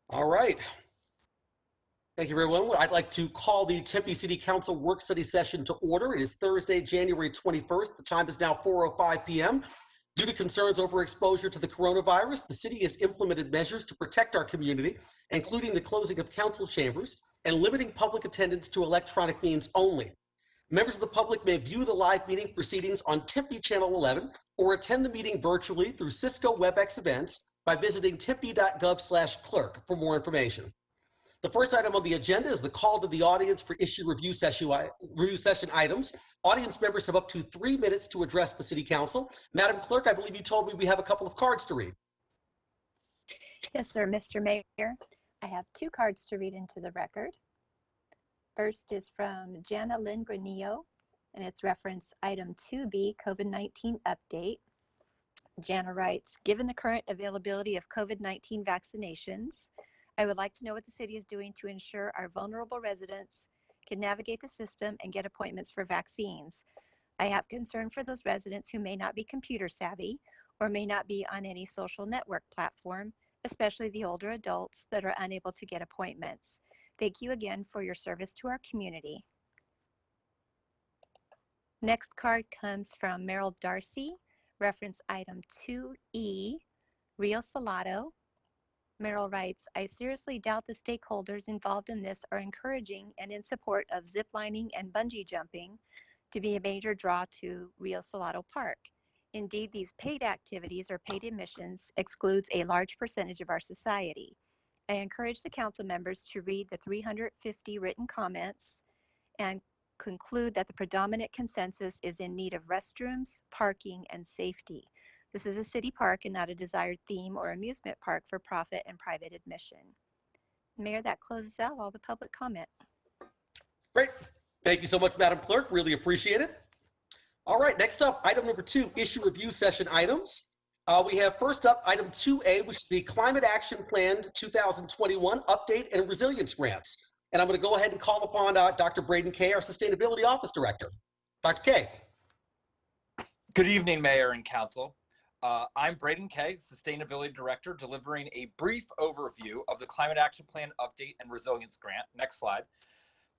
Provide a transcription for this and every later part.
All right. Thank you, everyone. I'd like to call the Tempe City Council work study session to order. It is Thursday, January 21st. The time is now 4:05 p.m. Due to concerns over exposure to the coronavirus, the city has implemented measures to protect our community, including the closing of council chambers and limiting public attendance to electronic means only. Members of the public may view the live meeting proceedings on Tempe Channel 11 or attend the meeting virtually through Cisco WebEx events by visiting tempe.gov/clerk for more information. The first item on the agenda is the call to the audience for issue review session items. Audience members have up to 3 minutes to address the City Council. Madam Clerk, I believe you told me we have a couple of cards to read. Yes, sir, Mr. Mayor. I have 2 cards to read into the record. First is from Jana Lynn Granillo, and it's reference item 2B, COVID-19 update. Jana writes, given the current availability of COVID-19 vaccinations, I would like to know what the city is doing to ensure our vulnerable residents can navigate the system and get appointments for vaccines. I have concern for those residents who may not be computer savvy or may not be on any social network platform, especially the older adults that are unable to get appointments. Thank you again for your service to our community. Next card comes from Merrill Darcy, reference item 2E, Rio Salado. Merrill writes, I seriously doubt the stakeholders involved in this are encouraging and in support of ziplining and bungee jumping to be a major draw to Rio Salado Park. Indeed, these paid activities or paid admissions excludes a large percentage of our society. I encourage the council members to read the 350 written comments and conclude that the predominant consensus is in need of restrooms, parking, and safety. This is a city park and not a desired theme or amusement park for profit and private admission. Mayor, that closes out all the public comment. Great. Thank you so much, Madam Clerk. Really appreciate it. All right, next up, item number 2, issue review session items. We have first up item 2A, which is the Climate Action Plan 2021 Update and Resilience Grants. And I'm going to go ahead and call upon Dr. Braden Kay, our Sustainability Office Director. Dr. Kay. Good evening, Mayor and Council. I'm Braden Kay, Sustainability Director, delivering a brief overview of the Climate Action Plan Update and Resilience Grant. Next slide.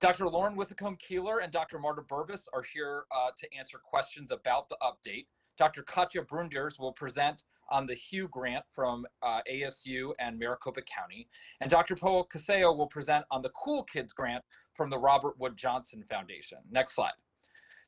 Dr. Lauren Withacombe-Keeler and Dr. Marta Burbis are here to answer questions about the update. Dr. Katja Brunders will present on the HUE grant from ASU and Maricopa County. And Dr. Paul Caseo will present on the Cool Kids grant from the Robert Wood Johnson Foundation. Next slide.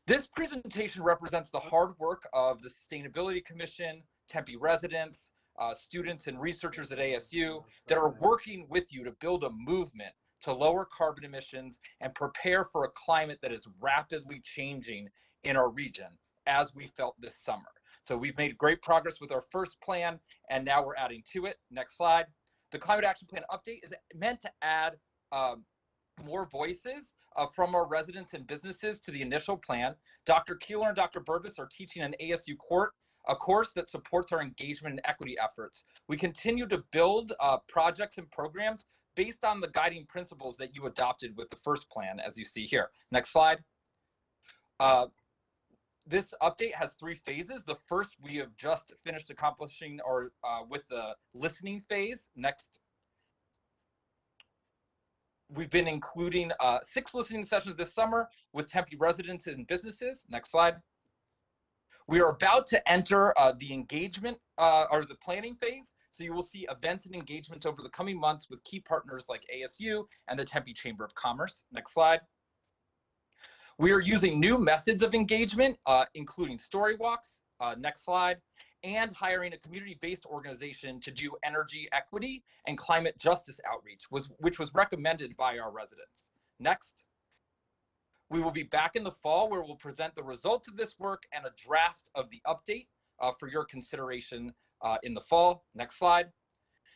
This presentation represents the hard work of the Sustainability Commission, Tempe residents, students and researchers at ASU that are working with you to build a movement to lower carbon emissions and prepare for a climate that is rapidly changing in our region, as we felt this summer. So we've made great progress with our first plan, and now we're adding to it. Next slide. The Climate Action Plan update is meant to add more voices from our residents and businesses to the initial plan. Dr. Keeler and Dr. Burbis are teaching an ASU a course that supports our engagement and equity efforts. We continue to build projects and programs based on the guiding principles that you adopted with the first plan, as you see here. Next slide. This update has 3 phases. The first we have just finished accomplishing or with the listening phase. Next. We've been including 6 listening sessions this summer with Tempe residents and businesses. Next slide. We are about to enter the engagement or the planning phase. So you will see events and engagements over the coming months with key partners like ASU and the Tempe Chamber of Commerce. Next slide. We are using new methods of engagement, including story walks. Next slide. And hiring a community-based organization to do energy equity and climate justice outreach, which was recommended by our residents. Next. We will be back in the fall where we'll present the results of this work and a draft of the update for your consideration in the fall. Next slide.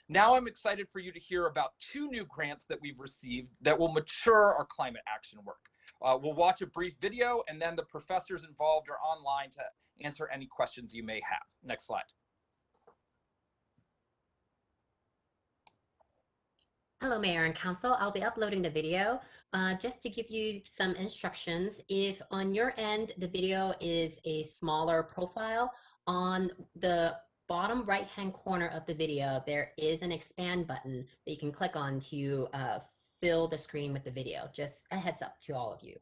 Now I'm excited for you to hear about 2 new grants that we've received that will mature our climate action work. We'll watch a brief video, and then the professors involved are online to answer any questions you may have. Next slide. Hello, Mayor and Council. I'll be uploading the video. Just to give you some instructions, if on your end the video is a smaller profile, on the bottom right-hand corner of the video, there is an expand button that you can click on to fill the screen with the video. Just a heads up to all of you.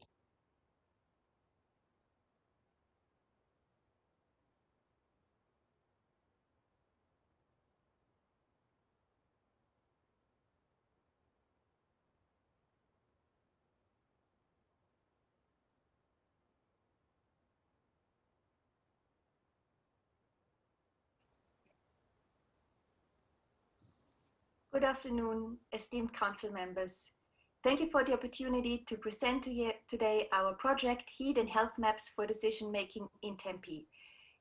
Good afternoon, esteemed council members. Thank you for the opportunity to present to you today our project Heat and Health Maps for Decision Making in Tempe.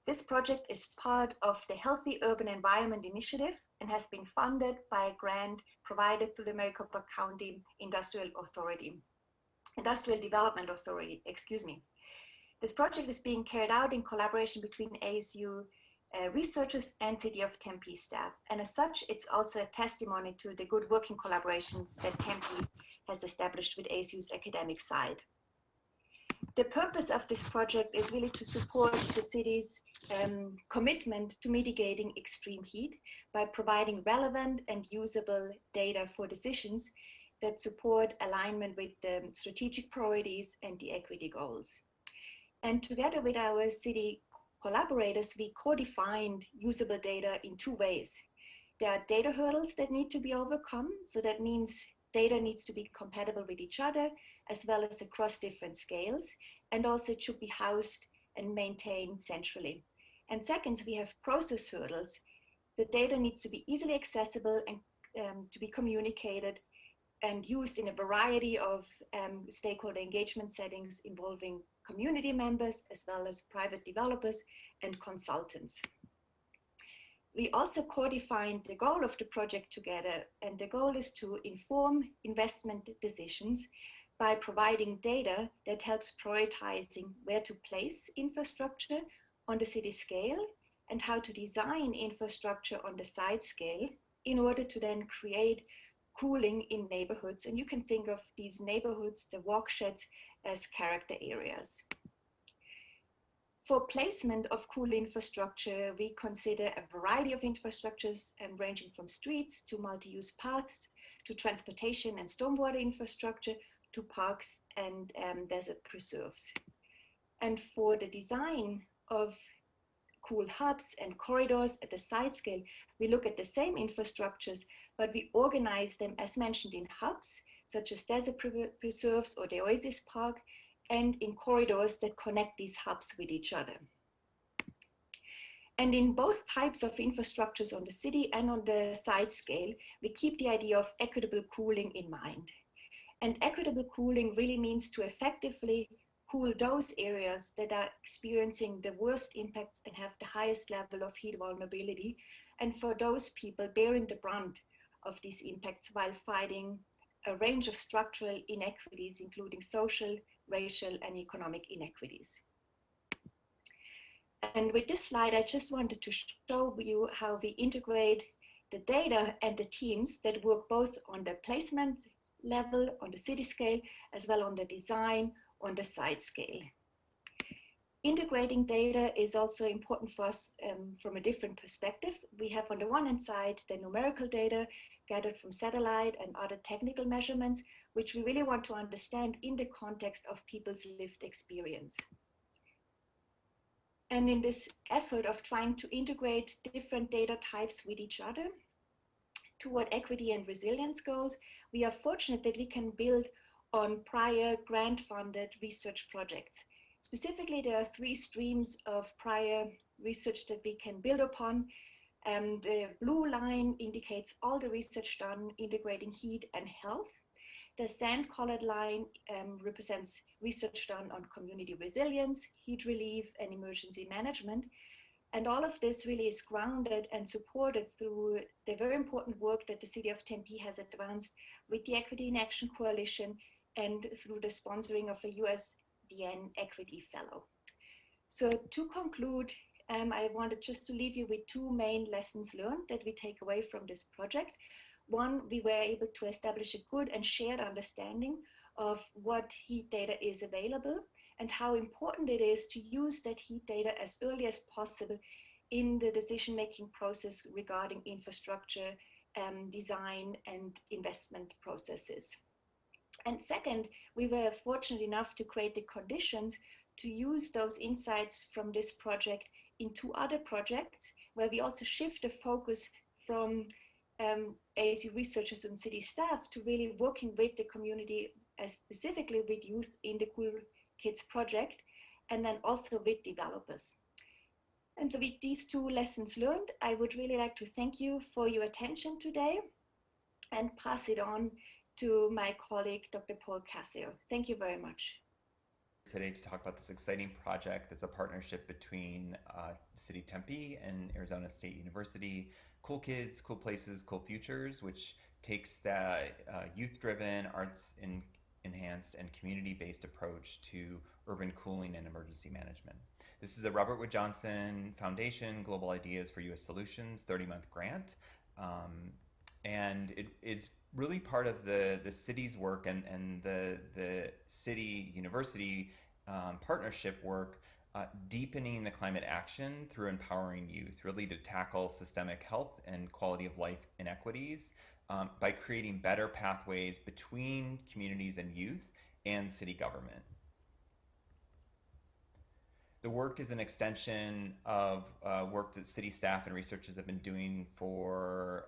This project is part of the Healthy Urban Environment Initiative and has been funded by a grant provided to the Maricopa County Industrial Development Authority, excuse me. This project is being carried out in collaboration between ASU researchers and City of Tempe staff. And as such, it's also a testimony to the good working collaborations that Tempe has established with ASU's academic side. The purpose of this project is really to support the city's commitment to mitigating extreme heat by providing relevant and usable data for decisions that support alignment with the strategic priorities and the equity goals. And together with our city collaborators, we co-defined usable data in two ways. There are data hurdles that need to be overcome. So that means data needs to be compatible with each other, as well as across different scales. And also it should be housed and maintained centrally. And second, we have process hurdles. The data needs to be easily accessible and to be communicated and used in a variety of stakeholder engagement settings involving community members, as well as private developers and consultants. We also co-defined the goal of the project together, and the goal is to inform investment decisions by providing data that helps prioritizing where to place infrastructure on the city scale and how to design infrastructure on the site scale in order to then create cooling in neighborhoods. And you can think of these neighborhoods, the walksheds, as character areas. For placement of cool infrastructure, we consider a variety of infrastructures ranging from streets to multi-use paths, to transportation and stormwater infrastructure, to parks and desert preserves. And for the design of cool hubs and corridors at the site scale, we look at the same infrastructures, but we organize them as mentioned in hubs, such as desert preserves or the Oasis Park, and in corridors that connect these hubs with each other. And in both types of infrastructures on the city and on the site scale, we keep the idea of equitable cooling in mind. And equitable cooling really means to effectively cool those areas that are experiencing the worst impacts and have the highest level of heat vulnerability, and for those people bearing the brunt of these impacts while fighting a range of structural inequities, including social, racial, and economic inequities. And with this slide, I just wanted to show you how we integrate the data and the teams that work both on the placement level, on the city scale, as well on the design, on the site scale. Integrating data is also important for us from a different perspective. We have on the one hand side the numerical data gathered from satellite and other technical measurements, which we really want to understand in the context of people's lived experience. And in this effort of trying to integrate different data types with each other toward equity and resilience goals, we are fortunate that we can build on prior grant-funded research projects. Specifically, there are 3 streams of prior research that we can build upon. The blue line indicates all the research done integrating heat and health. The sand-colored line represents research done on community resilience, heat relief, and emergency management. And all of this really is grounded and supported through the very important work that the City of Tempe has advanced with the Equity in Action Coalition and through the sponsoring of a USDN Equity Fellow. So to conclude, I wanted just to leave you with 2 main lessons learned that we take away from this project. One, we were able to establish a good and shared understanding of what heat data is available and how important it is to use that heat data as early as possible in the decision-making process regarding infrastructure, design, and investment processes. And second, we were fortunate enough to create the conditions to use those insights from this project into other projects, where we also shift the focus from ASU researchers and city staff to really working with the community, specifically with youth in the Cool Kids project, and then also with developers. And so with these two lessons learned, I would really like to thank you for your attention today and pass it on to my colleague, Dr. Paul Cassio. Thank you very much. Today to talk about this exciting project that's a partnership between the city of Tempe and Arizona State University, Cool Kids, Cool Places, Cool Futures, which takes that youth-driven, arts-enhanced, and community-based approach to urban cooling and emergency management. This is a Robert Wood Johnson Foundation Global Ideas for U.S. Solutions 30-month grant, and it is really part of the city's work and the city university partnership work, deepening the climate action through empowering youth, really to tackle systemic health and quality of life inequities by creating better pathways between communities and youth and city government. The work is an extension of work that city staff and researchers have been doing for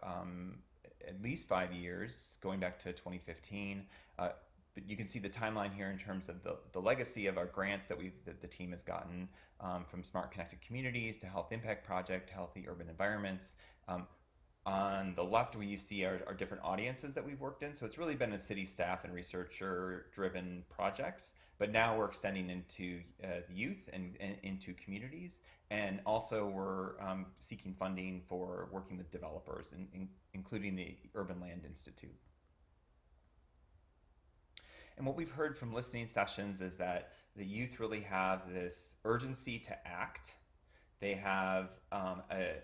at least 5 years, going back to 2015. But you can see the timeline here in terms of the legacy of our grants that the team has gotten, from Smart Connected Communities to Health Impact Project, Healthy Urban Environments. On the left, where you see our different audiences that we've worked in. So it's really been a city staff and researcher-driven projects, but now we're extending into the youth and into communities. And also we're seeking funding for working with developers, including the Urban Land Institute. And what we've heard from listening sessions is that the youth really have this urgency to act. They have a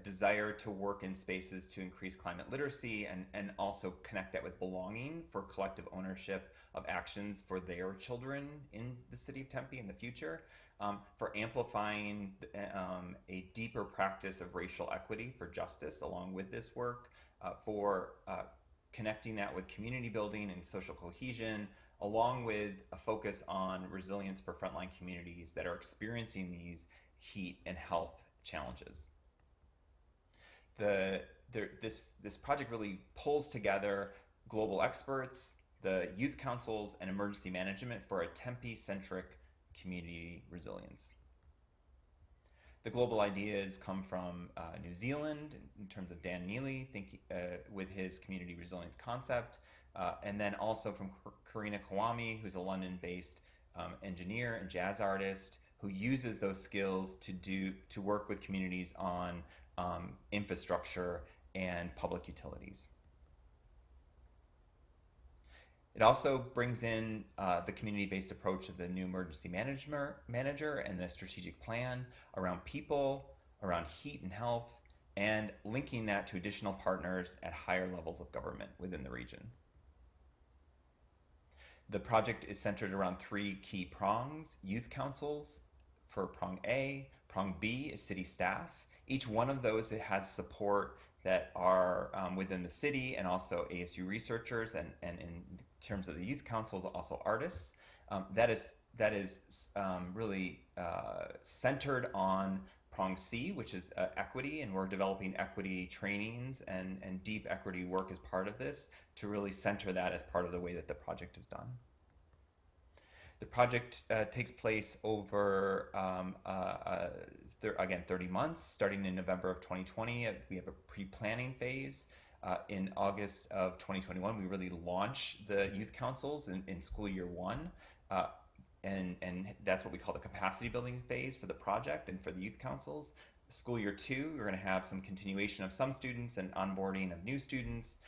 desire to work in spaces to increase climate literacy and also connect that with belonging for collective ownership of actions for their children in the city of Tempe in the future, for amplifying a deeper practice of racial equity for justice along with this work, for connecting that with community building and social cohesion, along with a focus on resilience for frontline communities that are experiencing these heat and health challenges. This project really pulls together global experts, the youth councils, and emergency management for a Tempe-centric community resilience. The global ideas come from New Zealand in terms of Dan Neely with his community resilience concept, and then also from Karina Kawami, who's a London-based engineer and jazz artist who uses those skills to work with communities on infrastructure and public utilities. It also brings in the community-based approach of the new emergency manager and the strategic plan around people, around heat and health, and linking that to additional partners at higher levels of government within the region. The project is centered around 3 key prongs: youth councils for prong A, prong B is city staff. Each one of those has support that are within the city and also ASU researchers, and in terms of the youth councils, also artists. That is really centered on prong C, which is equity, and we're developing equity trainings and deep equity work as part of this to really center that as part of the way that the project is done. The project takes place over, again, 30 months, starting in November of 2020. We have a pre-planning phase. In August of 2021, we really launch the youth councils in school year 1. And that's what we call the capacity building phase for the project and for the youth councils. School year 2, we're going to have some continuation of some students and onboarding of new students.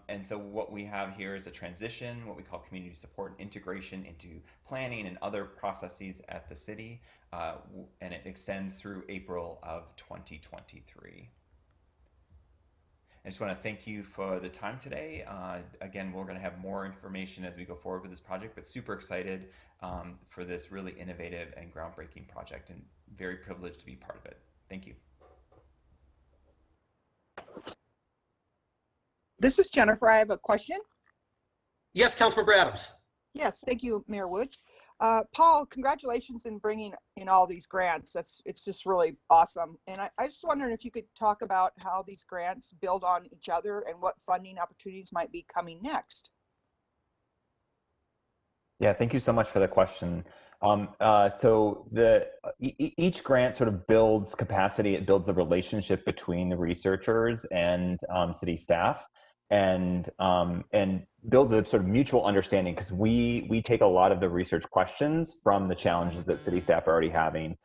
And so what we have here is a transition, what we call community support and integration into planning and other processes at the city, and it extends through April of 2023. I just want to thank you for the time today. Again, we're going to have more information as we go forward with this project, but super excited for this really innovative and groundbreaking project, and very privileged to be part of it. Thank you. This is Jennifer. I have a question. Yes, Councilmember Adams. Yes, thank you, Mayor Woods. Paul, congratulations in bringing in all these grants. It's just really awesome. And I just wondering if you could talk about how these grants build on each other and what funding opportunities might be coming next. Yeah, thank you so much for the question. So each grant sort of builds capacity. It builds the relationship between the researchers and city staff, and builds a sort of mutual understanding, because we take a lot of the research questions from the challenges that city staff are already having.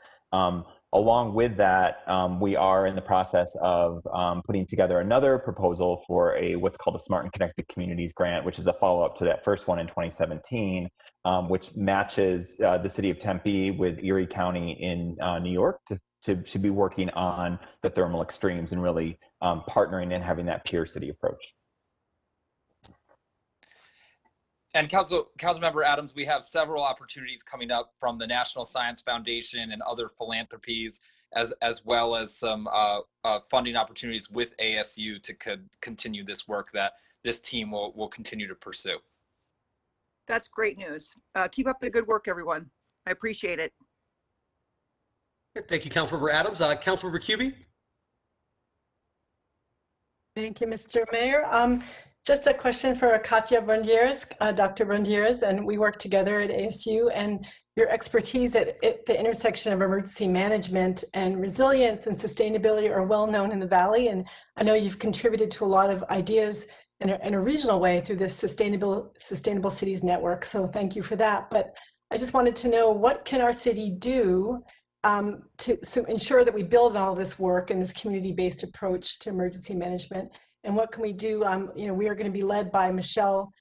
Along with that, we are in the process of putting together another proposal for what's called a Smart and Connected Communities grant, which is a follow-up to that first one in 2017, which matches the city of Tempe with Erie County in New York to be working on the thermal extremes and really partnering and having that peer city approach. And Councilmember Adams, we have several opportunities coming up from the National Science Foundation and other philanthropies, as well as some funding opportunities with ASU to continue this work that this team will continue to pursue. That's great news. Keep up the good work, everyone. I appreciate it. Thank you, Councilmember Adams. Councilmember Cubie. Thank you, Mr. Mayor. Just a question for Katia Brundieres, Dr. Brundieres, and we work together at ASU, and your expertise at the intersection of emergency management and resilience and sustainability are well known in the Valley, and I know you've contributed to a lot of ideas in a regional way through this Sustainable Cities Network, so thank you for that. But I just wanted to know, what can our city do to ensure that we build on all this work and this community-based approach to emergency management? And what can we do? We are going to be led by Michelle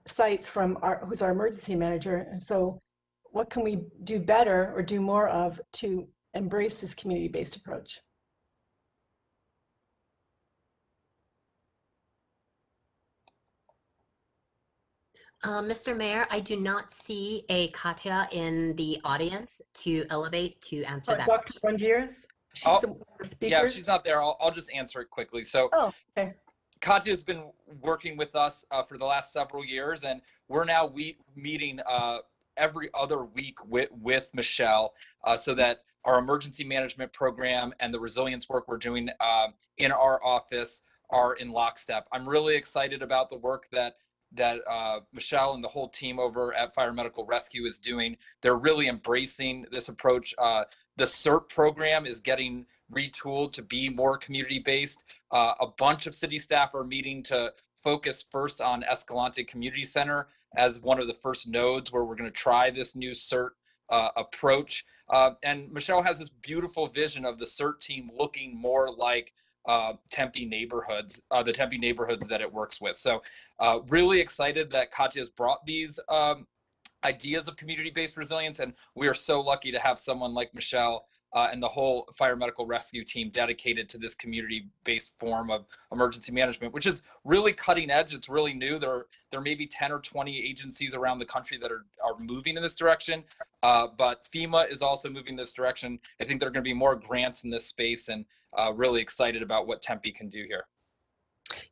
Seitz who's our emergency manager. And so what can we do better or do more of to embrace this community-based approach? Mr. Mayor, I do not see a Katya in the audience to elevate to answer that. Dr. Brundieres? She's the speaker. Yeah, if she's not there, I'll just answer it quickly. So, okay. Katya's been working with us for the last several years, and we're now meeting every other week with Michelle so that our emergency management program and the resilience work we're doing in our office are in lockstep. I'm really excited about the work that Michelle and the whole team over at Fire Medical Rescue is doing. They're really embracing this approach. The CERT program is getting retooled to be more community-based. A bunch of city staff are meeting to focus first on Escalante Community Center as one of the first nodes where we're going to try this new CERT approach. And Michelle has this beautiful vision of the CERT team looking more like Tempe neighborhoods, the Tempe neighborhoods that it works with. So really excited that Katya has brought these ideas of community-based resilience, and we are so lucky to have someone like Michelle and the whole Fire Medical Rescue team dedicated to this community-based form of emergency management, which is really cutting edge. It's really new. There may be 10 or 20 agencies around the country that are moving in this direction, but FEMA is also moving this direction. I think there are going to be more grants in this space, and really excited about what Tempe can do here.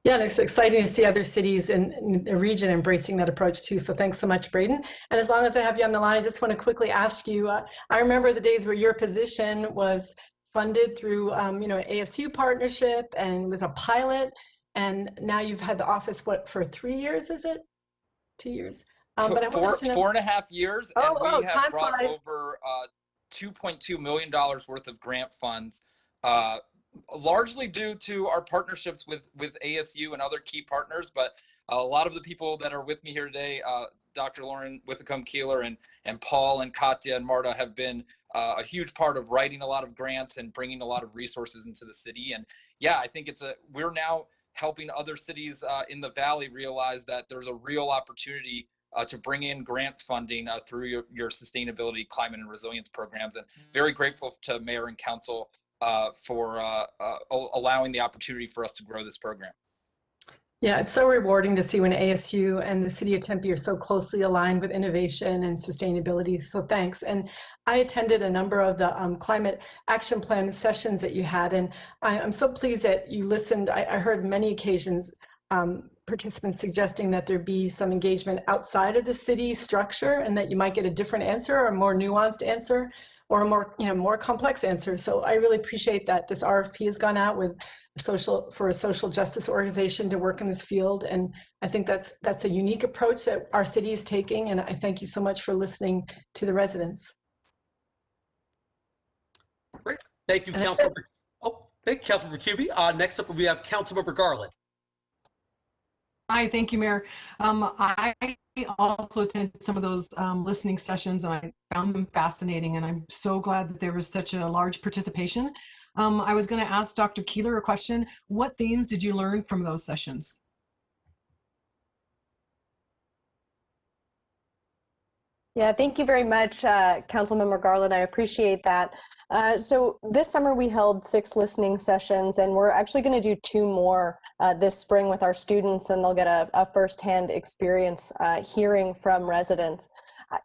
Yeah, and it's exciting to see other cities in the region embracing that approach too. So thanks so much, Braden. And as long as I have you on the line, I just want to quickly ask you, I remember the days where your position was funded through, ASU partnership and was a pilot. And now you've had the office, for 3 years, is it? 2 years? But I wanted to know, 4.5 years, and we have brought over $2.2 million worth of grant funds, largely due to our partnerships with ASU and other key partners. But a lot of the people that are with me here today, Dr. Lauren Withacombe-Keeler and Paul and Katya and Marta, have been a huge part of writing a lot of grants and bringing a lot of resources into the city. And yeah, I think we're now helping other cities in the Valley realize that there's a real opportunity to bring in grant funding through your sustainability, climate, and resilience programs. And very grateful to Mayor and Council for allowing the opportunity for us to grow this program. Yeah, it's so rewarding to see when ASU and the city of Tempe are so closely aligned with innovation and sustainability. So thanks. And I attended a number of the climate action plan sessions that you had, and I'm so pleased that you listened. I heard many occasions participants suggesting that there be some engagement outside of the city structure, and that you might get a different answer or a more nuanced answer or a more complex answer. So I really appreciate that this RFP has gone out with for a social justice organization to work in this field, and I think that's a unique approach that our city is taking, and I thank you so much for listening to the residents. Great, thank you, Councilmember. Oh, thank you, Councilmember Cubie. Next up, we have Councilmember Garland. Hi, thank you, Mayor. I also attended some of those listening sessions, and I found them fascinating, and I'm so glad that there was such a large participation. I was going to ask Dr. Keeler a question. What themes did you learn from those sessions? Yeah, thank you very much, Councilmember Garland. I appreciate that. So this summer we held 6 listening sessions, and we're actually going to do 2 more this spring with our students, and they'll get a firsthand experience hearing from residents.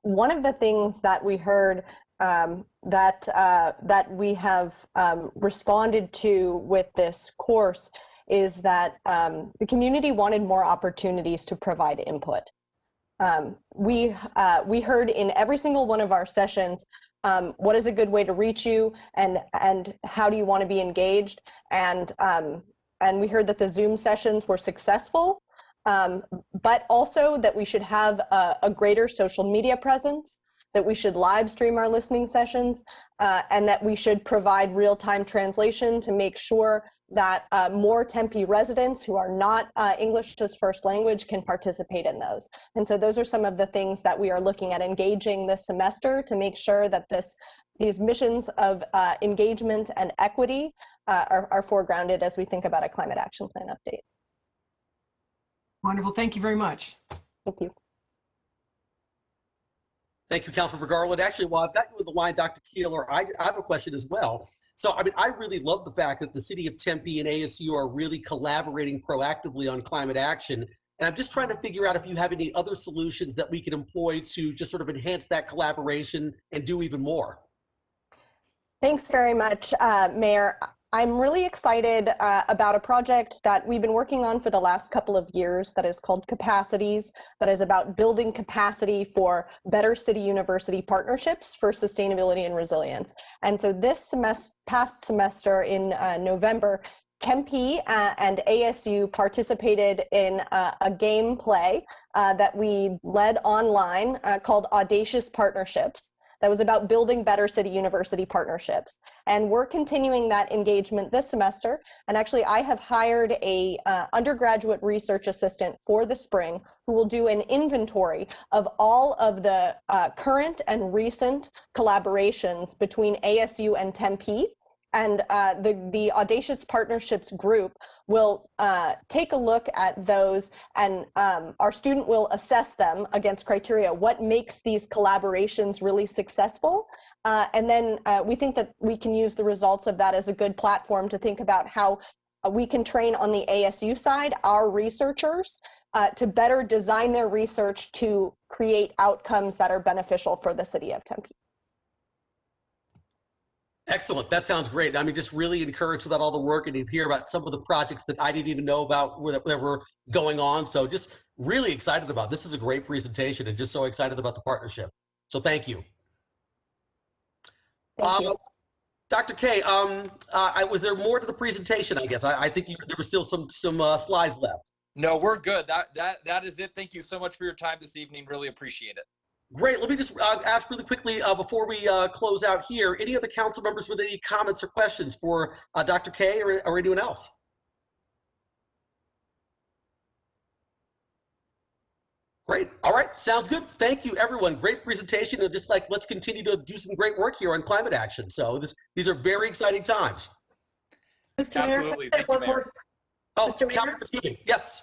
One of the things that we heard that we have responded to with this course is that the community wanted more opportunities to provide input. We heard in every single one of our sessions, what is a good way to reach you, and how do you want to be engaged, and we heard that the Zoom sessions were successful, but also that we should have a greater social media presence, that we should live stream our listening sessions, and that we should provide real-time translation to make sure that more Tempe residents who are not English as first language can participate in those. And so those are some of the things that we are looking at engaging this semester to make sure that these missions of engagement and equity are foregrounded as we think about a climate action plan update. Wonderful, thank you very much. Thank you. Thank you, Councilmember Garland. Actually, while I've got you on the line, Dr. Keeler, I have a question as well. So, I mean, I really love the fact that the city of Tempe and ASU are really collaborating proactively on climate action. And I'm just trying to figure out if you have any other solutions that we can employ to just sort of enhance that collaboration and do even more. Thanks very much, Mayor. I'm really excited about a project that we've been working on for the last couple of years that is called Capacities, that is about building capacity for better city-university partnerships for sustainability and resilience. And so this past semester in November, Tempe and ASU participated in a game play that we led online called Audacious Partnerships. That was about building better city-university partnerships. And we're continuing that engagement this semester. And actually, I have hired a undergraduate research assistant for the spring who will do an inventory of all of the current and recent collaborations between ASU and Tempe. And the Audacious Partnerships group will take a look at those, and our student will assess them against criteria. What makes these collaborations really successful? And then we think that we can use the results of that as a good platform to think about how we can train on the ASU side our researchers to better design their research to create outcomes that are beneficial for the city of Tempe. Excellent. That sounds great. I mean, just really encouraged about all the work and to hear about some of the projects that I didn't even know about that were going on. So just really excited about this. Is a great presentation and just so excited about the partnership. So thank you. Thank you. Dr. K, was there more to the presentation? I guess I think there was still some slides left. No, we're good. That is it. Thank you so much for your time this evening. Really appreciate it. Great. Let me just ask really quickly before we close out here, any other council members with any comments or questions for Dr. K or anyone else? Great. All right. Sounds good. Thank you, everyone. Great presentation. And just like, let's continue to do some great work here on climate action. So these are very exciting times. Mr. Mayor, Absolutely. Thank you, Mayor. Oh, Mr. Mayor? Councilmember, yes.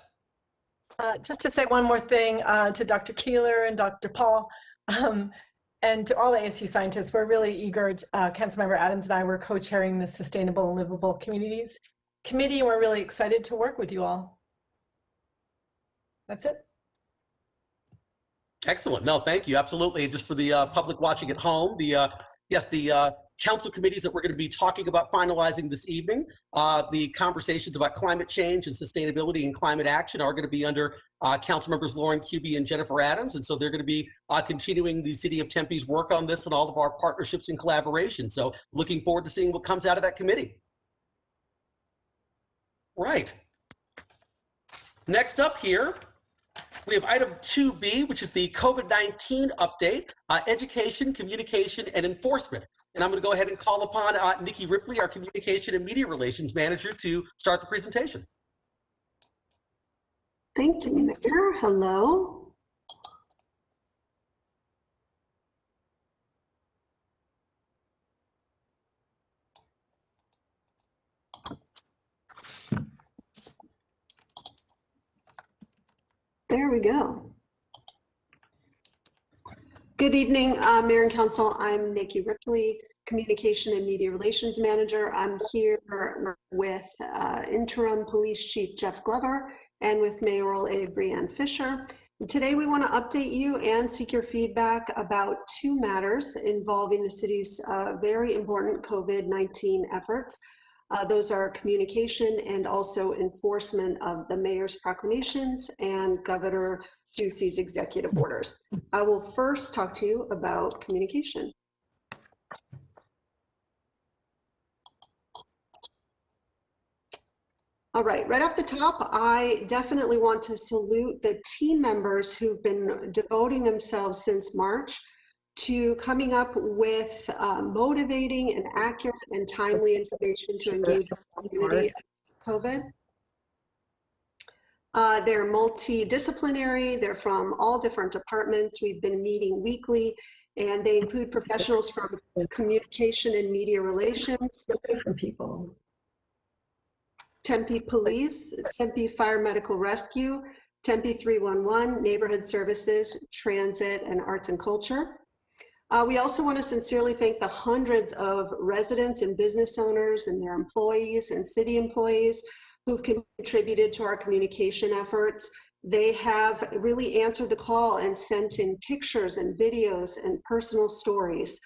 Just to say one more thing to Dr. Keeler and Dr. Paul. And to all the ASU scientists, we're really eager. Councilmember Adams and I were co-chairing the Sustainable and Livable Communities Committee, and we're really excited to work with you all. That's it. Excellent. No, thank you. Absolutely. And just for the public watching at home, the council committees that we're going to be talking about finalizing this evening, the conversations about climate change and sustainability and climate action are going to be under council members Lauren Kuby and Jennifer Adams. And so they're going to be continuing the City of Tempe's work on this and all of our partnerships and collaboration. So looking forward to seeing what comes out of that committee. Right. Next up here, we have item 2B, which is the COVID-19 update, education, communication, and enforcement. And I'm going to go ahead and call upon Nikki Ripley, our Communication and Media Relations Manager, to start the presentation. Thank you, Mayor. Hello. There we go. Good evening, Mayor and Council. I'm Nikki Ripley, Communication and Media Relations Manager. I'm here with Interim Police Chief Jeff Glover and with Mayoral Aide Brianne Fisher. And today we want to update you and seek your feedback about two matters involving the city's very important COVID-19 efforts. Those are communication and also enforcement of the mayor's proclamations and Governor Ducey's executive orders. I will first talk to you about communication. All right off the top, I definitely want to salute the team members who've been devoting themselves since March to coming up with motivating and accurate and timely information to engage the community about COVID. They're multidisciplinary, they're from all different departments. We've been meeting weekly, and they include professionals from communication and media relations, Tempe Police, Tempe Fire Medical Rescue, Tempe 311, Neighborhood Services, Transit, and Arts and Culture. We also want to sincerely thank the hundreds of residents and business owners and their employees and city employees who've contributed to our communication efforts. They have really answered the call and sent in pictures and videos and personal stories.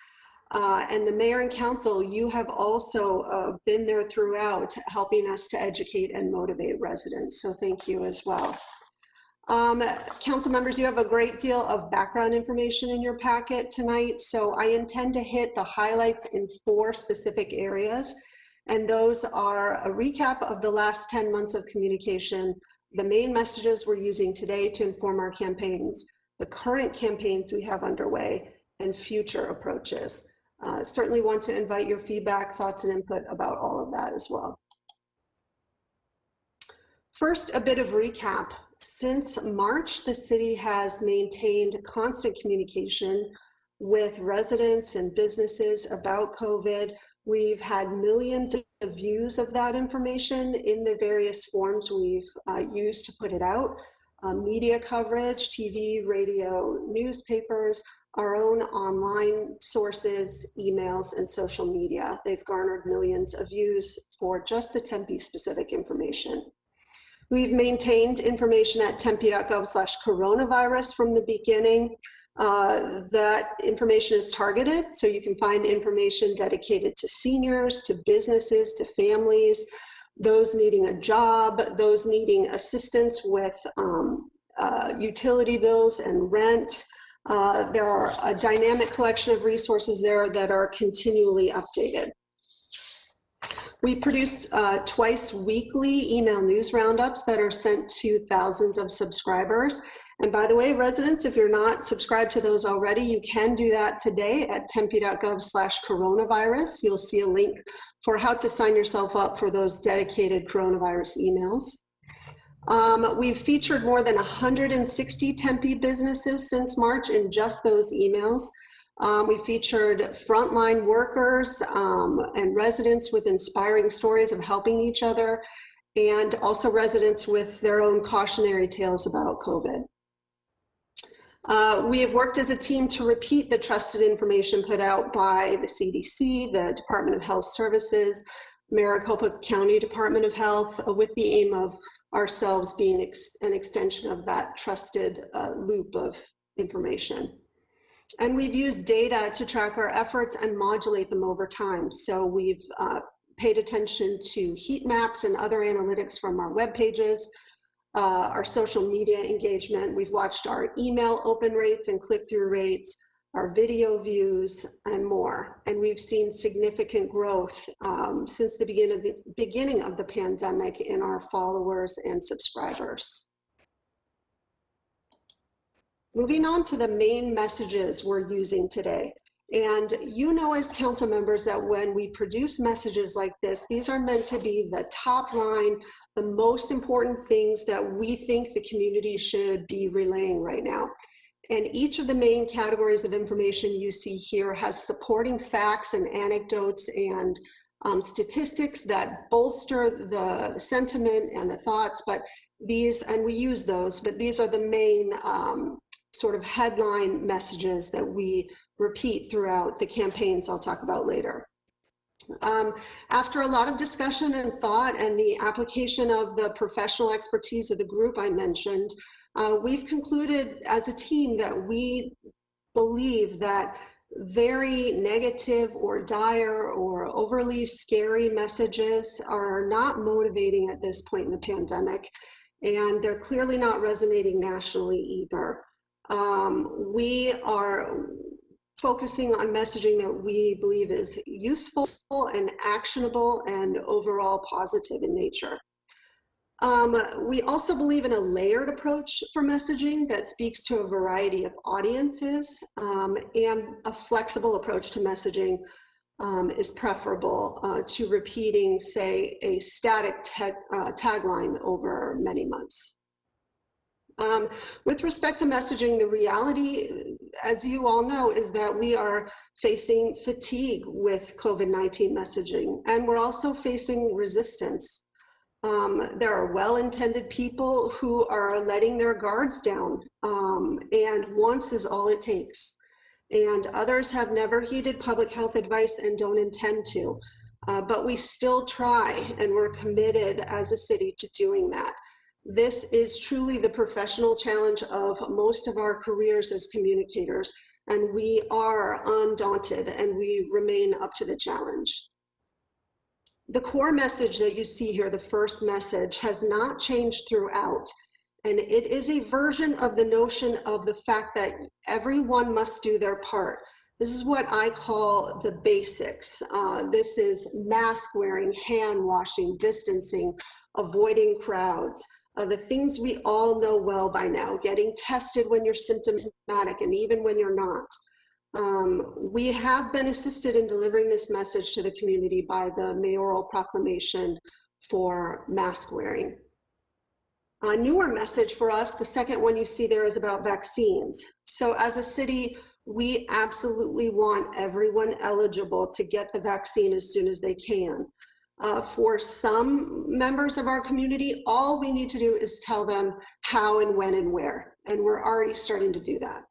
And the mayor and council, you have also been there throughout, helping us to educate and motivate residents. So thank you as well. Council members, you have a great deal of background information in your packet tonight, so I intend to hit the highlights in 4 specific areas, and those are a recap of the last 10 months of communication, the main messages we're using today to inform our campaigns, the current campaigns we have underway, and future approaches. Certainly want to invite your feedback, thoughts, and input about all of that as well. First, a bit of recap. Since March, the city has maintained constant communication with residents and businesses about COVID. We've had millions of views of that information in the various forms we've used to put it out. Media coverage, TV, radio, newspapers, our own online sources, emails, and social media. They've garnered millions of views for just the Tempe specific information. We've maintained information at tempe.gov/coronavirus from the beginning. That information is targeted, so you can find information dedicated to seniors, to businesses, to families, those needing a job, those needing assistance with utility bills and rent. There are a dynamic collection of resources there that are continually updated. We produce twice weekly email news roundups that are sent to thousands of subscribers. And by the way, residents, if you're not subscribed to those already, you can do that today at tempe.gov/coronavirus. You'll see a link for how to sign yourself up for those dedicated coronavirus emails. We've featured more than 160 Tempe businesses since March in just those emails. We featured frontline workers and residents with inspiring stories of helping each other, and also residents with their own cautionary tales about COVID. We have worked as a team to repeat the trusted information put out by the CDC, the Department of Health Services, Maricopa County Department of Health, with the aim of ourselves being an extension of that trusted loop of information. And we've used data to track our efforts and modulate them over time. So we've paid attention to heat maps and other analytics from our web pages, our social media engagement. We've watched our email open rates and click-through rates, our video views, and more. And we've seen significant growth since the beginning of the pandemic in our followers and subscribers. Moving on to the main messages we're using today. And you know, as council members, that when we produce messages like this, these are meant to be the top line, the most important things that we think the community should be relaying right now. And each of the main categories of information you see here has supporting facts and anecdotes and statistics that bolster the sentiment and the thoughts, but these, and we use those, but these are the main sort of headline messages that we repeat throughout the campaigns I'll talk about later. After a lot of discussion and thought and the application of the professional expertise of the group I mentioned, we've concluded as a team that we believe that very negative or dire or overly scary messages are not motivating at this point in the pandemic, and they're clearly not resonating nationally either. We are focusing on messaging that we believe is useful and actionable and overall positive in nature. We also believe in a layered approach for messaging that speaks to a variety of audiences, and a flexible approach to messaging is preferable to repeating, say, a static tagline over many months. With respect to messaging, the reality, as you all know, is that we are facing fatigue with COVID-19 messaging, and we're also facing resistance. There are well-intended people who are letting their guards down, and once is all it takes. And others have never heeded public health advice and don't intend to, but we still try, and we're committed as a city to doing that. This is truly the professional challenge of most of our careers as communicators, and we are undaunted and we remain up to the challenge. The core message that you see here, the first message, has not changed throughout, and it is a version of the notion of the fact that everyone must do their part. This is what I call the basics. This is mask wearing, hand washing, distancing, avoiding crowds. The things we all know well by now, getting tested when you're symptomatic and even when you're not. We have been assisted in delivering this message to the community by the mayoral proclamation for mask wearing. A newer message for us, the second one you see there, is about vaccines. So as a city, we absolutely want everyone eligible to get the vaccine as soon as they can. For some members of our community, all we need to do is tell them how and when and where, and we're already starting to do that.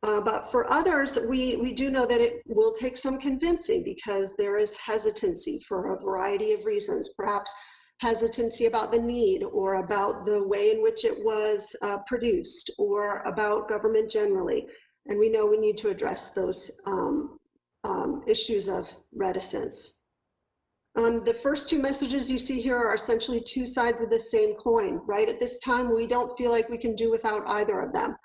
But for others, we do know that it will take some convincing because there is hesitancy for a variety of reasons, perhaps hesitancy about the need or about the way in which it was produced or about government generally. And we know we need to address those issues of reticence. The first two messages you see here are essentially two sides of the same coin, right? At this time, we don't feel like we can do without either of them.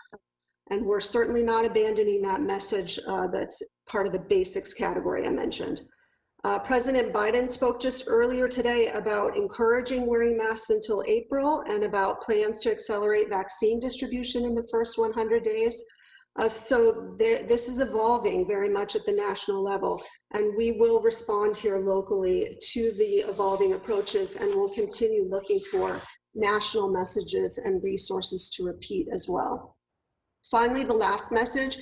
And we're certainly not abandoning that message that's part of the basics category I mentioned. President Biden spoke just earlier today about encouraging wearing masks until April and about plans to accelerate vaccine distribution in the first 100 days. So this is evolving very much at the national level, and we will respond here locally to the evolving approaches, and we'll continue looking for national messages and resources to repeat as well. Finally, the last message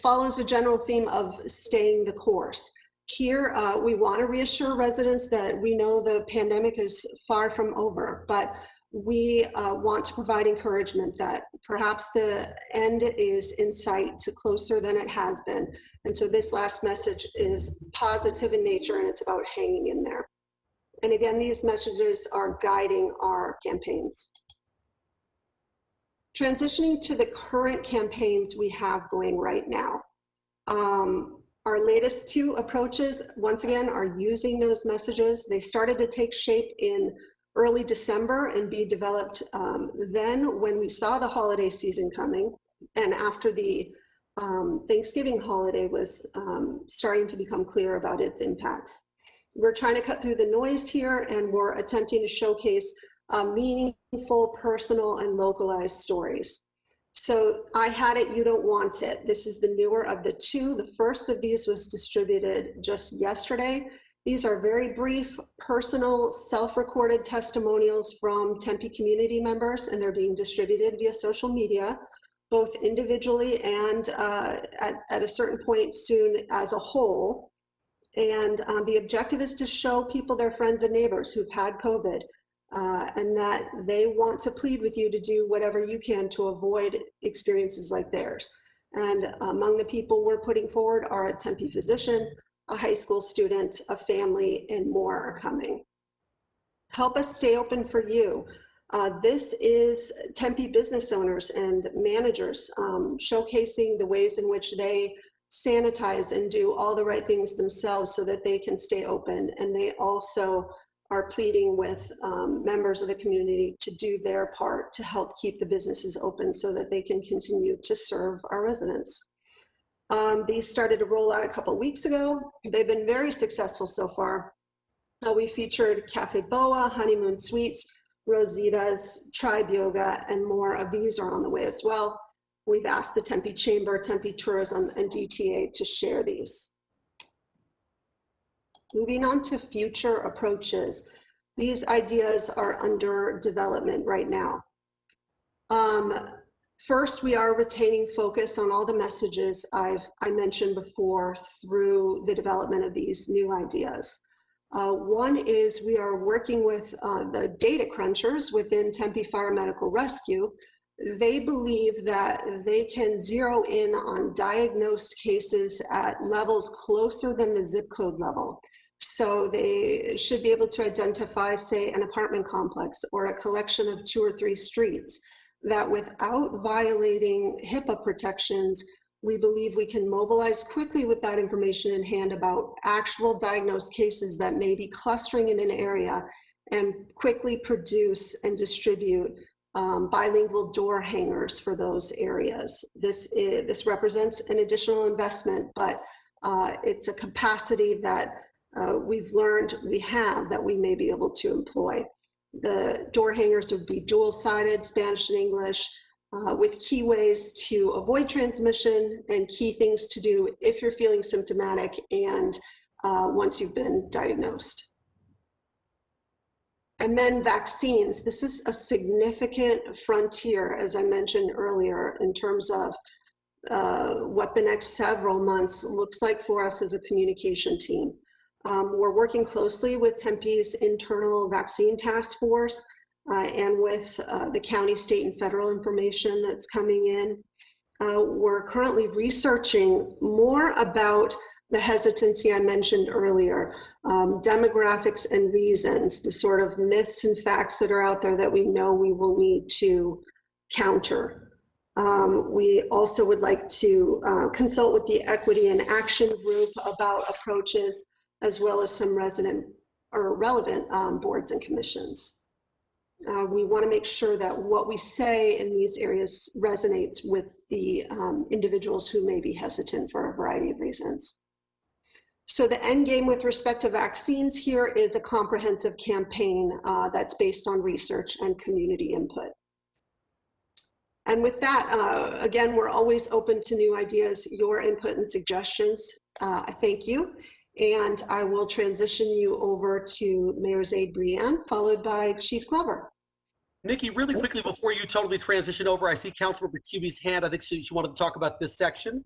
follows a general theme of staying the course. Here, we want to reassure residents that we know the pandemic is far from over, but we want to provide encouragement that perhaps the end is in sight, closer than it has been. And so this last message is positive in nature, and it's about hanging in there. And again, these messages are guiding our campaigns. Transitioning to the current campaigns we have going right now. Our latest two approaches, once again, are using those messages. They started to take shape in early December and be developed then when we saw the holiday season coming, and after the Thanksgiving holiday was starting to become clear about its impacts. We're trying to cut through the noise here, and we're attempting to showcase meaningful, personal, and localized stories. So I Had It, You Don't Want It. This is the newer of the two. The first of these was distributed just yesterday. These are very brief, personal, self-recorded testimonials from Tempe community members, and they're being distributed via social media, both individually and at a certain point soon as a whole. And the objective is to show people, their friends and neighbors who've had COVID, and that they want to plead with you to do whatever you can to avoid experiences like theirs. And among the people we're putting forward are a Tempe physician, a high school student, a family, and more are coming. Help Us Stay Open for You. This is Tempe business owners and managers showcasing the ways in which they sanitize and do all the right things themselves so that they can stay open. And they also are pleading with members of the community to do their part to help keep the businesses open so that they can continue to serve our residents. These started to roll out a couple weeks ago. They've been very successful so far. We featured Cafe Boa, Honeymoon Suites, Rosita's, Tribe Yoga, and more of these are on the way as well. We've asked the Tempe Chamber, Tempe Tourism, and DTA to share these. Moving on to future approaches. These ideas are under development right now. First, we are retaining focus on all the messages I mentioned before through the development of these new ideas. One is we are working with the data crunchers within Tempe Fire Medical Rescue. They believe that they can zero in on diagnosed cases at levels closer than the zip code level. So they should be able to identify, say, an apartment complex or a collection of 2 or 3 streets that without violating HIPAA protections, we believe we can mobilize quickly with that information in hand about actual diagnosed cases that may be clustering in an area and quickly produce and distribute bilingual door hangers for those areas. This represents an additional investment, but it's a capacity that we've learned we have that we may be able to employ. The door hangers would be dual-sided, Spanish and English, with key ways to avoid transmission and key things to do if you're feeling symptomatic and once you've been diagnosed. And then vaccines. This is a significant frontier, as I mentioned earlier, in terms of what the next several months looks like for us as a communication team. We're working closely with Tempe's internal vaccine task force and with the county, state, and federal information that's coming in. We're currently researching more about the hesitancy I mentioned earlier, demographics and reasons, the sort of myths and facts that are out there that we know we will need to counter. We also would like to consult with the Equity and Action Group about approaches, as well as some resident or relevant boards and commissions. We want to make sure that what we say in these areas resonates with the individuals who may be hesitant for a variety of reasons. So the end game with respect to vaccines here is a comprehensive campaign that's based on research and community input. And with that, again, we're always open to new ideas, your input and suggestions. I thank you. And I will transition you over to Mayor's Aide Brianne, followed by Chief Glover. Nikki, really quickly before you totally transition over, I see Councilmember Cubie's hand. I think she wanted to talk about this section.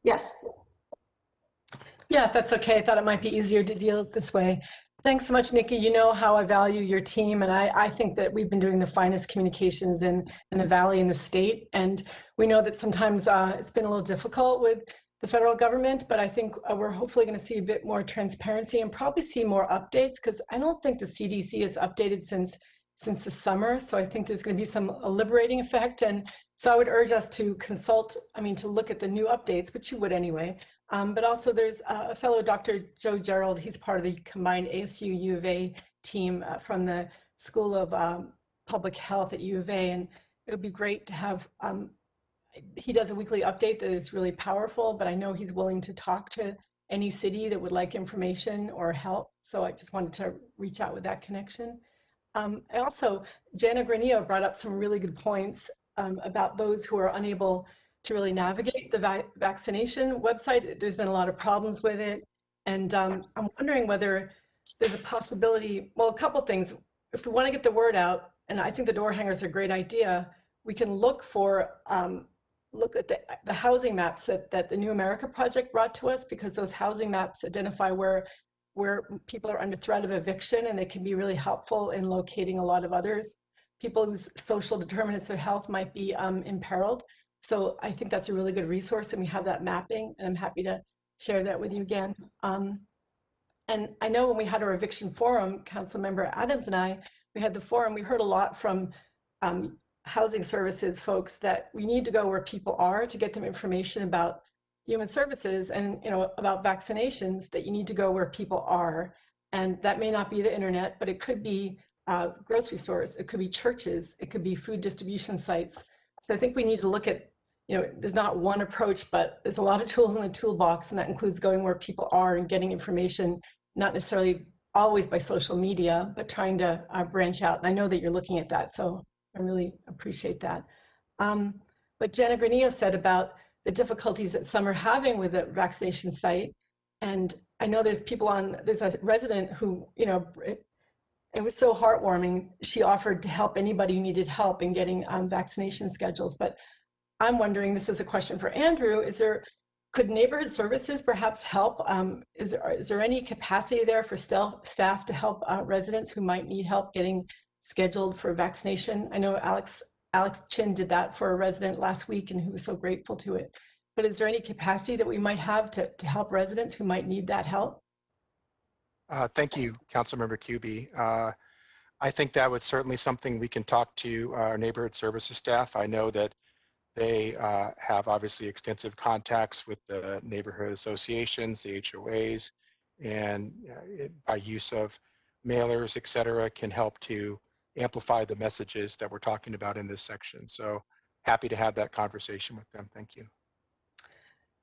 Yes. Yeah, if that's okay. I thought it might be easier to deal this way. Thanks so much, Nikki. You know how I value your team, and I think that we've been doing the finest communications in the Valley and the state. And we know that sometimes it's been a little difficult with the federal government, but I think we're hopefully going to see a bit more transparency and probably see more updates, because I don't think the CDC has updated since the summer. So I think there's going to be a liberating effect. And so I would urge us to consult, to look at the new updates, which you would anyway. But also there's a fellow, Dr. Joe Gerald. He's part of the combined ASU U of A team from the School of Public Health at U of A. And it would be great to have, he does a weekly update that is really powerful, but I know he's willing to talk to any city that would like information or help. So I just wanted to reach out with that connection. Also, Jana Granillo brought up some really good points about those who are unable to really navigate the vaccination website. There's been a lot of problems with it. And I'm wondering whether there's a possibility, well, a couple things. If we want to get the word out, and I think the door hangers are a great idea, we can look at the housing maps that the New America Project brought to us, because those housing maps identify where people are under threat of eviction, and they can be really helpful in locating a lot of others, people whose social determinants of health might be imperiled. So I think that's a really good resource, and we have that mapping, and I'm happy to share that with you again. And I know when we had our eviction forum, Councilmember Adams and I, we had the forum, we heard a lot from housing services folks that we need to go where people are to get them information about human services and about vaccinations, that you need to go where people are. And that may not be the internet, but it could be grocery stores, it could be churches, it could be food distribution sites. So I think we need to look at, there's not one approach, but there's a lot of tools in the toolbox, and that includes going where people are and getting information, not necessarily always by social media, but trying to branch out. And I know that you're looking at that, so I really appreciate that. What Jana Granillo said about the difficulties that some are having with the vaccination site. And I know there's a resident who, it was so heartwarming. She offered to help anybody who needed help in getting vaccination schedules. But I'm wondering, this is a question for Andrew, could neighborhood services perhaps help? Is there any capacity there for staff to help residents who might need help getting scheduled for vaccination? I know Alex Chin did that for a resident last week, and he was so grateful to it. But is there any capacity that we might have to help residents who might need that help? Thank you, Councilmember Kuby. I think that was certainly something we can talk to our neighborhood services staff. I know that they have obviously extensive contacts with the neighborhood associations, the HOAs, and by use of mailers, et cetera, can help to amplify the messages that we're talking about in this section. So happy to have that conversation with them. Thank you.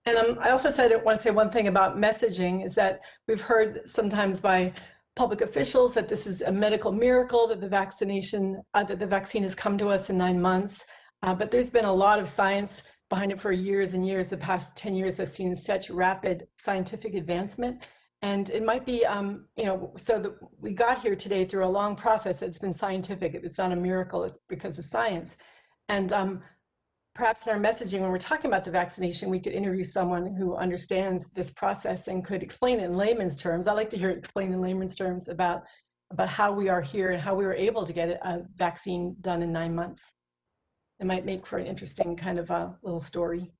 And I also want to say one thing about messaging, is that we've heard sometimes by public officials that this is a medical miracle, that the vaccine has come to us in 9 months. But there's been a lot of science behind it for years and years. The past 10 years have seen such rapid scientific advancement. And it might be, we got here today through a long process. It's been scientific. It's not a miracle. It's because of science. And perhaps in our messaging, when we're talking about the vaccination, we could interview someone who understands this process and could explain it in layman's terms. I like to hear it explained in layman's terms about how we are here and how we were able to get a vaccine done in 9 months. It might make for an interesting kind of a little story.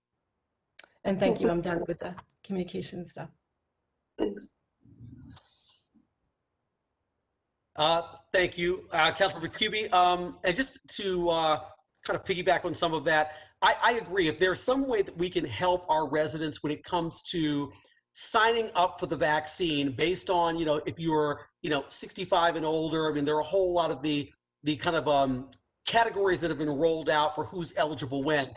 And thank you. I'm done with the communication stuff. Thanks. Thank you, Councilmember Kuby. And just to kind of piggyback on some of that, I agree. If there's some way that we can help our residents when it comes to signing up for the vaccine based on, if you're, 65 and older, there are a whole lot of the kind of categories that have been rolled out for who's eligible when.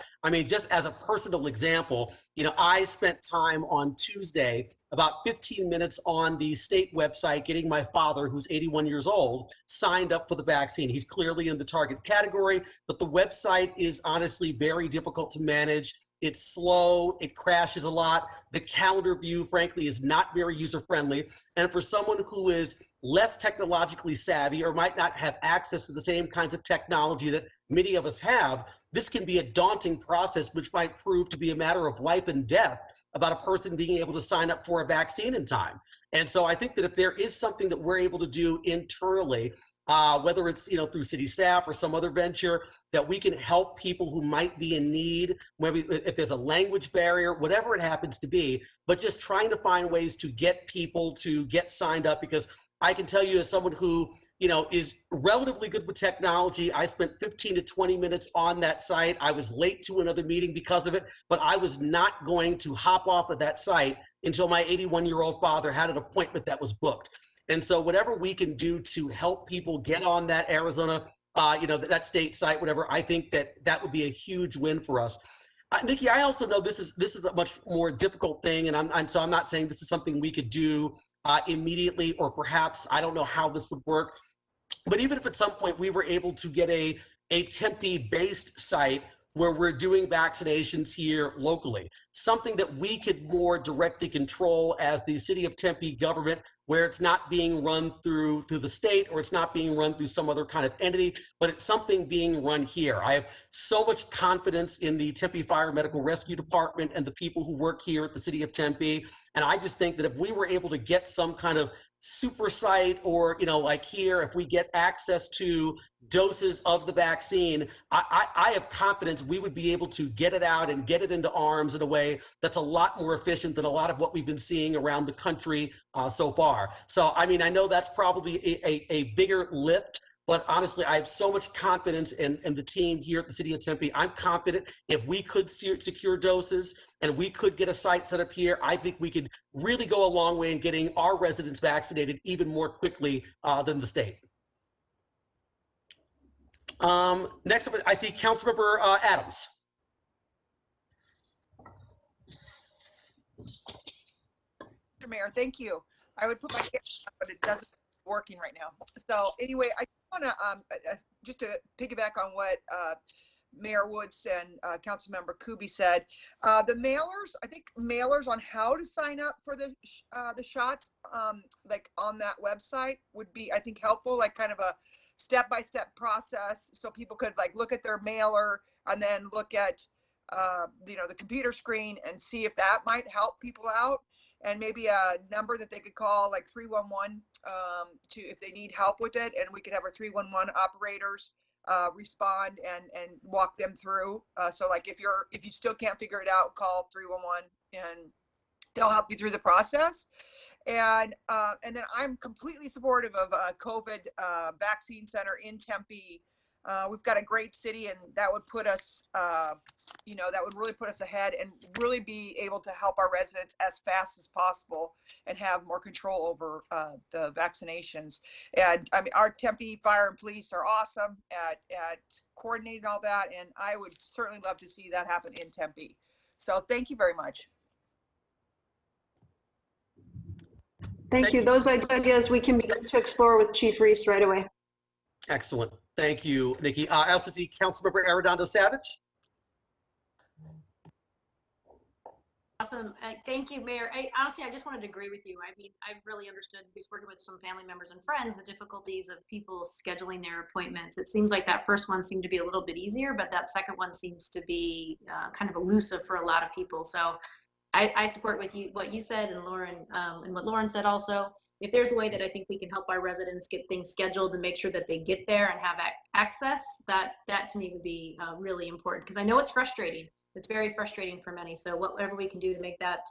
Just as a personal example, I spent time on Tuesday, about 15 minutes on the state website, getting my father, who's 81 years old, signed up for the vaccine. He's clearly in the target category, but the website is honestly very difficult to manage. It's slow, it crashes a lot. The calendar view, frankly, is not very user-friendly. And for someone who is less technologically savvy or might not have access to the same kinds of technology that many of us have, this can be a daunting process, which might prove to be a matter of life and death about a person being able to sign up for a vaccine in time. And so I think that if there is something that we're able to do internally, whether it's through city staff or some other venture, that we can help people who might be in need, maybe if there's a language barrier, whatever it happens to be, but just trying to find ways to get people to get signed up. Because I can tell you, as someone who is relatively good with technology, I spent 15 to 20 minutes on that site. I was late to another meeting because of it, but I was not going to hop off of that site until my 81-year-old father had an appointment that was booked. And so whatever we can do to help people get on that Arizona, that state site, whatever, I think that would be a huge win for us. Nikki, I also know this is a much more difficult thing, and so I'm not saying this is something we could do immediately, or perhaps I don't know how this would work. But even if at some point we were able to get a Tempe-based site where we're doing vaccinations here locally, something that we could more directly control as the city of Tempe government, where it's not being run through the state, or it's not being run through some other kind of entity, but it's something being run here. I have so much confidence in the Tempe Fire Medical Rescue Department and the people who work here at the city of Tempe. And I just think that if we were able to get some kind of super site, or like here, if we get access to doses of the vaccine, I have confidence we would be able to get it out and get it into arms in a way that's a lot more efficient than a lot of what we've been seeing around the country so far. So I mean, I know that's probably a bigger lift, but honestly, I have so much confidence in the team here at the city of Tempe. I'm confident if we could secure doses and we could get a site set up here, I think we could really go a long way in getting our residents vaccinated even more quickly than the state. Next up, I see Councilmember Adams. Mr. Mayor, thank you. I would put my hand up, but it doesn't working right now. So anyway, I want to just to piggyback on what Mayor Woods and Councilmember Kuby said. The mailers, I think mailers on how to sign up for the shots, like on that website, would be, I think, helpful, like kind of a step-by-step process, so people could like look at their mailer and then look at the computer screen and see if that might help people out. And maybe a number that they could call, like 311, to if they need help with it, and we could have our 311 operators respond and walk them through. So like if you still can't figure it out, call 311 and they'll help you through the process. And then I'm completely supportive of a COVID vaccine center in Tempe. We've got a great city, and that would put us, that would really put us ahead and really be able to help our residents as fast as possible and have more control over the vaccinations. And I mean, our Tempe Fire and Police are awesome at coordinating all that, and I would certainly love to see that happen in Tempe. So thank you very much. Thank you. Those ideas we can begin to explore with Chief Reese right away. Excellent. Thank you, Nikki. I also see Councilmember Arredondo Savage. Awesome. Thank you, Mayor. Honestly, I just wanted to agree with you. I mean, I really understood, just working with some family members and friends, the difficulties of people scheduling their appointments. It seems like that first one seemed to be a little bit easier, but that second one seems to be kind of elusive for a lot of people. So I support what you said, and Lauren, and what Lauren said also. If there's a way that I think we can help our residents get things scheduled and make sure that they get there and have access, that to me would be really important, because I know it's frustrating. It's very frustrating for many. So whatever we can do to make that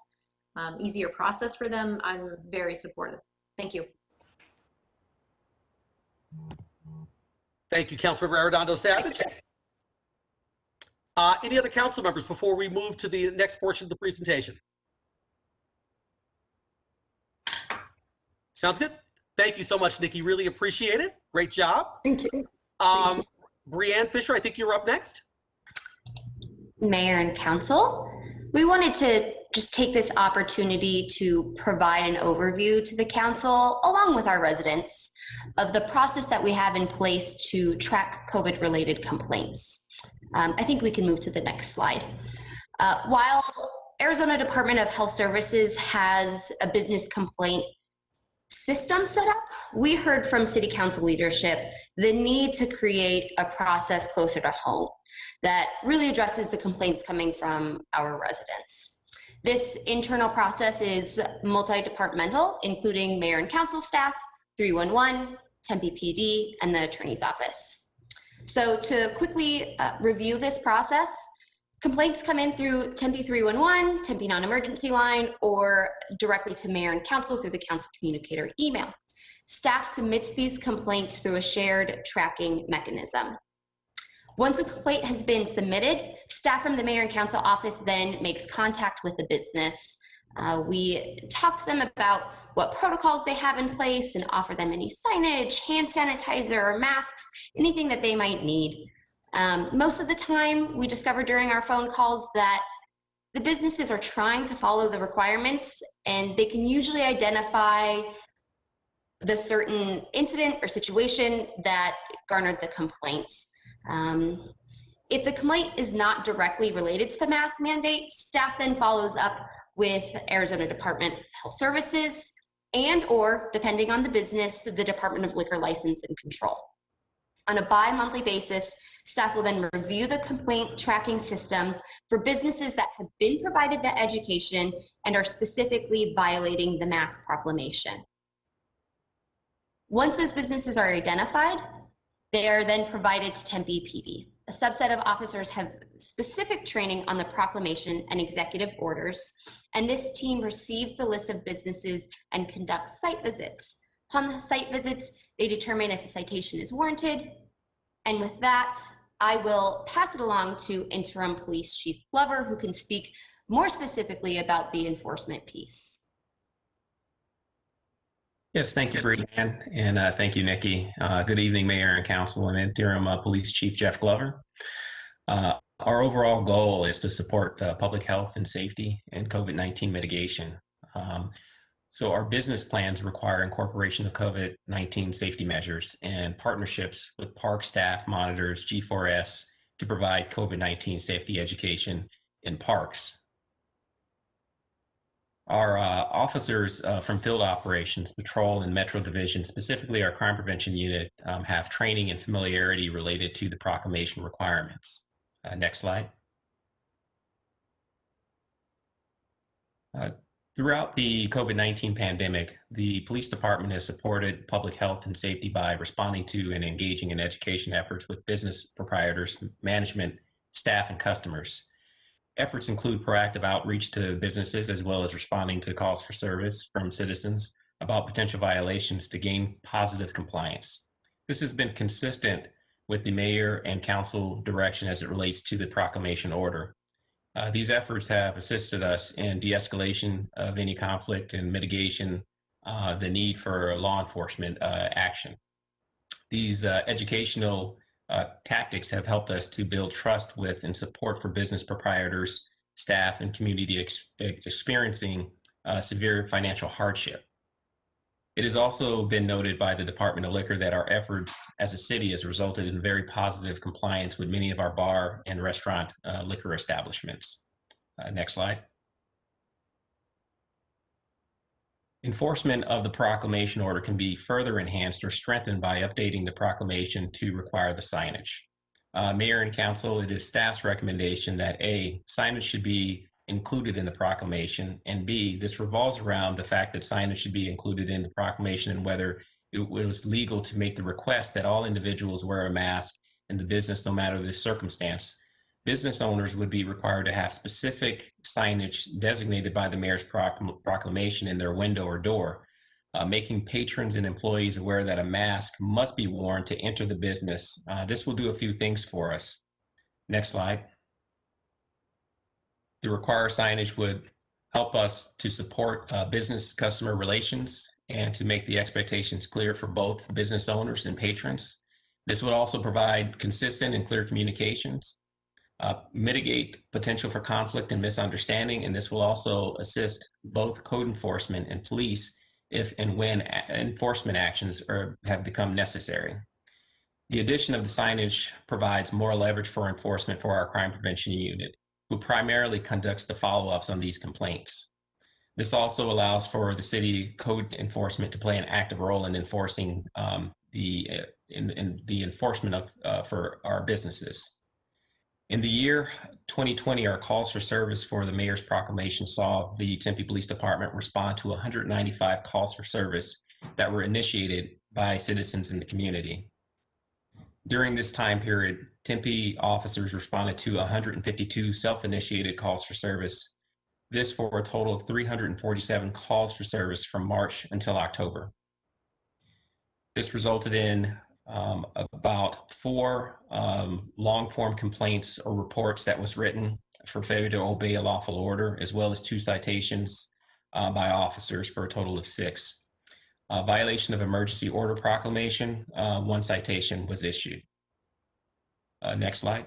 easier process for them, I'm very supportive. Thank you. Thank you, Councilmember Arredondo Savage. Any other council members before we move to the next portion of the presentation? Sounds good. Thank you so much, Nikki. Really appreciate it. Great job. Thank you. Brianne Fisher, I think you're up next. Mayor and Council, we wanted to just take this opportunity to provide an overview to the Council, along with our residents, of the process that we have in place to track COVID-related complaints. I think we can move to the next slide. While Arizona Department of Health Services has a business complaint system set up, we heard from City Council leadership the need to create a process closer to home that really addresses the complaints coming from our residents. This internal process is multi-departmental, including mayor and council staff, 311, Tempe PD, and the attorney's office. So to quickly review this process, complaints come in through Tempe 311, Tempe non-emergency line, or directly to mayor and council through the council communicator email. Staff submits these complaints through a shared tracking mechanism. Once a complaint has been submitted, staff from the mayor and council office then makes contact with the business. We talk to them about what protocols they have in place and offer them any signage, hand sanitizer, masks, anything that they might need. Most of the time, we discover during our phone calls that the businesses are trying to follow the requirements, and they can usually identify the certain incident or situation that garnered the complaints. If the complaint is not directly related to the mask mandate, staff then follows up with Arizona Department of Health Services and/or, depending on the business, the Department of Liquor License and Control. On a bi-monthly basis, staff will then review the complaint tracking system for businesses that have been provided that education and are specifically violating the mask proclamation. Once those businesses are identified, they are then provided to Tempe PD. A subset of officers have specific training on the proclamation and executive orders, and this team receives the list of businesses and conducts site visits. Upon the site visits, they determine if a citation is warranted, and with that, I will pass it along to Interim Police Chief Glover, who can speak more specifically about the enforcement piece. Yes, thank you, Brianne, and thank you, Nikki. Good evening, Mayor and Council. I'm Interim Police Chief Jeff Glover. Our overall goal is to support public health and safety and COVID-19 mitigation. So our business plans require incorporation of COVID-19 safety measures and partnerships with park staff, monitors, G4S to provide COVID-19 safety education in parks. Our officers from field operations, patrol, and Metro Division, specifically our crime prevention unit, have training and familiarity related to the proclamation requirements. Next slide. Throughout the COVID-19 pandemic, the police department has supported public health and safety by responding to and engaging in education efforts with business proprietors, management, staff, and customers. Efforts include proactive outreach to businesses as well as responding to calls for service from citizens about potential violations to gain positive compliance. This has been consistent with the mayor and council direction as it relates to the proclamation order. These efforts have assisted us in de-escalation of any conflict and mitigation the need for law enforcement action. These educational tactics have helped us to build trust with and support for business proprietors, staff, and community experiencing severe financial hardship. It has also been noted by the Department of Liquor that our efforts as a city has resulted in very positive compliance with many of our bar and restaurant liquor establishments. Next slide. Enforcement of the proclamation order can be further enhanced or strengthened by updating the proclamation to require the signage. Mayor and council, it is staff's recommendation that A, signage should be included in the proclamation, and B, this revolves around the fact that signage should be included in the proclamation and whether it was legal to make the request that all individuals wear a mask in the business no matter the circumstance. Business owners would be required to have specific signage designated by the mayor's proclamation in their window or door, making patrons and employees aware that a mask must be worn to enter the business. This will do a few things for us. Next slide. The required signage would help us to support business customer relations and to make the expectations clear for both business owners and patrons. This would also provide consistent and clear communications, mitigate potential for conflict and misunderstanding, and this will also assist both code enforcement and police if and when enforcement actions have become necessary. The addition of the signage provides more leverage for enforcement for our crime prevention unit. who primarily conducts the follow-ups on these complaints. This also allows for the city code enforcement to play an active role in enforcing the enforcement of for our businesses. In the year 2020, our calls for service for the mayor's proclamation saw the Tempe Police Department respond to 195 calls for service that were initiated by citizens in the community. During this time period, Tempe officers responded to 152 self-initiated calls for service. This for a total of 347 calls for service from March until October. This resulted in about 4 long-form complaints or reports that was written for failure to obey a lawful order, as well as 2 citations by officers for a total of 6. Violation of emergency order proclamation, 1 citation was issued. Next slide.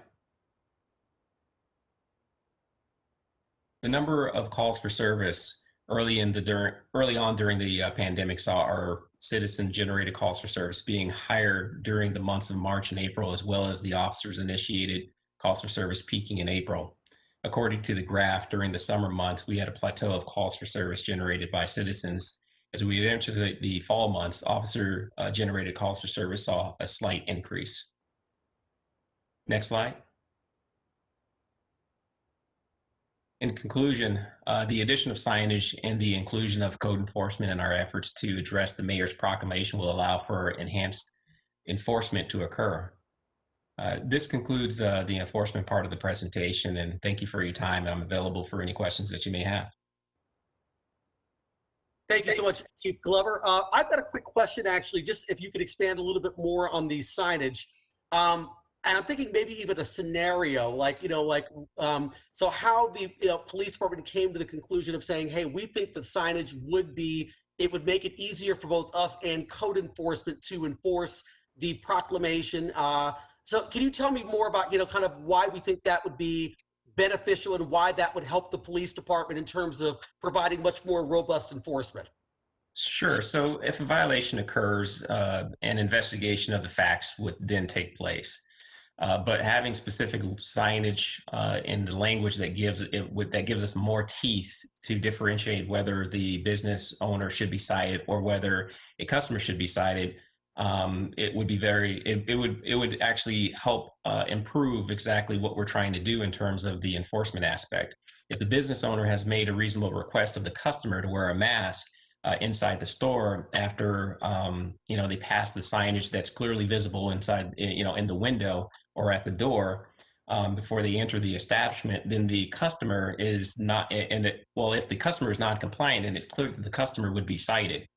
The number of calls for service early on during the pandemic saw our citizen-generated calls for service being higher during the months of March and April, as well as the officers-initiated calls for service peaking in April. According to the graph, during the summer months, we had a plateau of calls for service generated by citizens. As we entered the fall months, officer-generated calls for service saw a slight increase. Next slide. In conclusion, the addition of signage and the inclusion of code enforcement in our efforts to address the mayor's proclamation will allow for enhanced enforcement to occur. This concludes the enforcement part of the presentation, and thank you for your time. I'm available for any questions that you may have. Thank you so much, Chief Glover. I've got a quick question, actually, just if you could expand a little bit more on the signage. And I'm thinking maybe even a scenario like, so how the police department came to the conclusion of saying, hey, we think the signage would make it easier for both us and code enforcement to enforce the proclamation. So can you tell me more about, kind of why we think that would be beneficial and why that would help the police department in terms of providing much more robust enforcement? Sure. So if a violation occurs, an investigation of the facts would then take place. But having specific signage in the language that gives us more teeth to differentiate whether the business owner should be cited or whether a customer should be cited, it would actually help improve exactly what we're trying to do in terms of the enforcement aspect. If the business owner has made a reasonable request of the customer to wear a mask inside the store after they pass the signage that's clearly visible inside in the window or at the door before they enter the establishment, then the customer is not, if the customer is not compliant, then it's clear that the customer would be cited.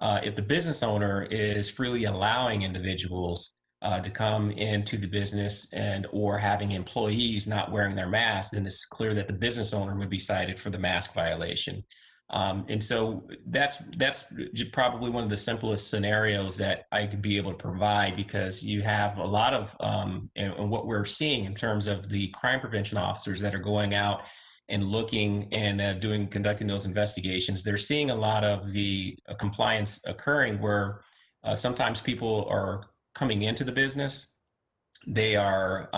If the business owner is freely allowing individuals to come into the business or having employees not wearing their mask, then it's clear that the business owner would be cited for the mask violation. And so that's probably one of the simplest scenarios that I could be able to provide, because you have a lot of and what we're seeing in terms of the crime prevention officers that are going out and looking and conducting those investigations. They're seeing a lot of the compliance occurring where sometimes people are coming into the business, they are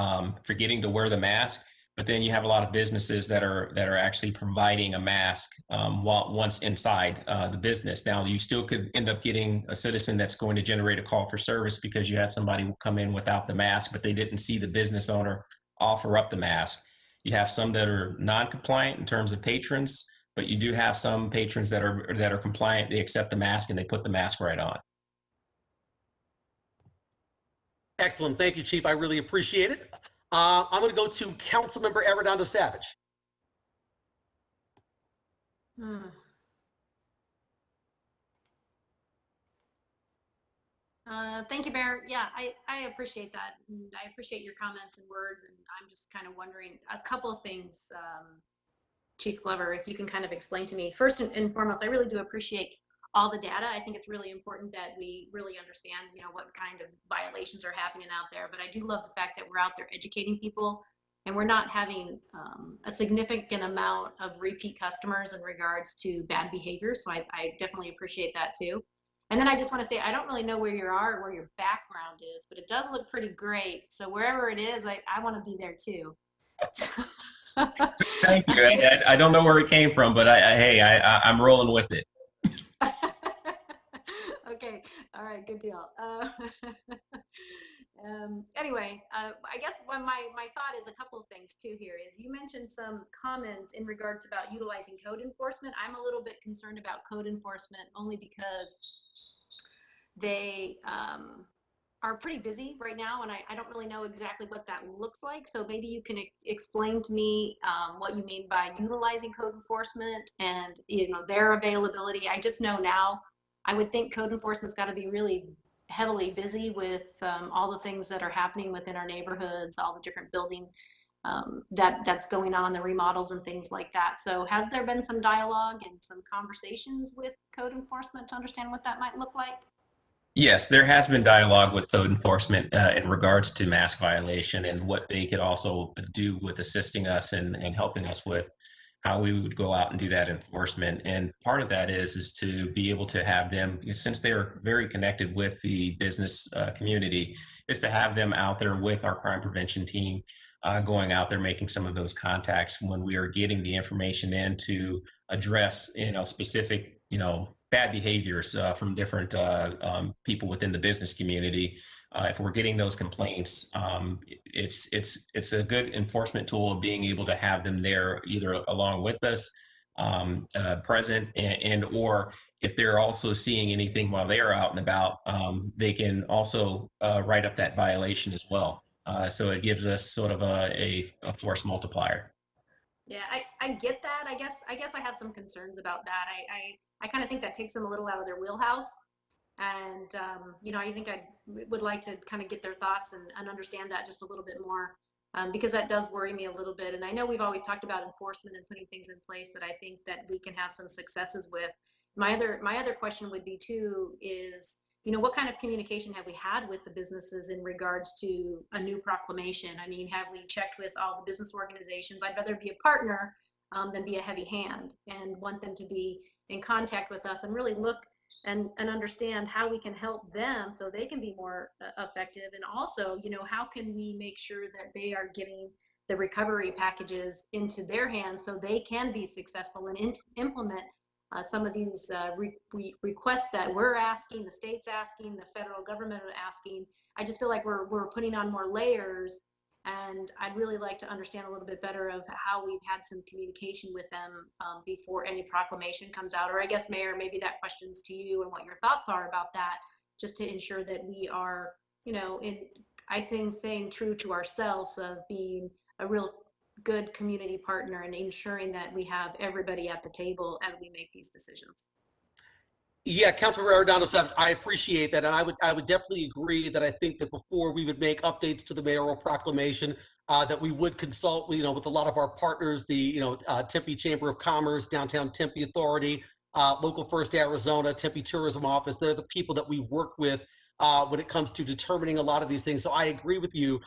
forgetting to wear the mask. But then you have a lot of businesses that are actually providing a mask once inside the business. Now, you still could end up getting a citizen that's going to generate a call for service because you had somebody come in without the mask, but they didn't see the business owner offer up the mask. You have some that are non-compliant in terms of patrons, but you do have some patrons that are compliant. They accept the mask and they put the mask right on. Excellent. Thank you, Chief. I really appreciate it. I'm going to go to Councilmember Arredondo Savage. Thank you, Mayor. Yeah, I appreciate that. And I appreciate your comments and words. And I'm just kind of wondering a couple of things, Chief Glover, if you can kind of explain to me. First and foremost, I really do appreciate all the data. I think it's really important that we really understand, what kind of violations are happening out there. But I do love the fact that we're out there educating people and we're not having a significant amount of repeat customers in regards to bad behavior. So I definitely appreciate that too. And then I just want to say, I don't really know where you are or where your background is, but it does look pretty great. So wherever it is, I want to be there too. Thank you. I don't know where it came from, but I'm rolling with it. Okay, all right, good deal. Anyway, I guess my thought is a couple of things too here is you mentioned some comments in regards about utilizing code enforcement. I'm a little bit concerned about code enforcement only because they are pretty busy right now, and I don't really know exactly what that looks like. So maybe you can explain to me what you mean by utilizing code enforcement and their availability. I just know now, I would think code enforcement's got to be really heavily busy with all the things that are happening within our neighborhoods, all the different building that's going on, the remodels and things like that. So has there been some dialogue and some conversations with code enforcement to understand what that might look like? Yes, there has been dialogue with code enforcement in regards to mask violation and what they could also do with assisting us and helping us with how we would go out and do that enforcement. And part of that is to be able to have them, since they're very connected with the business community, is to have them out there with our crime prevention team, going out there, making some of those contacts when we are getting the information in to address, specific, bad behaviors from different people within the business community. If we're getting those complaints, it's a good enforcement tool of being able to have them there either along with us, present, and or if they're also seeing anything while they are out and about, they can also write up that violation as well. So it gives us sort of a force multiplier. Yeah, I get that. I guess I have some concerns about that. I kind of think that takes them a little out of their wheelhouse. And, I think I would like to kind of get their thoughts and understand that just a little bit more, because that does worry me a little bit. And I know we've always talked about enforcement and putting things in place that I think that we can have some successes with. My other question would be too is, what kind of communication have we had with the businesses in regards to a new proclamation? I mean, have we checked with all the business organizations? I'd rather be a partner than be a heavy hand, and want them to be in contact with us and really look and understand how we can help them so they can be more effective. And also, how can we make sure that they are getting the recovery packages into their hands so they can be successful and implement some of these requests that we're asking, the state's asking, the federal government are asking. I just feel like we're putting on more layers, and I'd really like to understand a little bit better of how we've had some communication with them before any proclamation comes out. Or I guess, Mayor, maybe that question's to you and what your thoughts are about that, just to ensure that we are, I think, staying true to ourselves of being a real good community partner and ensuring that we have everybody at the table as we make these decisions. Yeah, Councilmember Arredondo, I appreciate that, and I would definitely agree that I think that before we would make updates to the mayoral proclamation, that we would consult, with a lot of our partners, the Tempe Chamber of Commerce, Downtown Tempe Authority, Local First Arizona, Tempe Tourism Office. They're the people that we work with when it comes to determining a lot of these things. So I agree with you.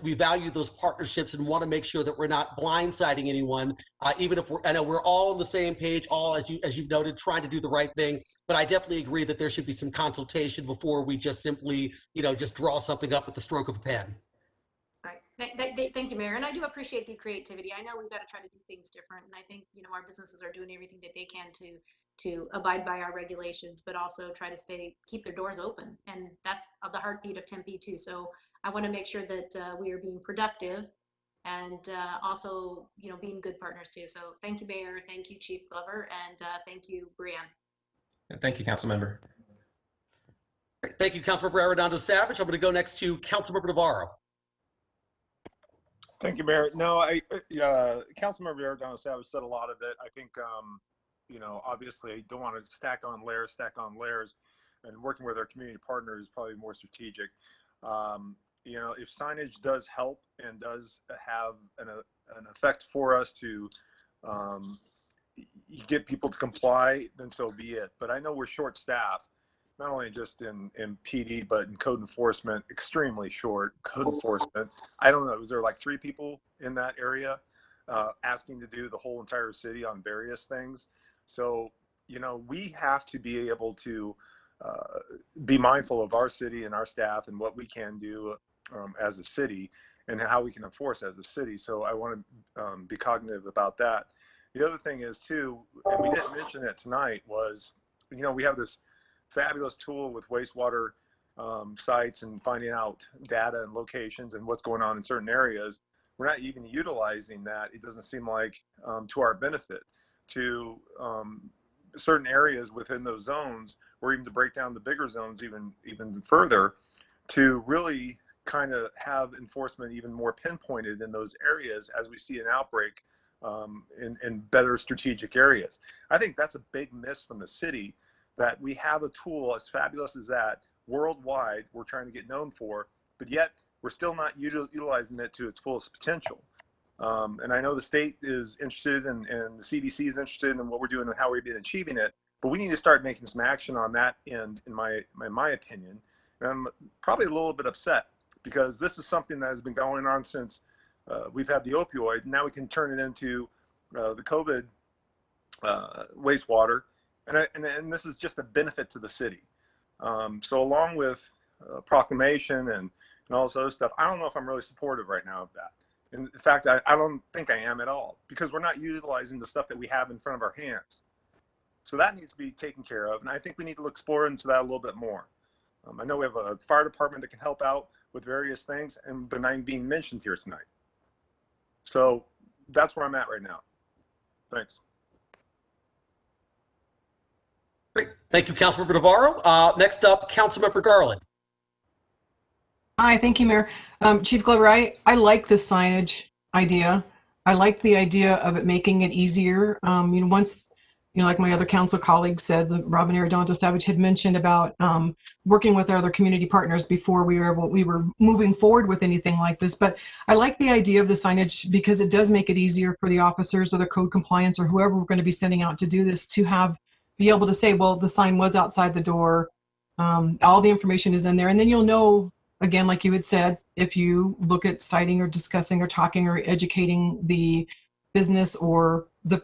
We value those partnerships and want to make sure that we're not blindsiding anyone, even if I know we're all on the same page, all as you've noted, trying to do the right thing. But I definitely agree that there should be some consultation before we just simply, just draw something up with the stroke of a pen. All right. Thank you, Mayor. And I do appreciate the creativity. I know we've got to try to do things different. And I think, our businesses are doing everything that they can to abide by our regulations, but also try to keep their doors open. And that's the heartbeat of Tempe too. So I want to make sure that we are being productive and also, being good partners too. So thank you, Mayor. Thank you, Chief Glover. And thank you, Brianne. Thank you, Councilmember. Thank you, Councilmember Arredondo Savage. I'm going to go next to Councilmember Navarro. Thank you, Mayor. No, Councilmember Garland said a lot of it. I think, obviously, I don't want to stack on layers, and working with our community partners is probably more strategic. If signage does help and does have an effect for us to get people to comply, then so be it. But I know we're short-staffed, not only just in PD, but in code enforcement, extremely short code enforcement. I don't know, was there like 3 people in that area asking to do the whole entire city on various things? So, we have to be able to be mindful of our city and our staff and what we can do as a city. and how we can enforce as a city. So I want to be cognitive about that. The other thing is too, and we didn't mention it tonight, was, you know, we have this fabulous tool with wastewater sites and finding out data and locations and what's going on in certain areas. We're not even utilizing that. It doesn't seem like to our benefit to certain areas within those zones, or even to break down the bigger zones even further, to really kind of have enforcement even more pinpointed in those areas as we see an outbreak in better strategic areas. I think that's a big miss from the city, that we have a tool as fabulous as that worldwide we're trying to get known for, but yet we're still not utilizing it to its fullest potential. And I know the state is interested and the CDC is interested in what we're doing and how we've been achieving it, but we need to start making some action on that end, in my opinion. And I'm probably a little bit upset because this is something that has been going on since we've had the opioid. Now we can turn it into the COVID wastewater, and this is just a benefit to the city. So along with Proclamation and all this other stuff, I don't know if I'm really supportive right now of that. In fact, I don't think I am at all, because we're not utilizing the stuff that we have in front of our hands. So that needs to be taken care of, and I think we need to explore into that a little bit more. I know we have a fire department that can help out with various things, and they're not even being mentioned here tonight. So that's where I'm at right now. Thanks. Great. Thank you, Councilmember Navarro. Next up, Councilmember Garland. Hi, thank you, Mayor. Chief Glover, I like the signage idea. I like the idea of it making it easier. You know, once, you know, like my other council colleagues said, Robin Arredondo Savage had mentioned about working with our other community partners before we were moving forward with anything like this. But I like the idea of the signage because it does make it easier for the officers or the code compliance or whoever we're going to be sending out to do this to be able to say, well, the sign was outside the door. All the information is in there, and then you'll know. Again, like you had said, if you look at citing or discussing or talking or educating the business or the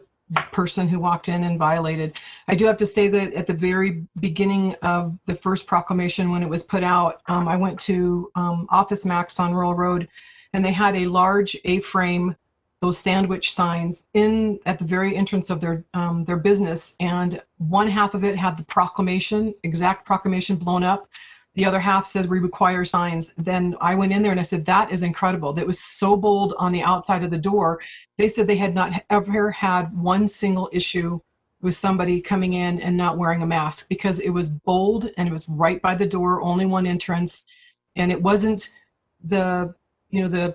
person who walked in and violated. I do have to say that at the very beginning of the first proclamation, when it was put out, I went to Office Max on Rural Road, and they had a large A-frame, those sandwich signs at the very entrance of their business, and one half of it had the proclamation, exact proclamation blown up. The other half said, we require signs. Then I went in there and I said, that is incredible. That was so bold on the outside of the door. They said they had not ever had one single issue with somebody coming in and not wearing a mask, because it was bold and it was right by the door, only one entrance. And it wasn't the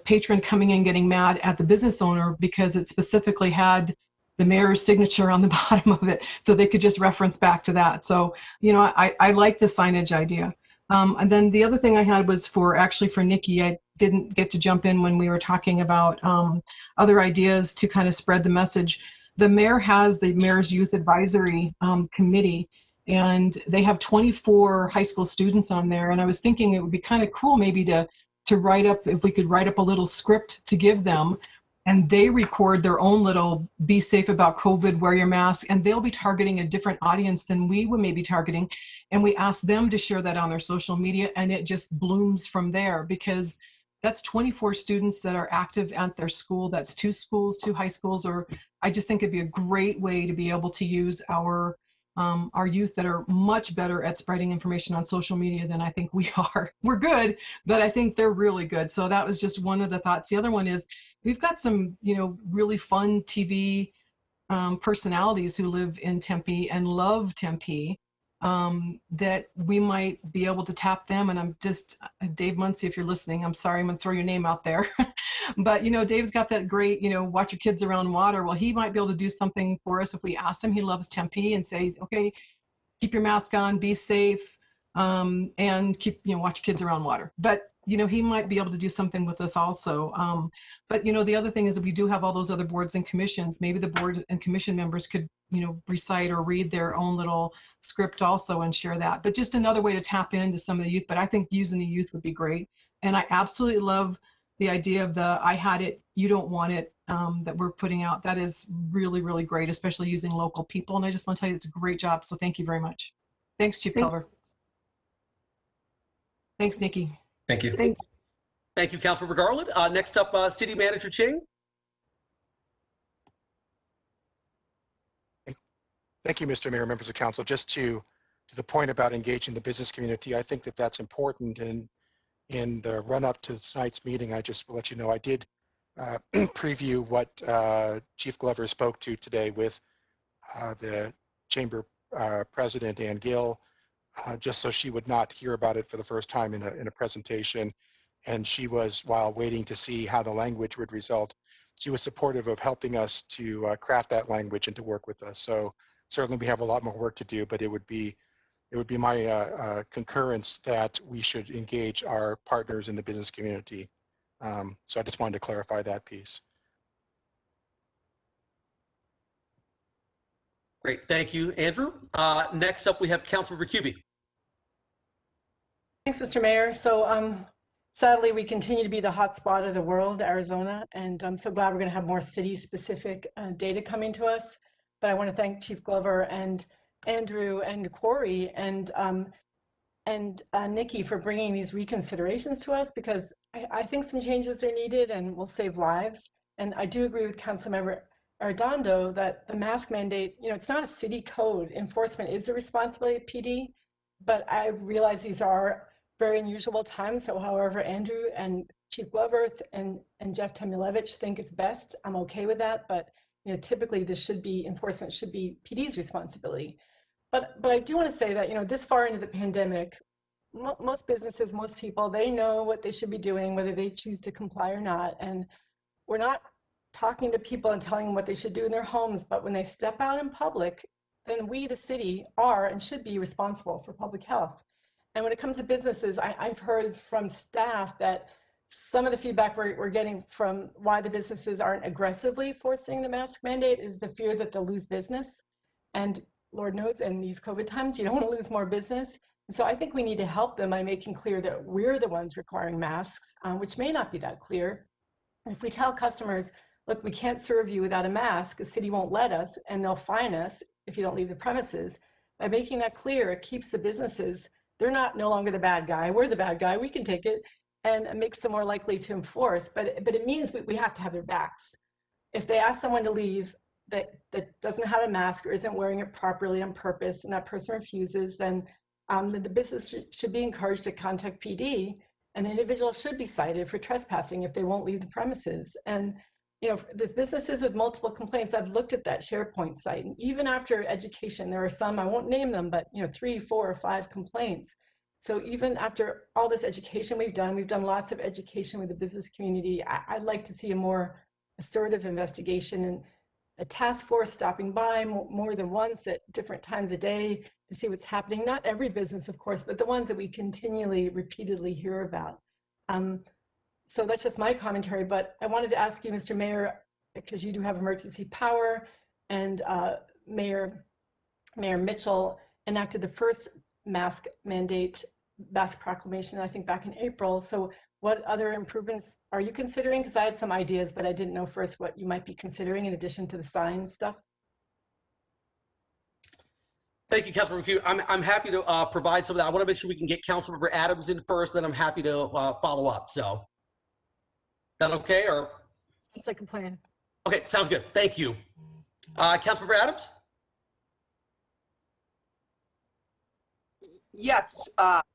patron coming in getting mad at the business owner, because it specifically had the mayor's signature on the bottom of it. So they could just reference back to that. So, you know, I like the signage idea. And then the other thing I had was for Nikki. I didn't get to jump in when we were talking about other ideas to kind of spread the message. The mayor has the Mayor's Youth Advisory Committee, and they have 24 high school students on there. And I was thinking it would be kind of cool maybe to write up, if we could write up a little script to give them, and they record their own little "be safe about COVID, wear your mask," and they'll be targeting a different audience than we would maybe targeting. And we ask them to share that on their social media, and it just blooms from there, because that's 24 students that are active at their school. That's 2 schools, 2 high schools, or I just think it'd be a great way to be able to use our youth that are much better at spreading information on social media than I think we are. We're good, but I think they're really good. So that was just one of the thoughts. The other one is we've got some, you know, really fun TV personalities who live in Tempe and love Tempe, that we might be able to tap them. And I'm just, Dave Muncie, if you're listening, I'm sorry, I'm gonna throw your name out there. But, you know, Dave's got that great, you know, watch your kids around water. Well, he might be able to do something for us if we ask him. He loves Tempe, and say, okay, keep your mask on, be safe, and keep, you know, watch your kids around water. But, you know, he might be able to do something with us also. But, you know, the other thing is that we do have all those other boards and commissions. Maybe the board and commission members could, you know, recite or read their own little script also and share that. But just another way to tap into some of the youth. But I think using the youth would be great. And I absolutely love the idea of the "I had it, you don't want it" that we're putting out. That is really, really great, especially using local people. And I just want to tell you, it's a great job. So thank you very much. Thanks, Chief Culver. Thanks, Nikki. Thank you. Thank Thank you, Councilmember Garland. Next up, City Manager Ching. Thank you, Mr. Mayor, members of council. Just to the point about engaging the business community, I think that that's important. And in the run up to tonight's meeting, I just will let you know I did preview what Chief Glover spoke to today with the Chamber President, Ann Gill, just so she would not hear about it for the first time in a presentation. And she was, while waiting to see how the language would result, she was supportive of helping us to craft that language and to work with us. So certainly we have a lot more work to do, but it would be my concurrence that we should engage our partners in the business community. So I just wanted to clarify that piece. Great, thank you, Andrew. Next up, we have Councilmember Cubie. Thanks, Mr. Mayor. So sadly, we continue to be the hot spot of the world, Arizona, and I'm so glad we're going to have more city-specific data coming to us. But I want to thank Chief Glover and Andrew and Corey and Nikki for bringing these reconsiderations to us, because I think some changes are needed and will save lives. And I do agree with Councilmember Arredondo that the mask mandate, it's not a city code. Enforcement is the responsibility of PD, but I realize these are very unusual times. So however Andrew and Chief Glover and Jeff Temulevich think it's best, I'm okay with that. But typically this should be, enforcement should be PD's responsibility. But I do want to say that, this far into the pandemic, most businesses, most people, they know what they should be doing, whether they choose to comply or not. And we're not talking to people and telling them what they should do in their homes, but when they step out in public, then we, the city, are and should be responsible for public health. And when it comes to businesses, I've heard from staff that some of the feedback we're getting from why the businesses aren't aggressively forcing the mask mandate is the fear that they'll lose business. And Lord knows, in these COVID times, you don't want to lose more business. And so I think we need to help them by making clear that we're the ones requiring masks, which may not be that clear. If we tell customers, look, we can't serve you without a mask, the city won't let us, and they'll fine us if you don't leave the premises. By making that clear, it keeps the businesses, they're no longer the bad guy, we're the bad guy, we can take it, and it makes them more likely to enforce. But it means we have to have their backs. If they ask someone to leave that doesn't have a mask or isn't wearing it properly on purpose, and that person refuses, then the business should be encouraged to contact PD, and the individual should be cited for trespassing if they won't leave the premises. And there's businesses with multiple complaints. I've looked at that SharePoint site, and even after education, there are some, I won't name them, but 3, 4, or 5 complaints. So even after all this education we've done lots of education with the business community. I'd like to see a more assertive investigation and a task force stopping by more than once at different times a day to see what's happening. Not every business, of course, but the ones that we continually, repeatedly hear about. So that's just my commentary, but I wanted to ask you, Mr. Mayor, because you do have emergency power, and Mayor Mitchell enacted the first mask mandate, mask proclamation, I think back in April. So what other improvements are you considering? Because I had some ideas, but I didn't know first what you might be considering in addition to the sign stuff. Thank you, Councilmember Cubie. I'm happy to provide some of that. I want to make sure we can get Councilmember Adams in first, then I'm happy to follow up. So, is that okay? Or sounds like a plan. Okay, sounds good. Thank you, Councilmember Adams. Yes,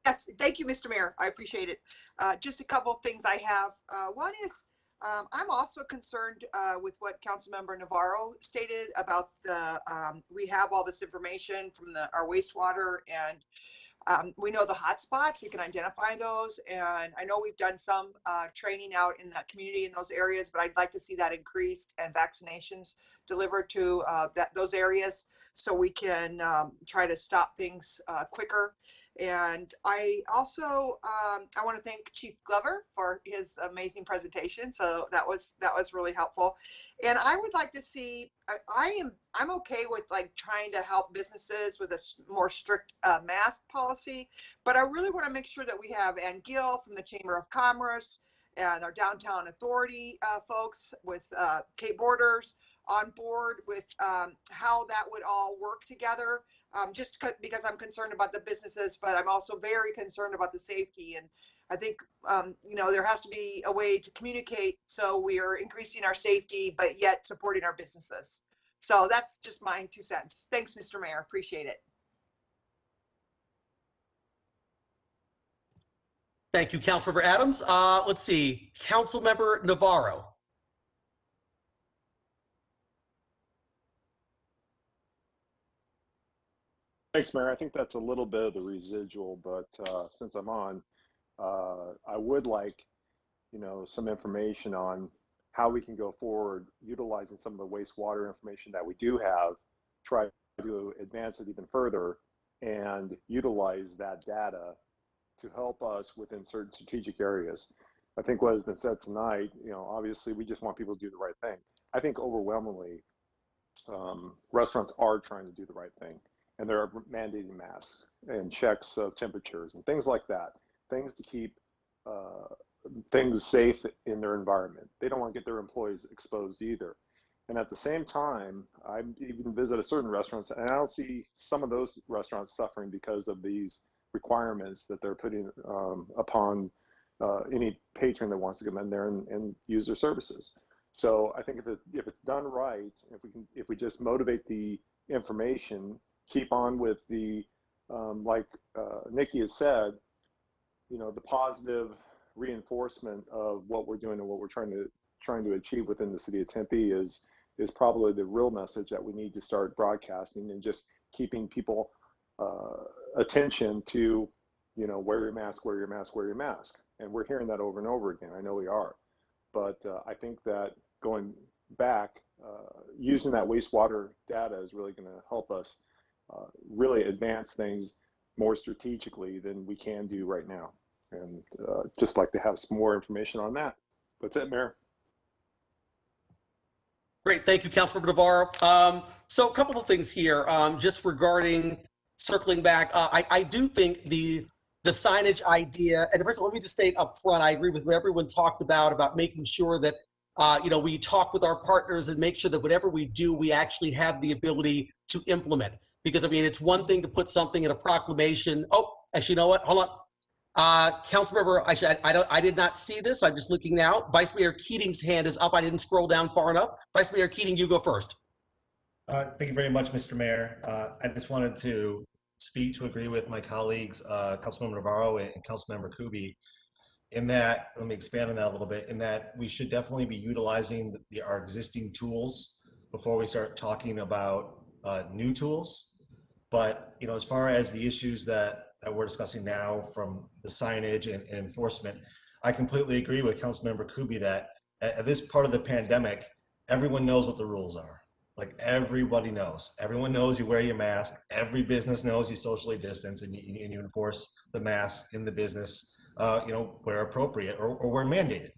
yes. Thank you, Mr. Mayor. I appreciate it. Just a couple of things I have. One is I'm also concerned with what Councilmember Navarro stated about the we have all this information from our wastewater, and we know the hot spots. We can identify those, and I know we've done some training out in that community in those areas, but I'd like to see that increased and vaccinations delivered to those areas so we can try to stop things quicker. And I also I want to thank Chief Glover for his amazing presentation. So that was really helpful. And I would like to see, I'm okay with like trying to help businesses with a more strict mask policy, but I really want to make sure that we have Ann Gill from the Chamber of Commerce and our downtown authority folks with Cape Borders on board with how that would all work together. Just because I'm concerned about the businesses, but I'm also very concerned about the safety. And I think, there has to be a way to communicate so we are increasing our safety, but yet supporting our businesses. So that's just my 2 cents. Thanks, Mr. Mayor. Appreciate it. Thank you, Councilmember Adams. Let's see, Councilmember Navarro. Thanks, Mayor. I think that's a little bit of the residual, but since I'm on, I would like, some information on how we can go forward utilizing some of the wastewater information that we do have, try to advance it even further and utilize that data to help us within certain strategic areas. I think what has been said tonight, obviously we just want people to do the right thing. I think overwhelmingly, restaurants are trying to do the right thing, and they're mandating masks and checks of temperatures and things like that, things to keep things safe in their environment. They don't want to get their employees exposed either. And at the same time, I even visited certain restaurants, and I don't see some of those restaurants suffering because of these requirements that they're putting upon any patron that wants to come in there and use their services. So I think if it's done right, if we just motivate the information, keep on with the like Nikki has said, the positive reinforcement of what we're doing and what we're trying to achieve within the city of Tempe is probably the real message that we need to start broadcasting, and just keeping people attention to, wear your mask, wear your mask, wear your mask. And we're hearing that over and over again. I know we are, but I think that going back, using that wastewater data is really going to help us really advance things more strategically than we can do right now. And just like to have some more information on that. That's it, Mayor. Great, thank you, Councilmember Navarro. So a couple of things here, just regarding circling back. I do think the signage idea, and first of all, let me just state up front, I agree with what everyone talked about making sure that we talk with our partners and make sure that whatever we do, we actually have the ability to implement. Because I mean, it's one thing to put something in a proclamation. Oh, actually, you know what? Hold on. Councilmember, I did not see this. I'm just looking now. Vice Mayor Keating's hand is up. I didn't scroll down far enough. Vice Mayor Keating, you go first. Thank you very much, Mr. Mayor. I just wanted to speak to agree with my colleagues, Councilmember Navarro and Councilmember Kuby, in that, let me expand on that a little bit, in that we should definitely be utilizing our existing tools before we start talking about new tools. But, as far as the issues that we're discussing now, from the signage and enforcement, I completely agree with Councilmember Kuby that at this part of the pandemic, everyone knows what the rules are. Like, everybody knows. Everyone knows you wear your mask. Every business knows you socially distance and you enforce the mask in the business, where appropriate or where mandated.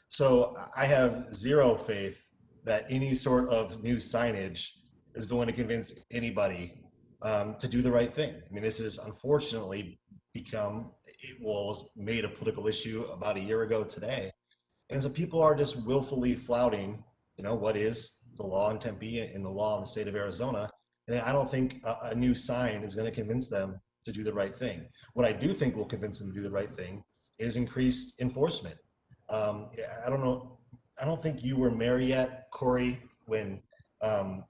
So I have zero faith that any sort of new signage is going to convince anybody to do the right thing. I mean, this is unfortunately was made a political issue about a year ago today. And so people are just willfully flouting, what is the law in Tempe and the law in the state of Arizona. And I don't think a new sign is going to convince them to do the right thing. What I do think will convince them to do the right thing is increased enforcement. I don't know. I don't think you were mayor yet, Corey, when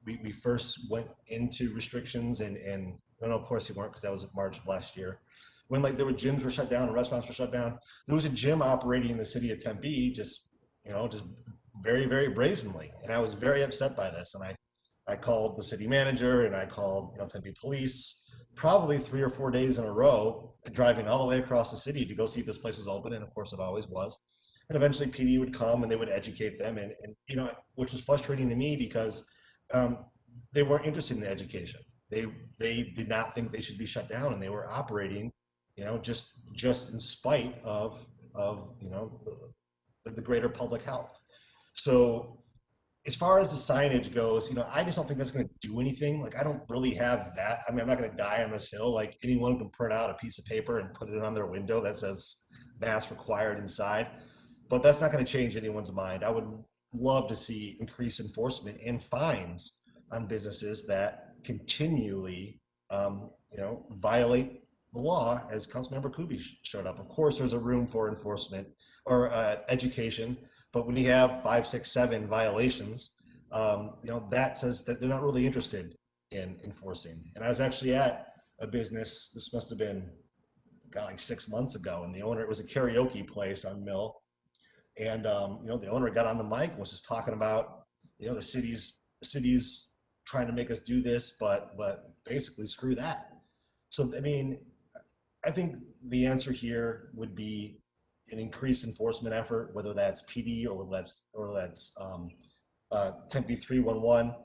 we first went into restrictions, and no, of course you weren't, because that was March of last year, when there were gyms were shut down and restaurants were shut down. There was a gym operating in the city of Tempe, just very, very brazenly, and I was very upset by this. And I called the city manager, and I called Tempe police, probably 3 or 4 days in a row, driving all the way across the city to go see if this place was open, and of course it always was. And eventually PD would come and they would educate them, and which was frustrating to me, because they weren't interested in the education. They did not think they should be shut down, and they were operating, just in spite of the greater public health. So as far as the signage goes, I just don't think that's going to do anything. Like, I don't really have that. I mean, I'm not going to die on this hill. Like, anyone can print out a piece of paper and put it on their window that says mask required inside, but that's not going to change anyone's mind. I would love to see increased enforcement and fines on businesses that continually, violate the law, as Councilmember Kubi showed up. Of course, there's a room for enforcement or education, but when you have 5, 6, 7 violations, that says that they're not really interested in enforcing. And I was actually at a business, this must have been like 6 months ago, and the owner, it was a karaoke place on Mill, and the owner got on the mic and was just talking about the city's trying to make us do this, but basically screw that. So I mean, I think the answer here would be an increased enforcement effort, whether that's PD or that's Tempe 311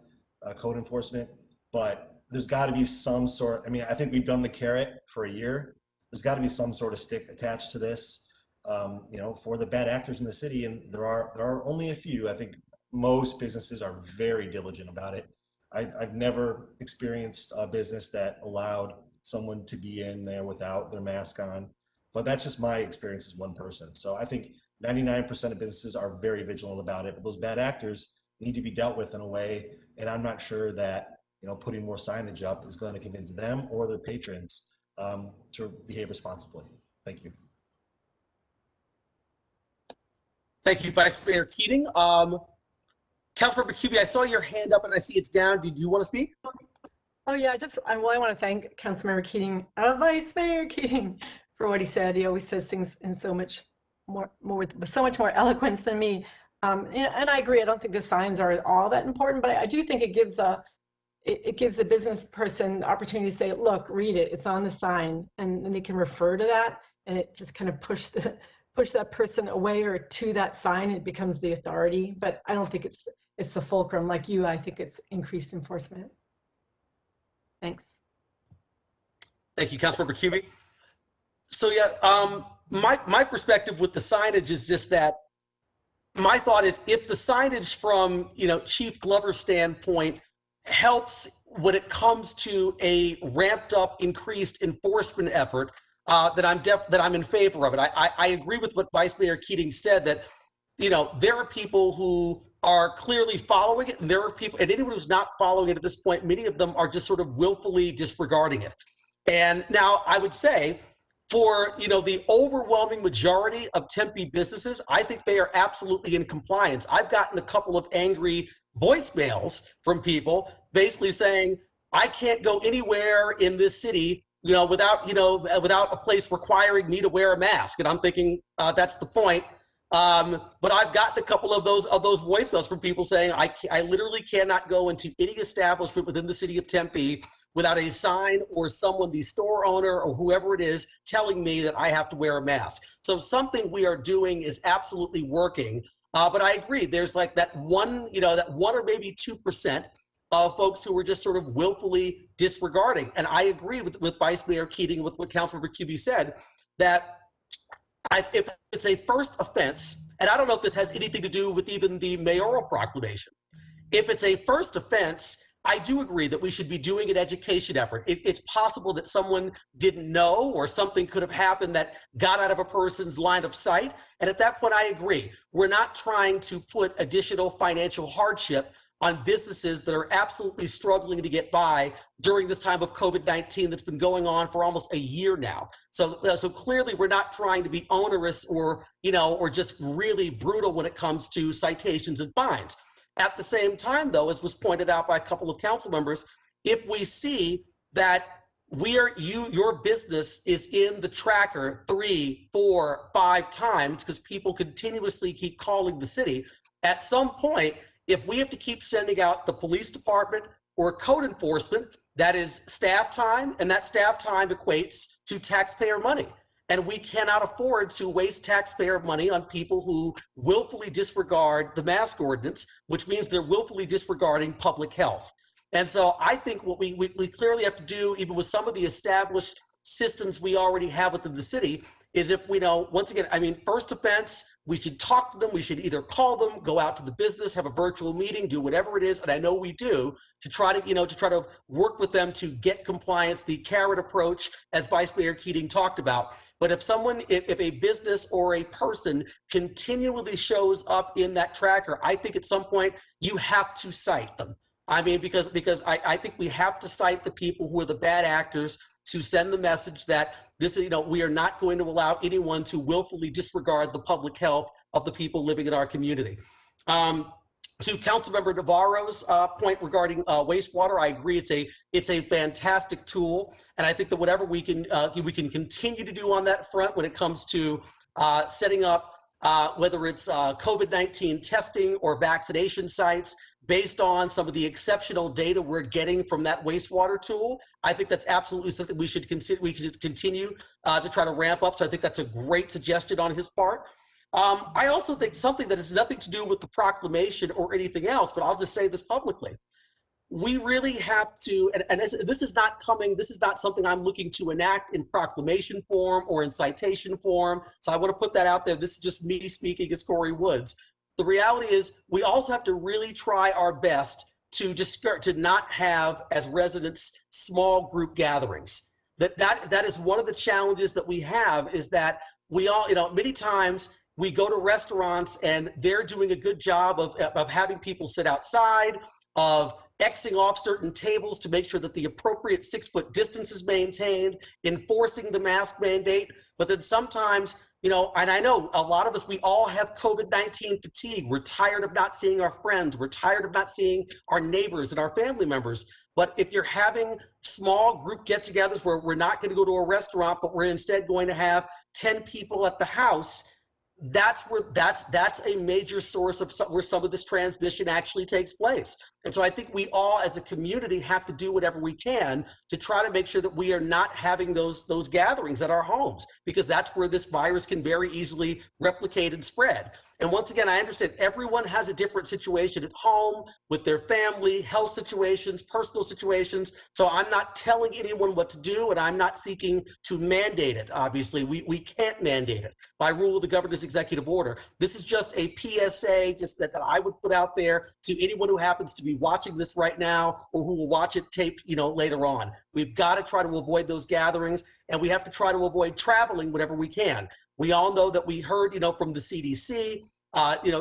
code enforcement. But there's got to be some sort. I mean, I think we've done the carrot for a year. There's got to be some sort of stick attached to this, for the bad actors in the city. And there are only a few. I think most businesses are very diligent about it. I've never experienced a business that allowed someone to be in there without their mask on, but that's just my experience as one person. So I think 99% of businesses are very vigilant about it, but those bad actors need to be dealt with in a way, and I'm not sure that putting more signage up is going to convince them or their patrons to behave responsibly. Thank you. Thank you, Vice Mayor Keating. Councilmember Kubi, I saw your hand up and I see it's down. Did you want to speak? Oh yeah, I want to thank Councilmember Keating, Vice Mayor Keating, for what he said. He always says things in so much more with so much more eloquence than me. And I agree. I don't think the signs are all that important, but I do think it gives a business person the opportunity to say, look, read it. It's on the sign, and then they can refer to that, and it just kind of push that person away or to that sign. It becomes the authority. But I don't think it's the fulcrum like you. I think it's increased enforcement. Thanks. Thank you, Councilmember Kubi. So yeah, my perspective with the signage is just that my thought is if the signage from Chief Glover's standpoint helps when it comes to a ramped up, increased enforcement effort, that I'm in favor of it. I agree with what Vice Mayor Keating said, that there are people who are clearly following it, and there are people, and anyone who's not following it at this point, many of them are just sort of willfully disregarding it. And now I would say, for the overwhelming majority of Tempe businesses, I think they are absolutely in compliance. I've gotten a couple of angry voicemails from people basically saying, I can't go anywhere in this city without a place requiring me to wear a mask. And I'm thinking, that's the point. But I've gotten a couple of those voicemails from people saying, I literally cannot go into any establishment within the city of Tempe without a sign or someone, the store owner or whoever it is, telling me that I have to wear a mask. So something we are doing is absolutely working. But I agree, there's like that one or maybe 2% of folks who are just sort of willfully disregarding. And I agree with Vice Mayor Keating, with what Councilmember Kubi said, that if it's a first offense, and I don't know if this has anything to do with even the mayoral proclamation, if it's a first offense, I do agree that we should be doing an education effort. It's possible that someone didn't know, or something could have happened that got out of a person's line of sight. And at that point, I agree. We're not trying to put additional financial hardship on businesses that are absolutely struggling to get by during this time of COVID-19 that's been going on for almost a year now. So clearly we're not trying to be onerous or just really brutal when it comes to citations and fines. At the same time, though, as was pointed out by a couple of council members, if we see that your business is in the tracker 3, 4, 5 times because people continuously keep calling the city, at some point, if we have to keep sending out the police department or code enforcement, that is staff time, and that staff time equates to taxpayer money. And we cannot afford to waste taxpayer money on people who willfully disregard the mask ordinance, which means they're willfully disregarding public health. And so I think what we clearly have to do, even with some of the established systems we already have within the city, is if we know, once again, I mean, first offense, we should talk to them. We should either call them, go out to the business, have a virtual meeting, do whatever it is, and I know we do, to try to work with them to get compliance, the carrot approach, as Vice Mayor Keating talked about. But if a business or a person continually shows up in that tracker, I think at some point you have to cite them. I mean, because I think we have to cite the people who are the bad actors to send the message that this is, you know, we are not going to allow anyone to willfully disregard the public health of the people living in our community. To Councilmember Navarro's point regarding wastewater, I agree. It's a fantastic tool, and I think that whatever we can continue to do on that front when it comes to setting up whether it's COVID-19 testing or vaccination sites based on some of the exceptional data we're getting from that wastewater tool, I think that's absolutely something we should consider. We should continue to try to ramp up. So I think that's a great suggestion on his part. I also think something that has nothing to do with the proclamation or anything else, but I'll just say this publicly. We really have to, and this is not something I'm looking to enact in proclamation form or in citation form. So I want to put that out there. This is just me speaking as Corey Woods. The reality is we also have to really try our best to not have, as residents, small group gatherings. That is one of the challenges that we have, is that we all, many times we go to restaurants and they're doing a good job of having people sit outside, of Xing off certain tables to make sure that the appropriate 6-foot distance is maintained, enforcing the mask mandate. But then sometimes, and I know a lot of us, we all have COVID-19 fatigue. We're tired of not seeing our friends. We're tired of not seeing our neighbors and our family members. But if you're having small group get-togethers where we're not going to go to a restaurant, but we're instead going to have 10 people at the house, that's a major source of where some of this transmission actually takes place. And so I think we all as a community have to do whatever we can to try to make sure that we are not having those gatherings at our homes, because that's where this virus can very easily replicate and spread. And once again, I understand everyone has a different situation at home with their family, health situations, personal situations. So I'm not telling anyone what to do, and I'm not seeking to mandate it. Obviously, we can't mandate it by rule of the governor's executive order. This is just a PSA just that I would put out there to anyone who happens to be watching this right now or who will watch it taped, later on. We've got to try to avoid those gatherings, and we have to try to avoid traveling whenever we can. We all know that we heard, from the CDC,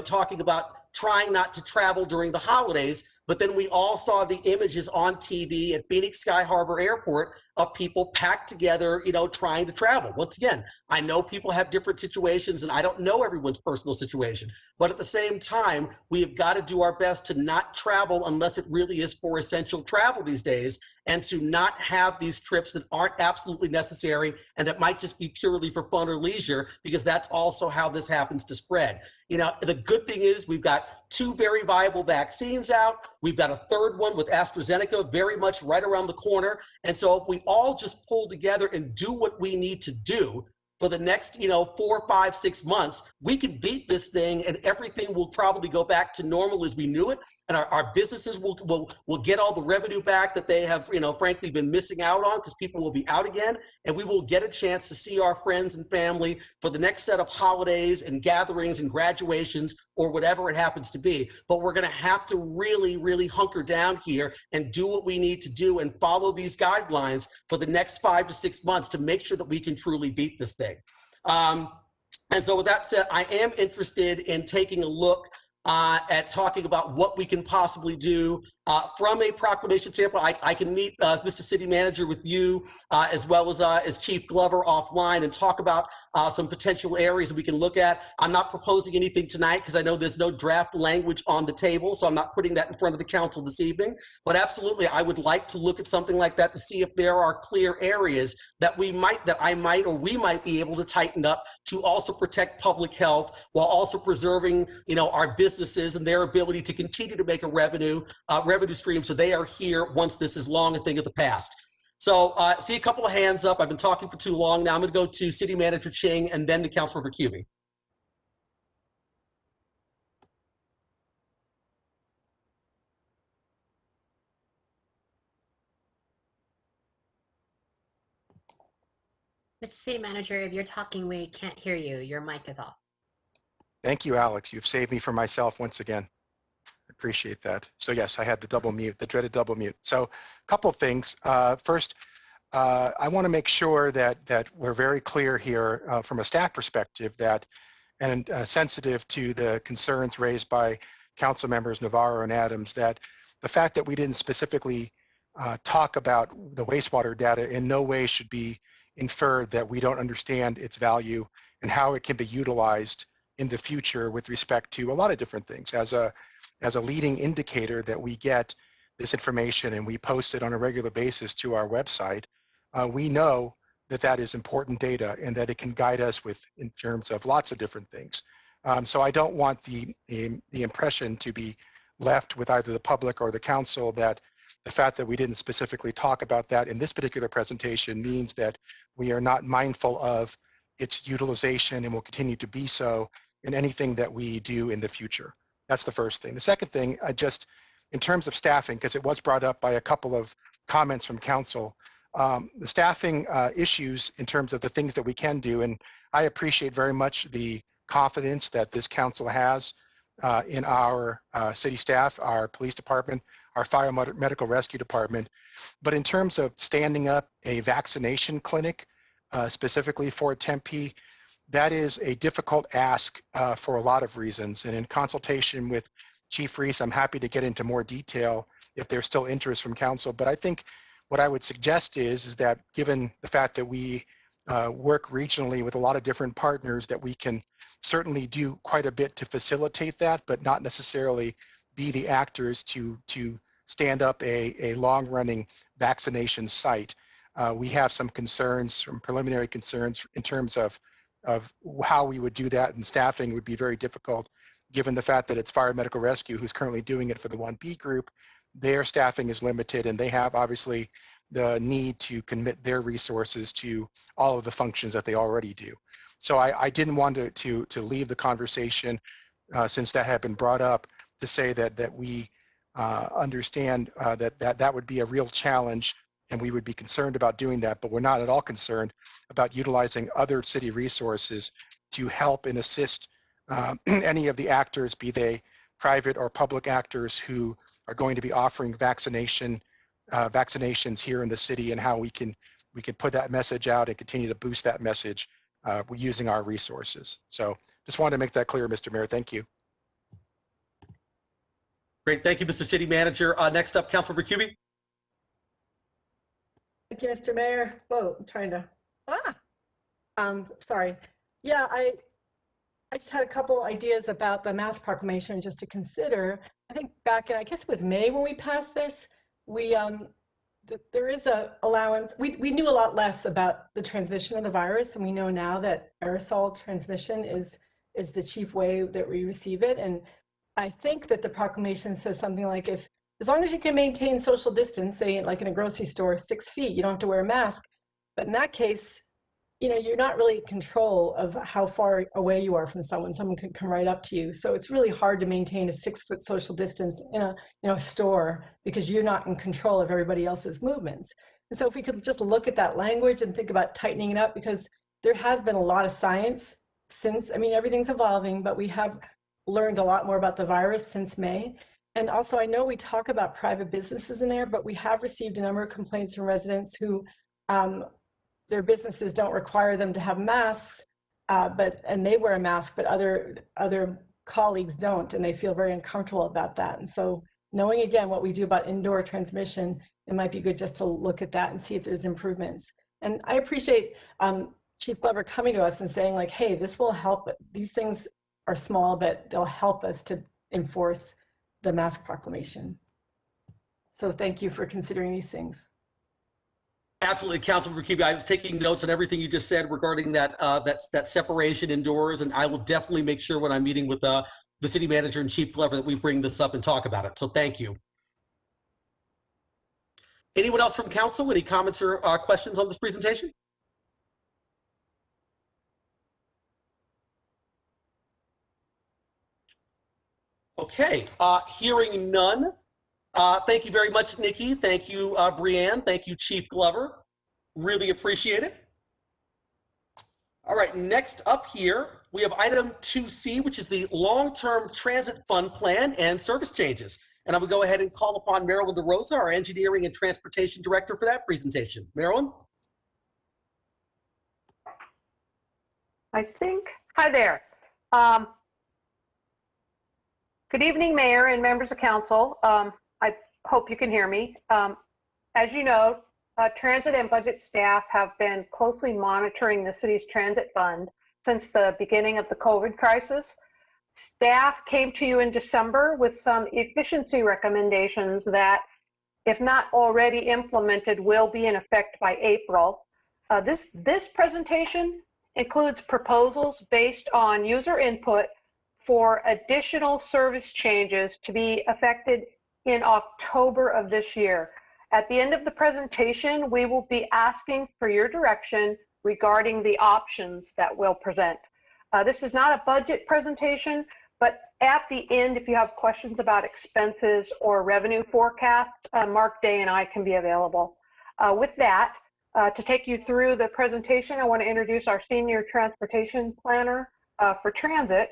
talking about trying not to travel during the holidays, but then we all saw the images on TV at Phoenix Sky Harbor Airport of people packed together, trying to travel. Once again, I know people have different situations and I don't know everyone's personal situation, but at the same time, we have got to do our best to not travel unless it really is for essential travel these days, and to not have these trips that aren't absolutely necessary and that might just be purely for fun or leisure, because that's also how this happens to spread. The good thing is we've got 2 very viable vaccines out. We've got a 3rd one with AstraZeneca very much right around the corner. And so if we all just pull together and do what we need to do for the next, 4, 5, 6 months, we can beat this thing, and everything will probably go back to normal as we knew it. And our businesses will get all the revenue back that they have, frankly, been missing out on, because people will be out again. And we will get a chance to see our friends and family for the next set of holidays and gatherings and graduations or whatever it happens to be. But we're going to have to really, really hunker down here and do what we need to do and follow these guidelines for the next 5 to 6 months to make sure that we can truly beat this thing. And so with that said, I am interested in taking a look at talking about what we can possibly do from a proclamation standpoint. I can meet Mr. City Manager with you as well as Chief Glover offline and talk about some potential areas that we can look at. I'm not proposing anything tonight because I know there's no draft language on the table, so I'm not putting that in front of the council this evening. But absolutely, I would like to look at something like that to see if there are clear areas that we might be able to tighten up to also protect public health while also preserving, our businesses and their ability to continue to make a revenue stream, so they are here once this is long a thing of the past. So see a couple of hands up. I've been talking for too long. Now I'm going to go to City Manager Ching and then to Councilmember Cubie. Mr. City Manager, if you're talking, we can't hear you. Your mic is off. Thank you, Alex. You've saved me from myself once again. Appreciate that. So yes, I had the double mute, the dreaded double mute. So a couple of things. First, I want to make sure that we're very clear here from a staff perspective and sensitive to the concerns raised by Council members Navarro and Adams, that the fact that we didn't specifically talk about the wastewater data in no way should be inferred that we don't understand its value and how it can be utilized in the future with respect to a lot of different things. As a leading indicator that we get this information and we post it on a regular basis to our website, we know that that is important data and that it can guide us in terms of lots of different things. So I don't want the impression to be left with either the public or the council that the fact that we didn't specifically talk about that in this particular presentation means that we are not mindful of its utilization and will continue to be so in anything that we do in the future. That's the first thing. The second thing, in terms of staffing, because it was brought up by a couple of comments from council, the staffing issues in terms of the things that we can do, and I appreciate very much the confidence that this council has in our city staff, our police department, our fire medical rescue department. But in terms of standing up a vaccination clinic specifically for Tempe, that is a difficult ask for a lot of reasons. And in consultation with Chief Reese, I'm happy to get into more detail if there's still interest from council. But I think what I would suggest is that given the fact that we work regionally with a lot of different partners, that we can certainly do quite a bit to facilitate that, but not necessarily be the actors to stand up a long-running vaccination site. We have some concerns, some preliminary concerns in terms of how we would do that, and staffing would be very difficult given the fact that it's fire medical rescue who's currently doing it for the 1B group. Their staffing is limited and they have obviously the need to commit their resources to all of the functions that they already do. So I didn't want to leave the conversation since that had been brought up to say that we understand that would be a real challenge and we would be concerned about doing that, but we're not at all concerned about utilizing other city resources to help and assist any of the actors, be they private or public actors, who are going to be offering vaccinations here in the city, and how we can put that message out and continue to boost that message using our resources. So just wanted to make that clear, Mr. Mayor. Thank you. Great, thank you, Mr. City Manager. Next up, Councilmember Cubie. Thank you, Mr. Mayor. Whoa, I'm trying to, sorry. Yeah, I just had a couple ideas about the mask proclamation just to consider. I think back in, I guess it was May when we passed this, there is a allowance. We knew a lot less about the transmission of the virus, and we know now that aerosol transmission is the chief way that we receive it. And I think that the proclamation says something like, as long as you can maintain social distance, say like in a grocery store, 6 feet, you don't have to wear a mask. But in that case, you're not really in control of how far away you are from someone. Someone could come right up to you. So it's really hard to maintain a 6-foot social distance in a store because you're not in control of everybody else's movements. And so if we could just look at that language and think about tightening it up, because there has been a lot of science since, everything's evolving, but we have learned a lot more about the virus since May. And also, I know we talk about private businesses in there, but we have received a number of complaints from residents who their businesses don't require them to have masks, and they wear a mask, but other colleagues don't, and they feel very uncomfortable about that. And so knowing again what we do about indoor transmission, it might be good just to look at that and see if there's improvements. And I appreciate Chief Glover coming to us and saying like, hey, this will help. These things are small, but they'll help us to enforce the mask proclamation. So thank you for considering these things. Absolutely, Councilmember Cubie. I was taking notes on everything you just said regarding that separation indoors, and I will definitely make sure when I'm meeting with the city manager and Chief Glover that we bring this up and talk about it. So thank you. Anyone else from council? Any comments or questions on this presentation? Okay, hearing none. Thank you very much, Nikki. Thank you, Brianne. Thank you, Chief Glover. Really appreciate it. All right, next up here, we have item 2C, which is the long-term transit fund plan and service changes. And I will go ahead and call upon Marilyn DeRosa, our Engineering and Transportation Director, for that presentation. Marilyn? Hi there. Good evening, Mayor and members of council. hope you can hear me. As you know, transit and budget staff have been closely monitoring the city's transit fund since the beginning of the COVID crisis. Staff came to you in December with some efficiency recommendations that, if not already implemented, will be in effect by April. This presentation includes proposals based on user input for additional service changes to be effected in October of this year. At the end of the presentation, we will be asking for your direction regarding the options that we'll present. This is not a budget presentation, but at the end, if you have questions about expenses or revenue forecasts, Mark Day and I can be available. With that, to take you through the presentation, I want to introduce our Senior Transportation Planner for Transit,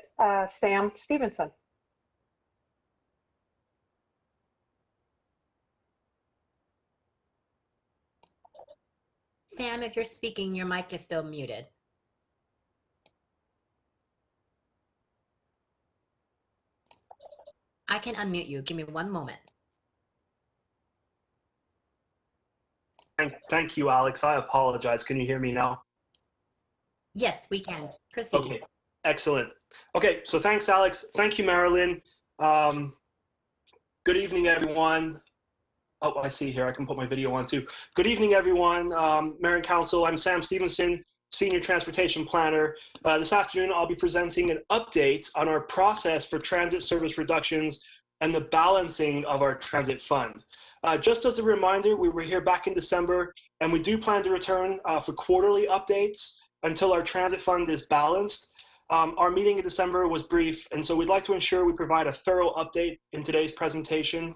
Sam Stevenson. Sam, if you're speaking, your mic is still muted. I can unmute you. Give me one moment. Thank you, Alex. I apologize. Can you hear me now? Yes, we can. Proceed. Okay, excellent. Okay, so thanks, Alex. Thank you, Marilyn. Good evening, everyone. Oh, I see here. I can put my video on too. Good evening, everyone. Mayor and Council, I'm Sam Stevenson, Senior Transportation Planner. This afternoon, I'll be presenting an update on our process for transit service reductions and the balancing of our transit fund. Just as a reminder, we were here back in December, and we do plan to return for quarterly updates until our transit fund is balanced. Our meeting in December was brief, and so we'd like to ensure we provide a thorough update in today's presentation.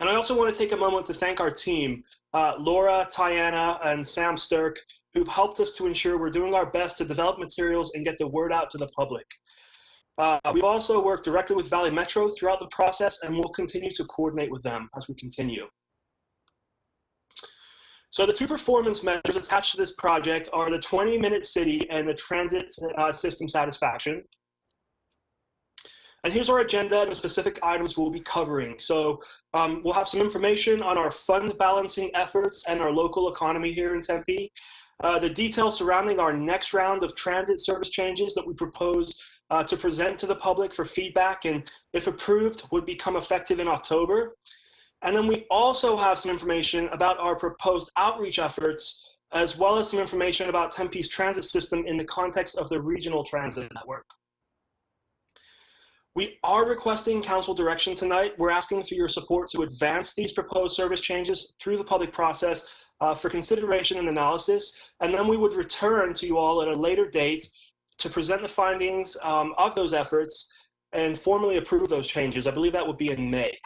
And I also want to take a moment to thank our team, Laura, Tiana, and Sam Sturck, who've helped us to ensure we're doing our best to develop materials and get the word out to the public. We've also worked directly with Valley Metro throughout the process, and we'll continue to coordinate with them as we continue. So the two performance measures attached to this project are the 20-minute city and the transit system satisfaction. And here's our agenda and the specific items we'll be covering. So we'll have some information on our fund balancing efforts and our local economy here in Tempe. The details surrounding our next round of transit service changes that we propose to present to the public for feedback, and if approved, would become effective in October. And then we also have some information about our proposed outreach efforts, as well as some information about Tempe's transit system in the context of the regional transit network. We are requesting council direction tonight. We're asking for your support to advance these proposed service changes through the public process for consideration and analysis, and then we would return to you all at a later date to present the findings of those efforts and formally approve those changes. I believe that would be in May.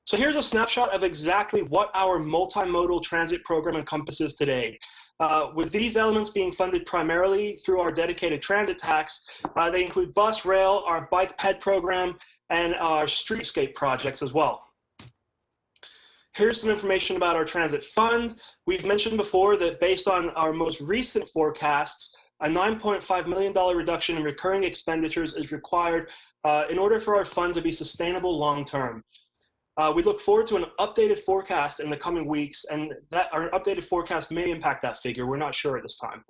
So here's a snapshot of exactly what our multimodal transit program encompasses today. With these elements being funded primarily through our dedicated transit tax, they include bus, rail, our bike ped program, and our streetscape projects as well. Here's some information about our transit fund. We've mentioned before that based on our most recent forecasts, a $9.5 million reduction in recurring expenditures is required in order for our fund to be sustainable long-term. We look forward to an updated forecast in the coming weeks, and that our updated forecast may impact that figure. We're not sure at this time.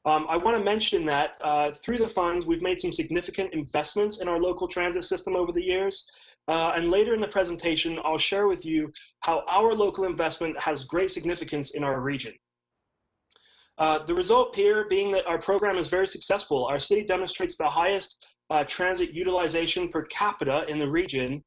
I want to mention that through the funds, we've made some significant investments in our local transit system over the years. And later in the presentation, I'll share with you how our local investment has great significance in our region. The result here being that our program is very successful. Our city demonstrates the highest transit utilization per capita in the region.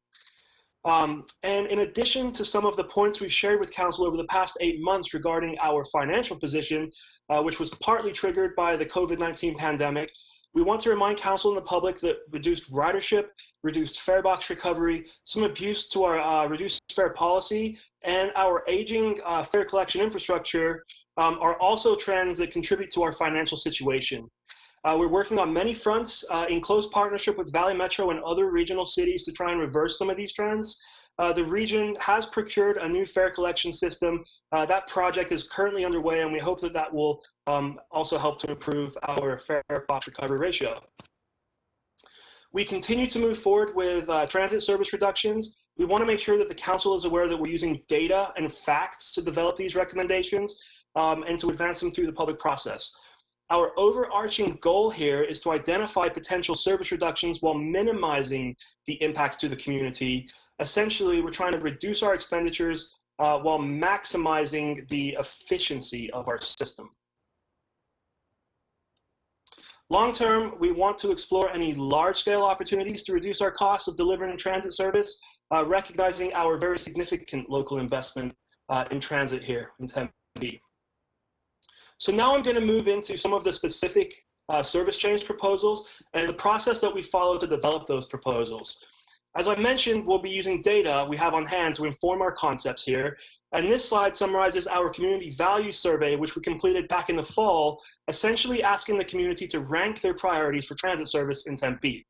And in addition to some of the points we've shared with council over the past 8 months regarding our financial position, which was partly triggered by the COVID-19 pandemic, we want to remind council and the public that reduced ridership, reduced fare box recovery, some abuse to our reduced fare policy, and our aging fare collection infrastructure are also trends that contribute to our financial situation. We're working on many fronts in close partnership with Valley Metro and other regional cities to try and reverse some of these trends. The region has procured a new fare collection system. That project is currently underway, and we hope that that will also help to improve our fare box recovery ratio. We continue to move forward with transit service reductions. We want to make sure that the council is aware that we're using data and facts to develop these recommendations and to advance them through the public process. Our overarching goal here is to identify potential service reductions while minimizing the impacts to the community. Essentially, we're trying to reduce our expenditures while maximizing the efficiency of our system. Long term, we want to explore any large-scale opportunities to reduce our costs of delivering transit service, recognizing our very significant local investment in transit here in Tempe. So now I'm going to move into some of the specific service change proposals and the process that we follow to develop those proposals. As I mentioned, we'll be using data we have on hand to inform our concepts here. And this slide summarizes our community value survey, which we completed back in the fall, essentially asking the community to rank their priorities for transit service in Tempe.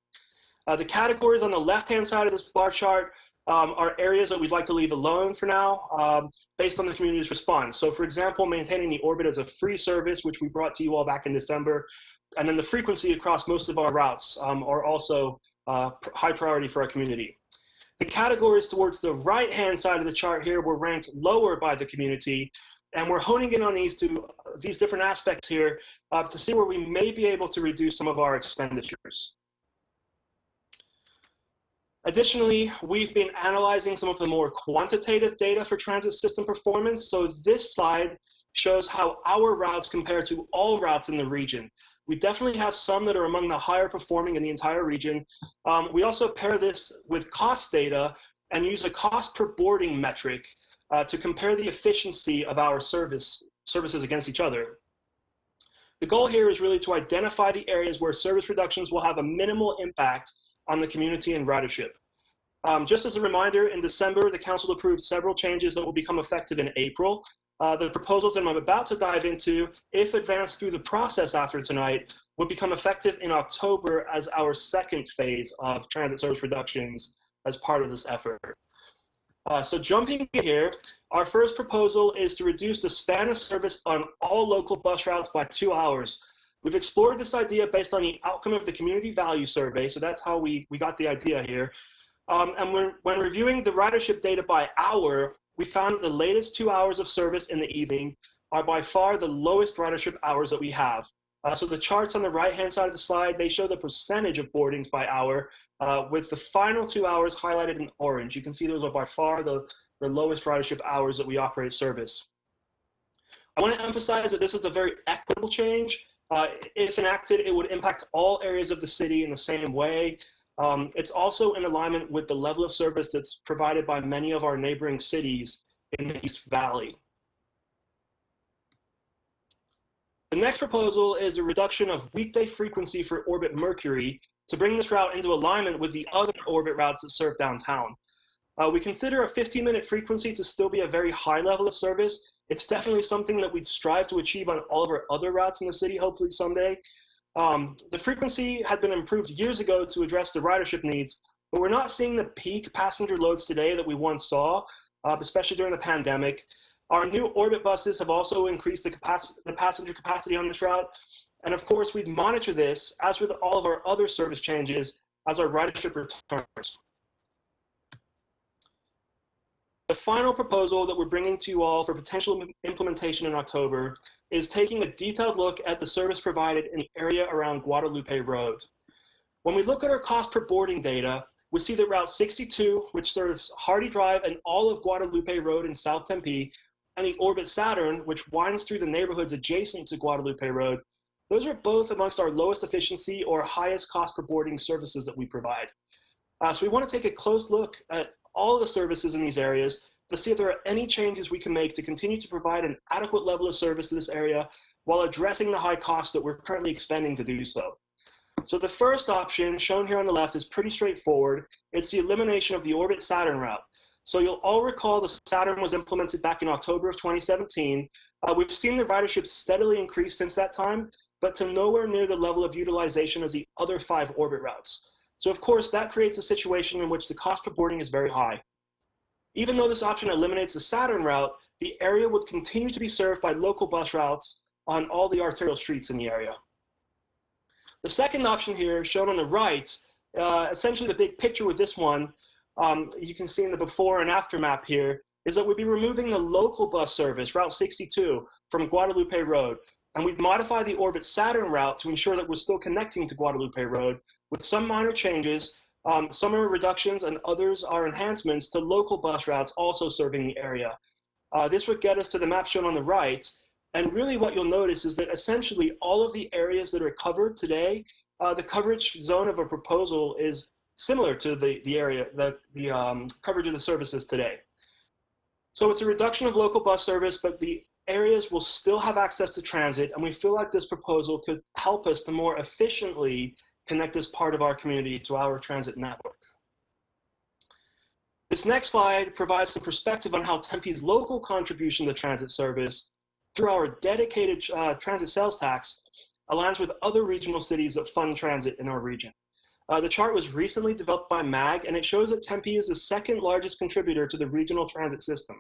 The categories on the left-hand side of this bar chart are areas that we'd like to leave alone for now, based on the community's response. So for example, maintaining the orbit as a free service, which we brought to you all back in December, and then the frequency across most of our routes are also high priority for our community. The categories towards the right-hand side of the chart here were ranked lower by the community, and we're honing in on these different aspects here to see where we may be able to reduce some of our expenditures. Additionally, we've been analyzing some of the more quantitative data for transit system performance. So this slide shows how our routes compare to all routes in the region. We definitely have some that are among the higher performing in the entire region. We also pair this with cost data and use a cost per boarding metric to compare the efficiency of our services against each other. The goal here is really to identify the areas where service reductions will have a minimal impact on the community and ridership. Just as a reminder, in December, the council approved several changes that will become effective in April. The proposals that I'm about to dive into, if advanced through the process after tonight, would become effective in October as our second phase of transit service reductions as part of this effort. So jumping in here, our first proposal is to reduce the span of service on all local bus routes by 2 hours. We've explored this idea based on the outcome of the community value survey, so that's how we got the idea here. And when reviewing the ridership data by hour, we found that the latest 2 hours of service in the evening are by far the lowest ridership hours that we have. So the charts on the right-hand side of the slide, they show the percentage of boardings by hour, with the final 2 hours highlighted in orange. You can see those are by far the lowest ridership hours that we operate service. I want to emphasize that this is a very equitable change. If enacted, it would impact all areas of the city in the same way. It's also in alignment with the level of service that's provided by many of our neighboring cities in the East Valley. The next proposal is a reduction of weekday frequency for Orbit Mercury to bring this route into alignment with the other Orbit routes that serve downtown. We consider a 15-minute frequency to still be a very high level of service. It's definitely something that we'd strive to achieve on all of our other routes in the city, hopefully someday. The frequency had been improved years ago to address the ridership needs, but we're not seeing the peak passenger loads today that we once saw, especially during the pandemic. Our new Orbit buses have also increased the passenger capacity on this route. And of course, we'd monitor this, as with all of our other service changes, as our ridership returns. The final proposal that we're bringing to you all for potential implementation in October is taking a detailed look at the service provided in the area around Guadalupe Road. When we look at our cost per boarding data, we see that Route 62, which serves Hardy Drive and all of Guadalupe Road in South Tempe, and the Orbit Saturn, which winds through the neighborhoods adjacent to Guadalupe Road, those are both amongst our lowest efficiency or highest cost per boarding services that we provide. So we want to take a close look at all of the services in these areas to see if there are any changes we can make to continue to provide an adequate level of service to this area while addressing the high costs that we're currently expending to do so. So the first option, shown here on the left, is pretty straightforward. It's the elimination of the Orbit Saturn route. So you'll all recall the Saturn was implemented back in October of 2017. We've seen the ridership steadily increase since that time, but to nowhere near the level of utilization as the other 5 Orbit routes. So of course, that creates a situation in which the cost per boarding is very high. Even though this option eliminates the Saturn route, the area would continue to be served by local bus routes on all the arterial streets in the area. The second option here, shown on the right, essentially the big picture with this one, you can see in the before and after map here, is that we'd be removing the local bus service, Route 62, from Guadalupe Road. And we've modified the Orbit Saturn route to ensure that we're still connecting to Guadalupe Road with some minor changes. Some are reductions and others are enhancements to local bus routes also serving the area. This would get us to the map shown on the right. And really what you'll notice is that essentially all of the areas that are covered today, the coverage zone of a proposal is similar to the area, the coverage of the services today. So it's a reduction of local bus service, but the areas will still have access to transit, and we feel like this proposal could help us to more efficiently connect this part of our community to our transit network. This next slide provides some perspective on how Tempe's local contribution to transit service through our dedicated transit sales tax aligns with other regional cities that fund transit in our region. The chart was recently developed by MAG, and it shows that Tempe is the second largest contributor to the regional transit system.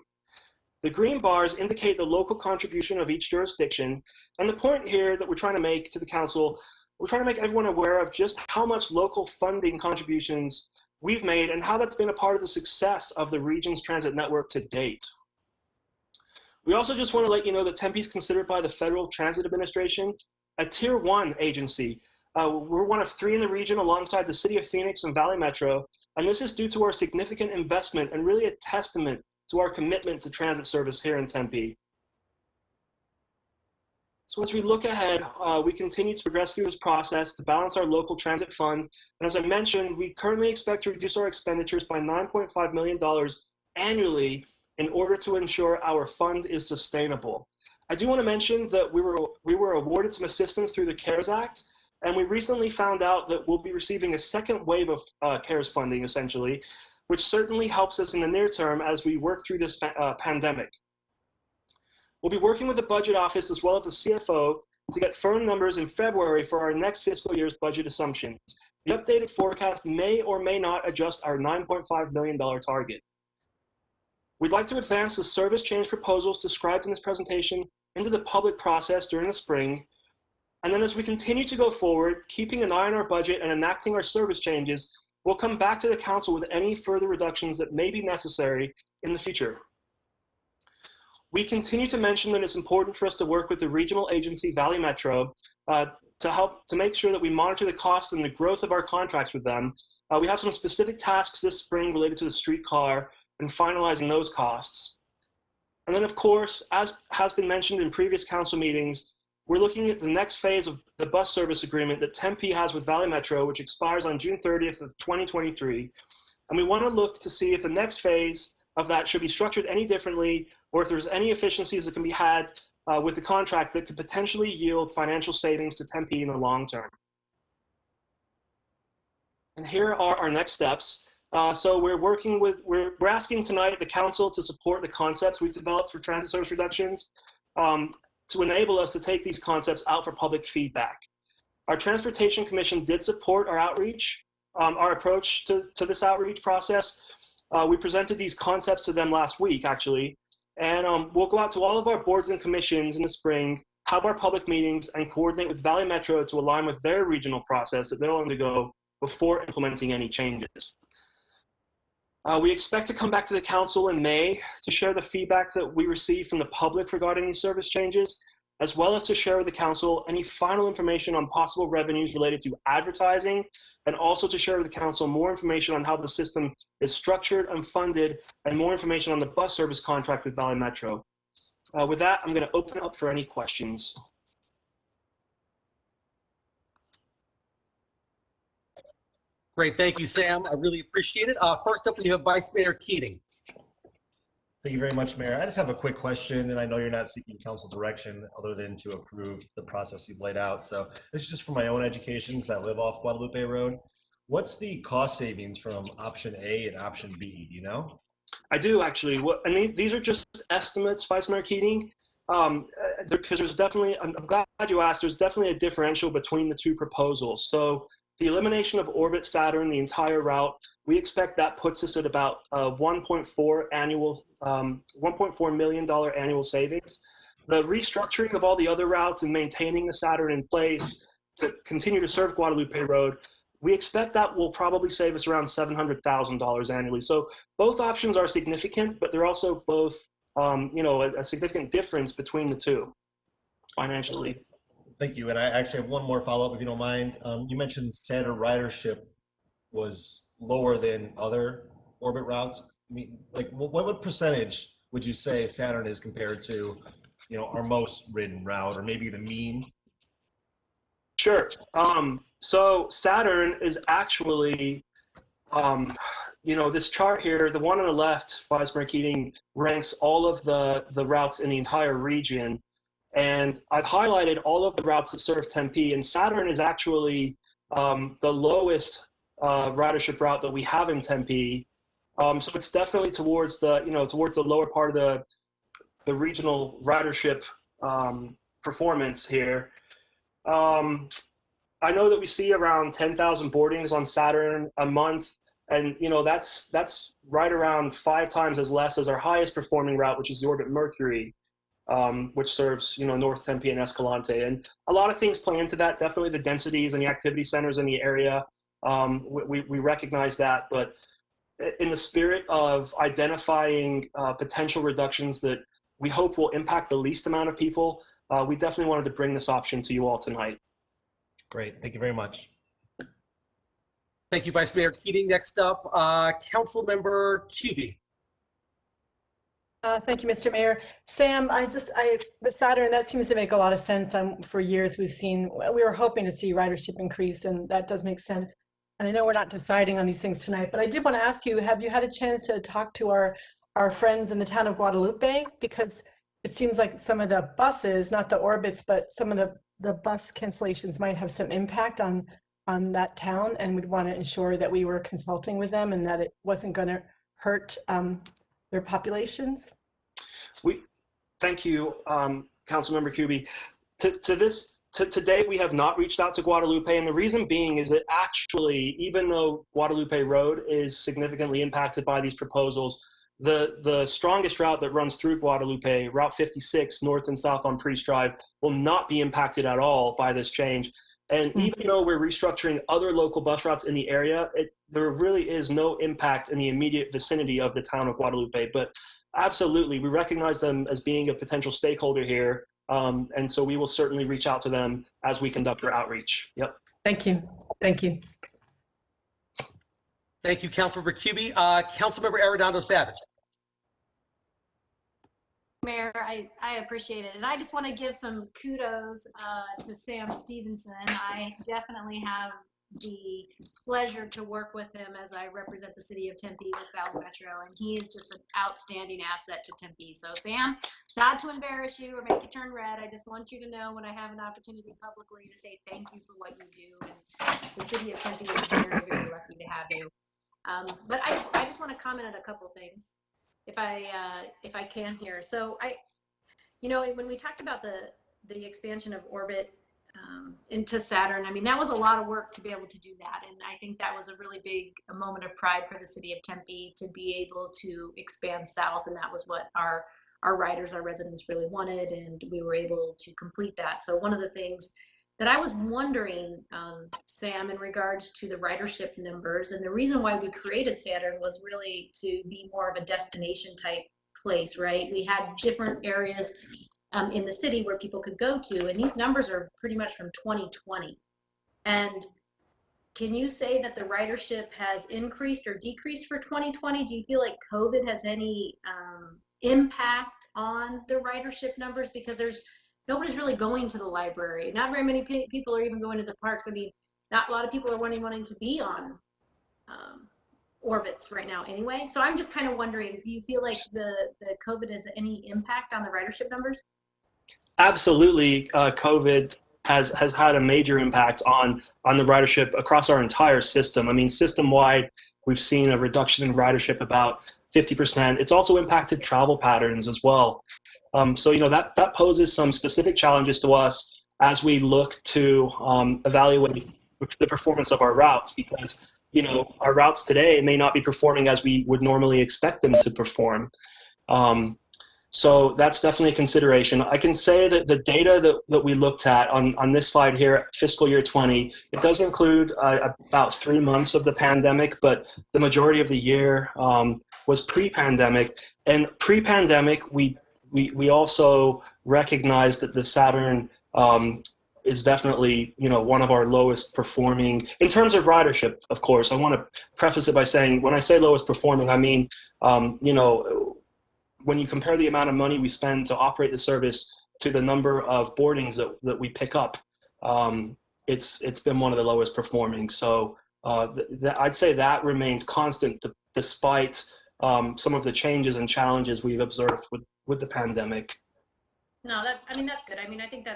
The green bars indicate the local contribution of each jurisdiction, and the point here that we're trying to make to the council, we're trying to make everyone aware of just how much local funding contributions we've made and how that's been a part of the success of the region's transit network to date. We also just want to let you know that Tempe is considered by the Federal Transit Administration a Tier 1 agency. We're one of 3 in the region alongside the City of Phoenix and Valley Metro, and this is due to our significant investment and really a testament to our commitment to transit service here in Tempe. So as we look ahead, we continue to progress through this process to balance our local transit fund. And as I mentioned, we currently expect to reduce our expenditures by $9.5 million annually in order to ensure our fund is sustainable. I do want to mention that we were awarded some assistance through the CARES Act, and we recently found out that we'll be receiving a second wave of CARES funding, essentially, which certainly helps us in the near term as we work through this pandemic. We'll be working with the Budget Office as well as the CFO to get firm numbers in February for our next fiscal year's budget assumptions. The updated forecast may or may not adjust our $9.5 million target. We'd like to advance the service change proposals described in this presentation into the public process during the spring. And then as we continue to go forward, keeping an eye on our budget and enacting our service changes, we'll come back to the council with any further reductions that may be necessary in the future. We continue to mention that it's important for us to work with the regional agency Valley Metro to make sure that we monitor the costs and the growth of our contracts with them. We have some specific tasks this spring related to the streetcar and finalizing those costs. And then of course, as has been mentioned in previous council meetings, we're looking at the next phase of the bus service agreement that Tempe has with Valley Metro, which expires on June 30th of 2023. And we want to look to see if the next phase of that should be structured any differently, or if there's any efficiencies that can be had with the contract that could potentially yield financial savings to Tempe in the long term. And here are our next steps. So we're asking tonight the council to support the concepts we've developed for transit service reductions to enable us to take these concepts out for public feedback. Our Transportation Commission did support our outreach, our approach to this outreach process. We presented these concepts to them last week, actually, and we'll go out to all of our boards and commissions in the spring, have our public meetings, and coordinate with Valley Metro to align with their regional process that they'll undergo before implementing any changes. We expect to come back to the council in May to share the feedback that we receive from the public regarding these service changes, as well as to share with the council any final information on possible revenues related to advertising, and also to share with the council more information on how the system is structured and funded, and more information on the bus service contract with Valley Metro. With that, I'm going to open it up for any questions. Great, thank you, Sam. I really appreciate it. First up, we have Vice Mayor Keating. Thank you very much, Mayor. I just have a quick question, and I know you're not seeking council direction other than to approve the process you've laid out. So this is just for my own education because I live off Guadalupe Road. What's the cost savings from option A and option B, do you know? I do, actually. These are just estimates, Vice Mayor Keating, because there's definitely, I'm glad you asked, there's definitely a differential between the two proposals. So the elimination of Orbit Saturn, the entire route, we expect that puts us at about $1.4 million annual savings. The restructuring of all the other routes and maintaining the Saturn in place to continue to serve Guadalupe Road, We expect that will probably save us around $700,000 annually. So both options are significant, but they're also both, a significant difference between the two financially. Thank you. And I actually have one more follow-up, if you don't mind. You mentioned Saturn ridership was lower than other orbit routes. I mean, like, what percentage would you say Saturn is compared to, our most ridden route, or maybe the mean? Sure. So Saturn is actually, this chart here, the one on the left, Vice Mayor Keating, ranks all of the routes in the entire region. And I've highlighted all of the routes that serve Tempe, and Saturn is actually the lowest ridership route that we have in Tempe. So it's definitely towards the lower part of the regional ridership performance here. I know that we see around 10,000 boardings on Saturn a month, and that's right around 5 times as less as our highest performing route, which is the Orbit Mercury, which serves North Tempe and Escalante. And a lot of things play into that. Definitely the densities and the activity centers in the area. We recognize that, but in the spirit of identifying potential reductions that we hope will impact the least amount of people, we definitely wanted to bring this option to you all tonight. Great. Thank you very much. Thank you, Vice Mayor Keating. Next up, Councilmember Kuby. Thank you, Mr. Mayor. Sam, the Saturn, that seems to make a lot of sense. For years, we were hoping to see ridership increase, and that does make sense. And I know we're not deciding on these things tonight, but I did want to ask you, have you had a chance to talk to our friends in the town of Guadalupe? Because it seems like some of the buses, not the orbits, but some of the bus cancellations might have some impact on that town, and we'd want to ensure that we were consulting with them and that it wasn't going to hurt their populations. Thank you, Councilmember Kuby. To date, we have not reached out to Guadalupe, and the reason being is that actually, even though Guadalupe Road is significantly impacted by these proposals, the strongest route that runs through Guadalupe, Route 56, north and south on Priest Drive, will not be impacted at all by this change. And even though we're restructuring other local bus routes in the area, there really is no impact in the immediate vicinity of the town of Guadalupe. But absolutely, we recognize them as being a potential stakeholder here. And so we will certainly reach out to them as we conduct our outreach. Yep. Thank you. Thank you. Thank you, Councilmember Kuby. Councilmember Arredondo Savage. Mayor, I appreciate it. And I just want to give some kudos to Sam Stevenson. I definitely have the pleasure to work with him as I represent the city of Tempe with Valley Metro, and he is just an outstanding asset to Tempe. So Sam, not to embarrass you or make you turn red, I just want you to know when I have an opportunity publicly to say thank you for what you do, and the city of Tempe is very, very lucky to have you. But I just want to comment on a couple things, if I can here. So when we talked about the expansion of orbit into Saturn, I mean, that was a lot of work to be able to do that. And I think that was a really big moment of pride for the city of Tempe to be able to expand south. And that was what our riders, our residents really wanted. And we were able to complete that. So one of the things that I was wondering, Sam, in regards to the ridership numbers, and the reason why we created Saturn was really to be more of a destination type place, right? We had different areas in the city where people could go to, and these numbers are pretty much from 2020. And can you say that the ridership has increased or decreased for 2020? Do you feel like COVID has any impact on the ridership numbers? Because nobody's really going to the library. Not very many people are even going to the parks. I mean, not a lot of people are wanting to be on orbits right now anyway. So I'm just kind of wondering, do you feel like the COVID has any impact on the ridership numbers? Absolutely, COVID has had a major impact on the ridership across our entire system. I mean, system-wide, we've seen a reduction in ridership about 50%. It's also impacted travel patterns as well. So that poses some specific challenges to us as we look to evaluate the performance of our routes, because our routes today may not be performing as we would normally expect them to perform. So that's definitely a consideration. I can say that the data that we looked at on this slide here, fiscal year 20, it does include about 3 months of the pandemic, but the majority of the year was pre-pandemic. And pre-pandemic, we also recognized that the Saturn is definitely, one of our lowest performing in terms of ridership. Of course, I want to preface it by saying when I say lowest performing, I mean, when you compare the amount of money we spend to operate the service to the number of boardings that we pick up, it's been one of the lowest performing. So I'd say that remains constant despite some of the changes and challenges we've observed with the pandemic. No, that's good. I think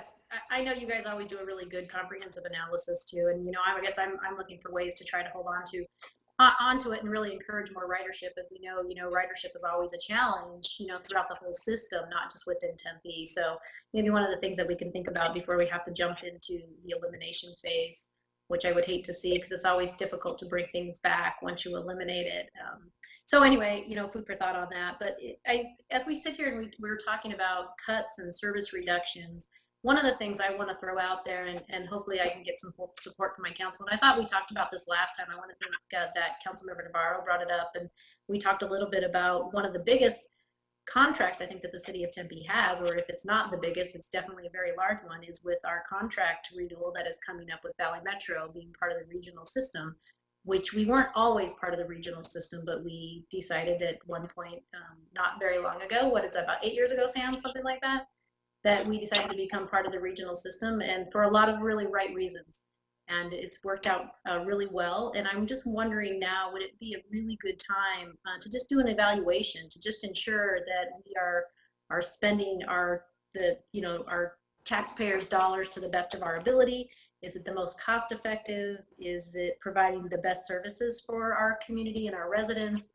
I know you guys always do a really good comprehensive analysis too. And, I guess I'm looking for ways to try to hold onto it and really encourage more ridership. As we know, ridership is always a challenge, throughout the whole system, not just within Tempe. So maybe one of the things that we can think about before we have to jump into the elimination phase, which I would hate to see because it's always difficult to bring things back once you eliminate it. So anyway, food for thought on that. But as we sit here and we were talking about cuts and service reductions, one of the things I want to throw out there, and hopefully I can get some support from my council, and I thought we talked about this last time. I want to thank that Councilmember Navarro brought it up, and we talked a little bit about one of the biggest contracts I think that the city of Tempe has, or if it's not the biggest, it's definitely a very large one, is with our contract renewal that is coming up with Valley Metro being part of the regional system, which we weren't always part of the regional system, but we decided at one point not very long ago, what is that, about 8 years ago, Sam, something like that we decided to become part of the regional system, and for a lot of really right reasons. And it's worked out really well. And I'm just wondering now, would it be a really good time to just do an evaluation, to just ensure that we are spending our taxpayers' dollars to the best of our ability? Is it the most cost effective? Is it providing the best services for our community and our residents?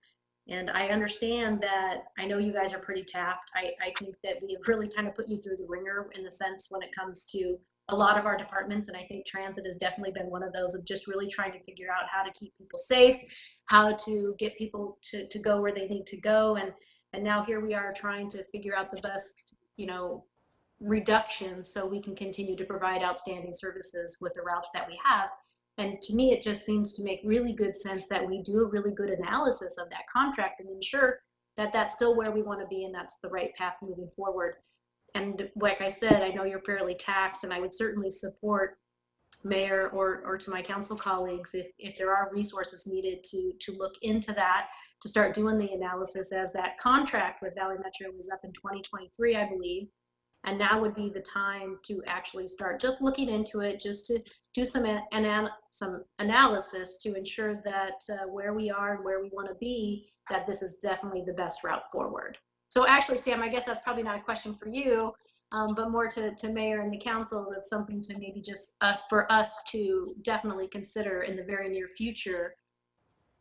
And I understand that, I know you guys are pretty tapped. I think that we have really kind of put you through the ringer in the sense when it comes to a lot of our departments. And I think transit has definitely been one of those, of just really trying to figure out how to keep people safe, how to get people to go where they need to go. And now here we are trying to figure out the best, reduction so we can continue to provide outstanding services with the routes that we have. And to me, it just seems to make really good sense that we do a really good analysis of that contract and ensure that that's still where we want to be and that's the right path moving forward. And like I said, I know you're fairly taxed, and I would certainly support Mayor or to my council colleagues if there are resources needed to look into that, to start doing the analysis, as that contract with Valley Metro was up in 2023, I believe. And now would be the time to actually start just looking into it, just to do some analysis to ensure that where we are and where we want to be, that this is definitely the best route forward. So actually, Sam, I guess that's probably not a question for you, but more to Mayor and the council, of something to maybe just for us to definitely consider in the very near future,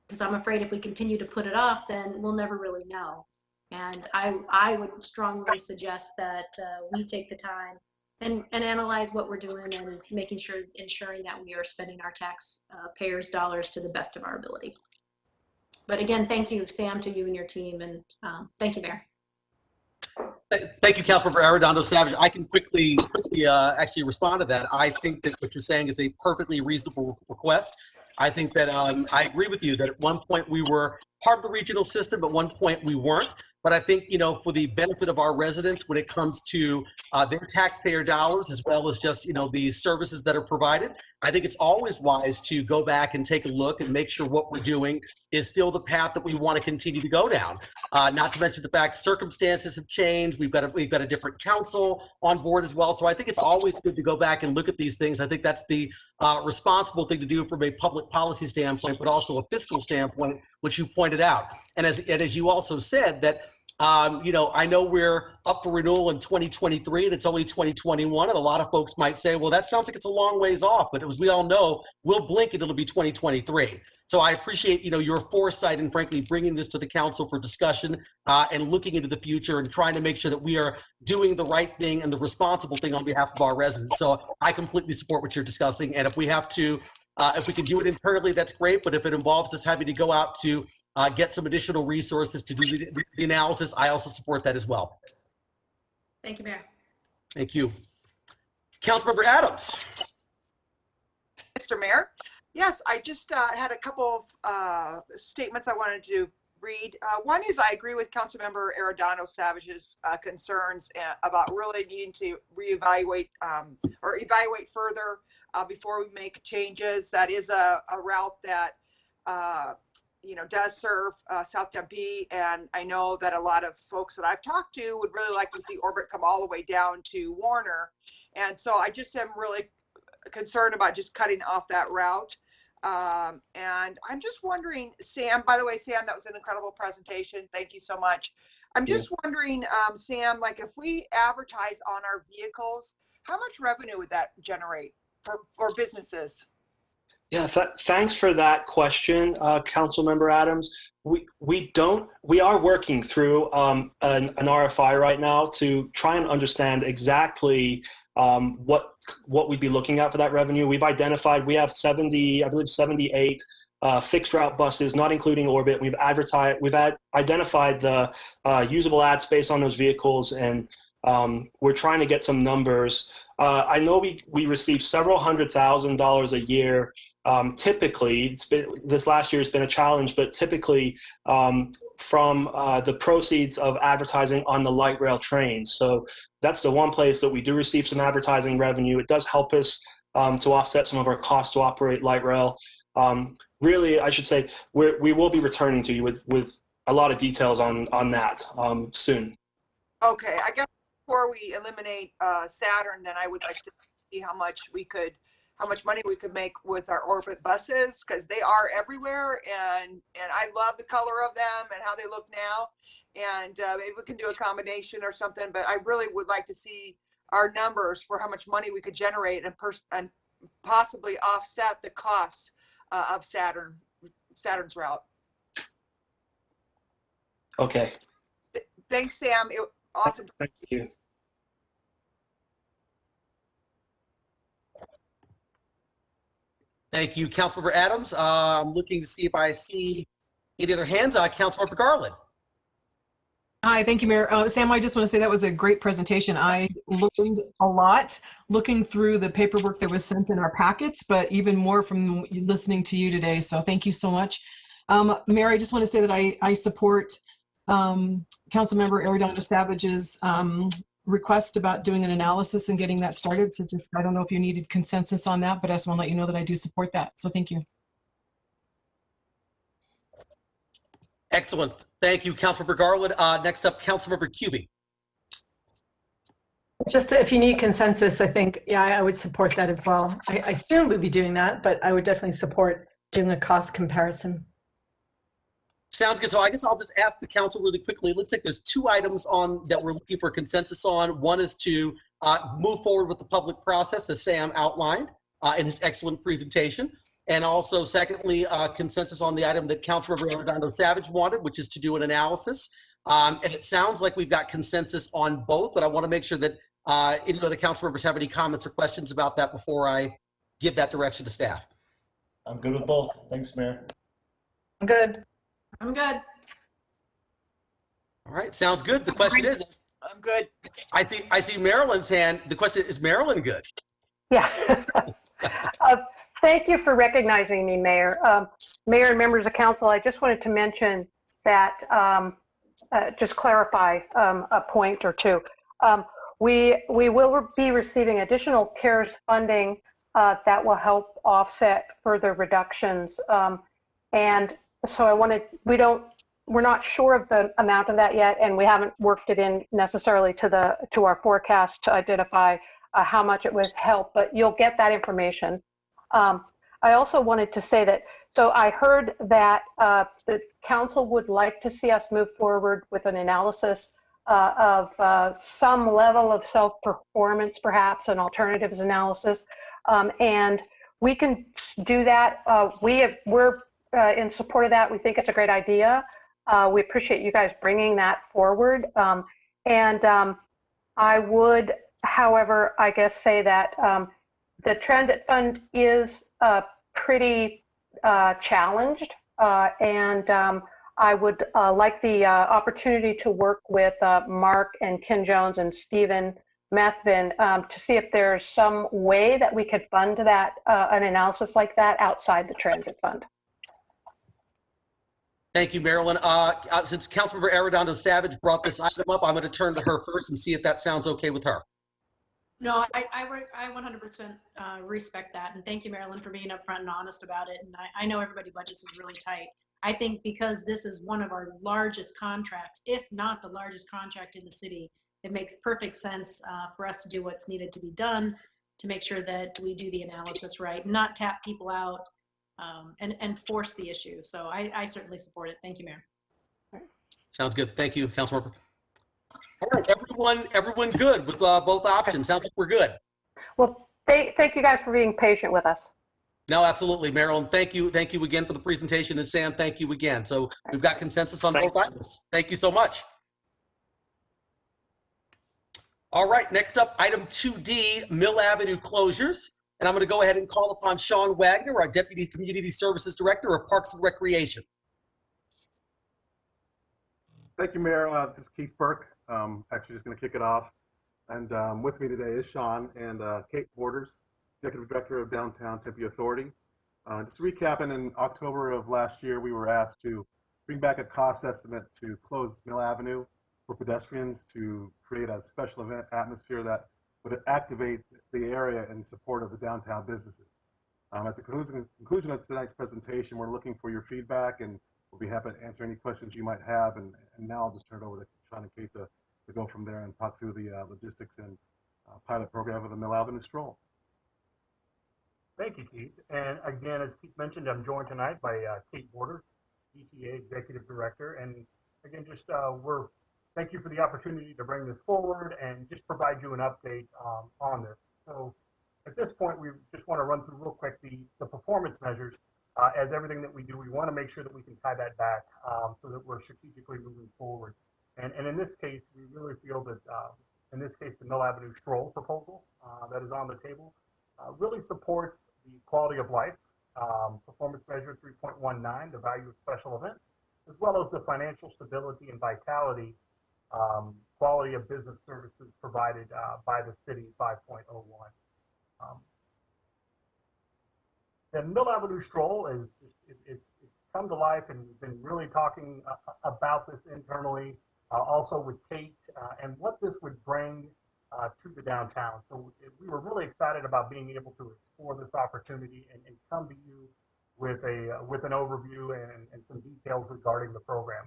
because I'm afraid if we continue to put it off, then we'll never really know. And I would strongly suggest that we take the time and analyze what we're doing and ensuring that we are spending our taxpayers' dollars to the best of our ability. But again, thank you, Sam, to you and your team, and thank you, Mayor. Thank you, Councilmember Arredondo Savage. I can quickly actually respond to that. I think that what you're saying is a perfectly reasonable request. I think that I agree with you that at one point we were part of the regional system, at one point we weren't. But I think, for the benefit of our residents, when it comes to their taxpayer dollars, as well as just, the services that are provided, I think it's always wise to go back and take a look and make sure what we're doing is still the path that we want to continue to go down. Not to mention the fact circumstances have changed. We've got a different council on board as well. So I think it's always good to go back and look at these things. I think that's the responsible thing to do from a public policy standpoint, but also a fiscal standpoint, which you pointed out. And as you also said, that I know we're up for renewal in 2023 and it's only 2021. And a lot of folks might say, well, that sounds like it's a long ways off. But as we all know, we'll blink and it'll be 2023. So I appreciate, your foresight and frankly, bringing this to the council for discussion and looking into the future and trying to make sure that we are doing the right thing and the responsible thing on behalf of our residents. So I completely support what you're discussing. And if we have to, if we can do it internally, that's great. But if it involves us having to go out to get some additional resources to do the analysis, I also support that as well. Thank you, Mayor. Thank you. Councilmember Adams. Mr. Mayor, yes, I just had a couple of statements I wanted to read. One is I agree with Councilmember Arredondo Savage's concerns about really needing to reevaluate or evaluate further before we make changes. That is a route that does serve South Tempe, and I know that a lot of folks that I've talked to would really like to see Orbit come all the way down to Warner, and so I just am really concerned about just cutting off that route. And I'm just wondering, Sam, by the way, Sam, that was an incredible presentation. Thank you so much. I'm just wondering, Sam, like if we advertise on our vehicles, how much revenue would that generate for businesses? Yeah, thanks for that question, Councilmember Adams. We are working through an RFI right now to try and understand exactly what we'd be looking at for that revenue. We've identified, we have 78 fixed route buses, not including Orbit. We've identified the usable ad space on those vehicles, and we're trying to get some numbers. I know we receive several $100,000 a year. Typically, this last year has been a challenge, but typically from the proceeds of advertising on the light rail trains. So that's the one place that we do receive some advertising revenue. It does help us to offset some of our costs to operate light rail. Really, I should say, we will be returning to you with a lot of details on that soon. Okay, I guess before we eliminate Saturn, then I would like to see how much money we could make with our Orbit buses, because they are everywhere, and I love the color of them and how they look now. And maybe we can do a combination or something, but I really would like to see our numbers for how much money we could generate and possibly offset the costs of Saturn's route. Okay. Thanks, Sam. Awesome. Thank you. Thank you, Councilmember Adams. I'm looking to see if I see any other hands. Councilmember Garland. Hi, thank you, Mayor. Sam, I just want to say that was a great presentation. I learned a lot looking through the paperwork that was sent in our packets, but even more from listening to you today. So thank you so much. Mayor, I just want to say that I support Councilmember Arredondo Savage's request about doing an analysis and getting that started. So just, I don't know if you needed consensus on that, but I just want to let you know that I do support that. So thank you. Excellent. Thank you, Councilmember Garland. Next up, Councilmember Cubie. Just if you need consensus, I think, yeah, I would support that as well. I soon will be doing that, but I would definitely support doing a cost comparison. Sounds good. So I guess I'll just ask the council really quickly. It looks like there's two items on that we're looking for consensus on. One is to move forward with the public process, as Sam outlined in his excellent presentation. And also, secondly, consensus on the item that Councilmember Arredondo Savage wanted, which is to do an analysis. And it sounds like we've got consensus on both, but I want to make sure that any of the council members have any comments or questions about that before I give that direction to staff. I'm good with both. Thanks, Mayor. I'm good. I'm good. All right, sounds good. The question is, I'm good. I see Marilyn's hand. The question is Marilyn good? Yeah. Thank you for recognizing me, Mayor. Mayor and members of council, I just wanted to mention that, just clarify a point or two. We will be receiving additional CARES funding that will help offset further reductions. And so we're not sure of the amount of that yet, and we haven't worked it in necessarily to our forecast to identify how much it would help, but you'll get that information. I also wanted to say that, so I heard that the council would like to see us move forward with an analysis of some level of self-performance, perhaps an alternatives analysis, and we can do that. We're in support of that. We think it's a great idea. We appreciate you guys bringing that forward. I would, however, I guess say that the transit fund is pretty challenged, and I would like the opportunity to work with Mark and Ken Jones and Stephen Methvin to see if there's some way that we could fund that, an analysis like that outside the transit fund. Thank you, Marilyn. Since Councilmember Arredondo Savage brought this item up, I'm going to turn to her first and see if that sounds okay with her. No, I 100% respect that. And thank you, Marilyn, for being upfront and honest about it. And I know everybody's budgets is really tight. I think because this is one of our largest contracts, if not the largest contract in the city, it makes perfect sense for us to do what's needed to be done to make sure that we do the analysis right, not tap people out and force the issue. So I certainly support it. Thank you, Mayor. Sounds good. Thank you, Councilmember. All right, everyone good with both options? Sounds like we're good. Well, thank you guys for being patient with us. No, absolutely, Marilyn. Thank you again for the presentation, and Sam, thank you again. So we've got consensus on both items. Thank you so much. All right, next up, item 2D, Mill Avenue closures. And I'm going to go ahead and call upon Sean Wagner, our Deputy Community Services Director of Parks and Recreation. Thank you, Mayor. This is Keith Burke. Actually just going to kick it off. And with me today is Sean and Kate Borders, Executive Director of Downtown Tempe Authority. Just recapping, in October of last year, we were asked to bring back a cost estimate to close Mill Avenue for pedestrians to create a special event atmosphere that would activate the area in support of the downtown businesses. At the conclusion of tonight's presentation, we're looking for your feedback, and we'll be happy to answer any questions you might have. And now I'll just turn it over to Sean and Kate to go from there and talk through the logistics and pilot program of the Mill Avenue Stroll. Thank you, Keith. And again, as Keith mentioned, I'm joined tonight by Kate Borders, DTA Executive Director. And again, just thank you for the opportunity to bring this forward and just provide you an update on this. So at this point, we just want to run through real quick the performance measures. As everything that we do, we want to make sure that we can tie that back so that we're strategically moving forward. And in this case, we really feel that, in this case, the Mill Avenue Stroll proposal that is on the table really supports the quality of life, performance measure 3.19, the value of special events, as well as the financial stability and vitality, quality of business services provided by the city 5.01. The Mill Avenue Stroll is it's come to life, and we've been really talking about this internally, also with Kate, and what this would bring to the downtown. So we were really excited about being able to explore this opportunity and come to you with an overview and some details regarding the program.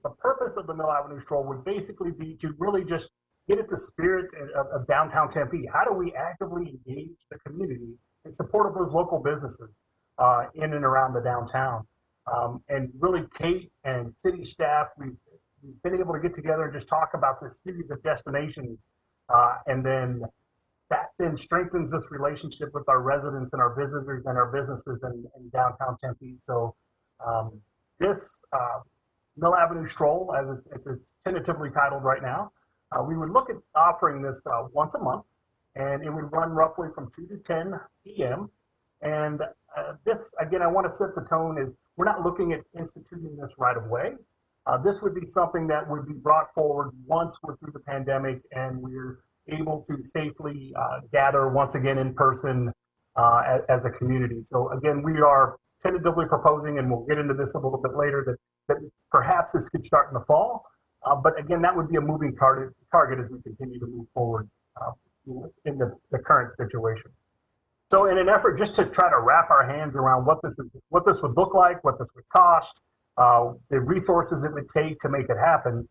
The purpose of the Mill Avenue Stroll would basically be to really just get at the spirit of downtown Tempe. How do we actively engage the community in support of those local businesses in and around the downtown? And really, Kate and city staff, we've been able to get together and just talk about this series of destinations, and then that then strengthens this relationship with our residents and our visitors and our businesses in downtown Tempe. So this Mill Avenue Stroll, as it's tentatively titled right now, we would look at offering this once a month, and it would run roughly from 2 to 10 p.m. And this, again, I want to set the tone is we're not looking at instituting this right away. This would be something that would be brought forward once we're through the pandemic and we're able to safely gather once again in person as a community. So again, we are tentatively proposing, and we'll get into this a little bit later, that perhaps this could start in the fall. But again, that would be a moving target as we continue to move forward in the current situation. So in an effort just to try to wrap our hands around what this would look like, what this would cost, the resources it would take to make it happen,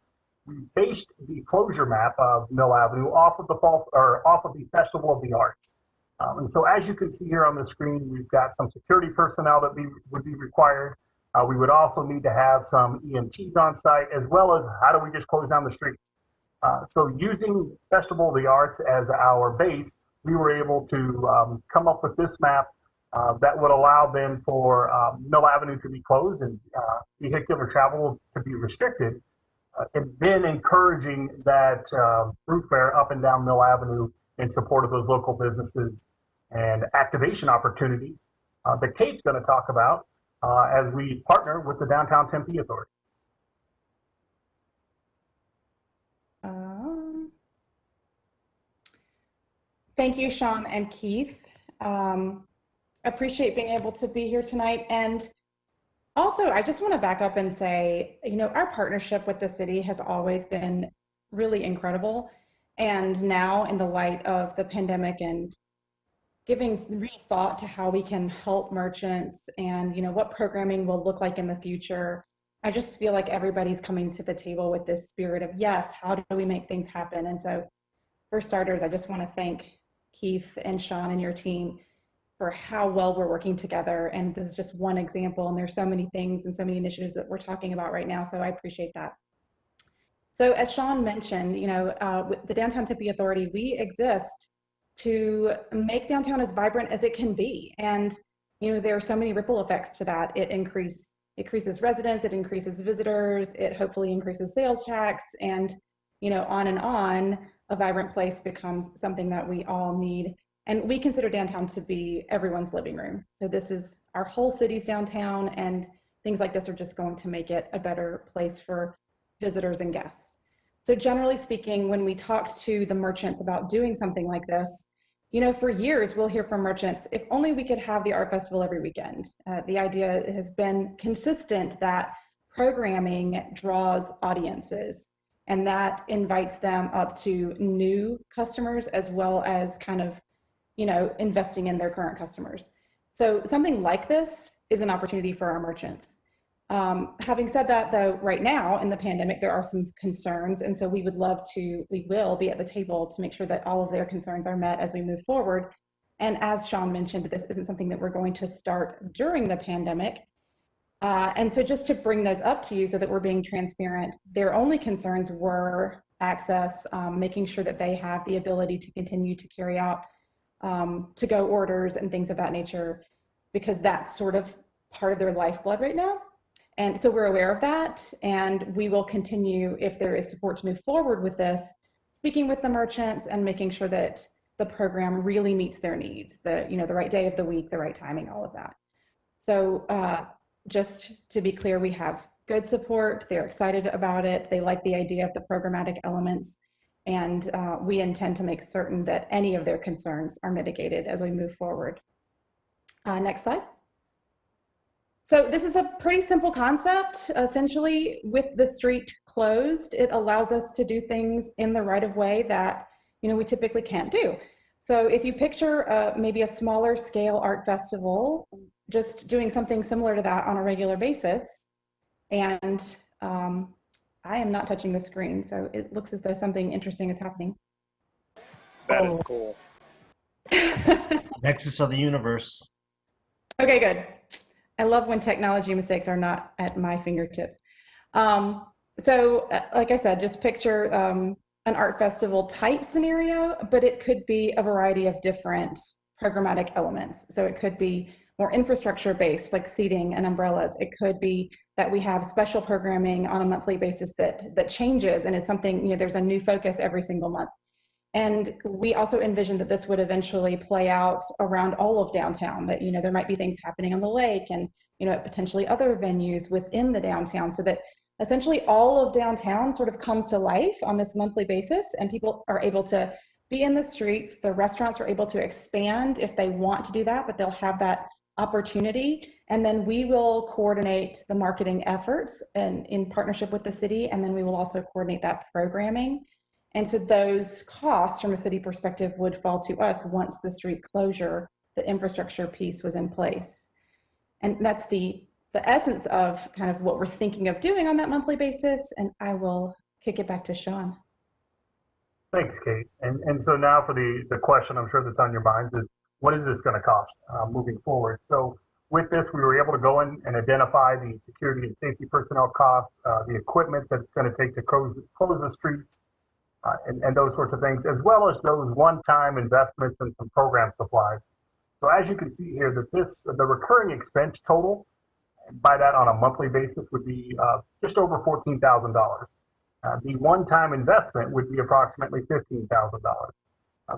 we based the closure map of Mill Avenue off of the Festival of the Arts. And so as you can see here on the screen, we've got some security personnel that would be required. We would also need to have some EMTs on site, as well as how do we just close down the streets. So using Festival of the Arts as our base, we were able to come up with this map that would allow then for Mill Avenue to be closed and vehicular travel to be restricted, and then encouraging that fruit fair up and down Mill Avenue in support of those local businesses and activation opportunities that Kate's going to talk about. as we partner with the Downtown Tempe Authority. Thank you, Sean and Keith. Appreciate being able to be here tonight. And also, I just want to back up and say, you know, our partnership with the city has always been really incredible. And now, in the light of the pandemic and giving real thought to how we can help merchants and, you know, what programming will look like in the future, I just feel like everybody's coming to the table with this spirit of, yes, how do we make things happen? And so, for starters, I just want to thank Keith and Sean and your team for how well we're working together. And this is just one example, and there's so many things and so many initiatives that we're talking about right now, so I appreciate that. So as Sean mentioned, you know, with the Downtown Tempe Authority, we exist to make downtown as vibrant as it can be. And, you know, there are so many ripple effects to that. It increases residents, it increases visitors, it hopefully increases sales tax, and, you know, on. A vibrant place becomes something that we all need. And we consider downtown to be everyone's living room. So this is our whole city's downtown, and things like this are just going to make it a better place for visitors and guests. So generally speaking, when we talk to the merchants about doing something like this, you know, for years we'll hear from merchants, if only we could have the art festival every weekend. The idea has been consistent that programming draws audiences, and that invites them up to new customers as well as kind of, you know, investing in their current customers. So something like this is an opportunity for our merchants. Having said that, though, right now in the pandemic, there are some concerns. And so we will be at the table to make sure that all of their concerns are met as we move forward. And as Sean mentioned, this isn't something that we're going to start during the pandemic. And so just to bring those up to you so that we're being transparent, their only concerns were access, making sure that they have the ability to continue to carry out to-go orders and things of that nature, because that's sort of part of their lifeblood right now. And so we're aware of that, and we will continue, if there is support to move forward with this, speaking with the merchants and making sure that the program really meets their needs, the right day of the week, the right timing, all of that. So just to be clear, we have good support. They're excited about it. They like the idea of the programmatic elements, and we intend to make certain that any of their concerns are mitigated as we move forward. Next slide. So this is a pretty simple concept. Essentially, with the street closed, it allows us to do things in the right of way that, you know, we typically can't do. So if you picture maybe a smaller scale art festival, just doing something similar to that on a regular basis, and I am not touching the screen, so it looks as though something interesting is happening. That is cool. Nexus of the universe. Okay, good. I love when technology mistakes are not at my fingertips. So like I said, just picture an art festival type scenario, but it could be a variety of different programmatic elements. So it could be more infrastructure based, like seating and umbrellas. It could be that we have special programming on a monthly basis that changes, and it's something, you know, there's a new focus every single month. And we also envision that this would eventually play out around all of downtown, that, you know, there might be things happening on the lake and, you know, potentially other venues within the downtown, so that essentially all of downtown sort of comes to life on this monthly basis, and people are able to be in the streets. The restaurants are able to expand if they want to do that, but they'll have that opportunity. And then we will coordinate the marketing efforts and in partnership with the city, and then we will also coordinate that programming. And so those costs from a city perspective would fall to us once the street closure, the infrastructure piece was in place. And that's the essence of kind of what we're thinking of doing on that monthly basis. And I will kick it back to Sean. Thanks, Kate. And so now for the question I'm sure that's on your minds is, what is this going to cost moving forward? So with this, we were able to go in and identify the security and safety personnel costs, the equipment that it's going to take to close the streets, and those sorts of things, as well as those one-time investments and some program supplies. So as you can see here, that the recurring expense total, by that on a monthly basis, would be just over $14,000. The one-time investment would be approximately $15,000.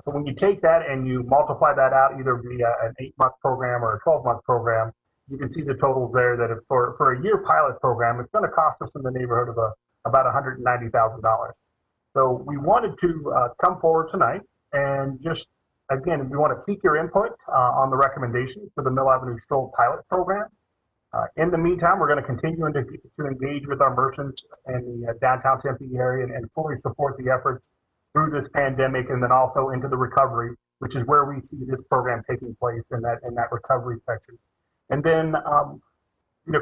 So when you take that and you multiply that out either via an 8-month program or a 12-month program, you can see the totals there that for a year pilot program, it's going to cost us in the neighborhood of about $190,000. So we wanted to come forward tonight and just, again, we want to seek your input on the recommendations for the Mill Avenue Stroll pilot program. In the meantime, we're going to continue to engage with our merchants in the downtown Tempe area and fully support the efforts through this pandemic and then also into the recovery, which is where we see this program taking place in that recovery section. And then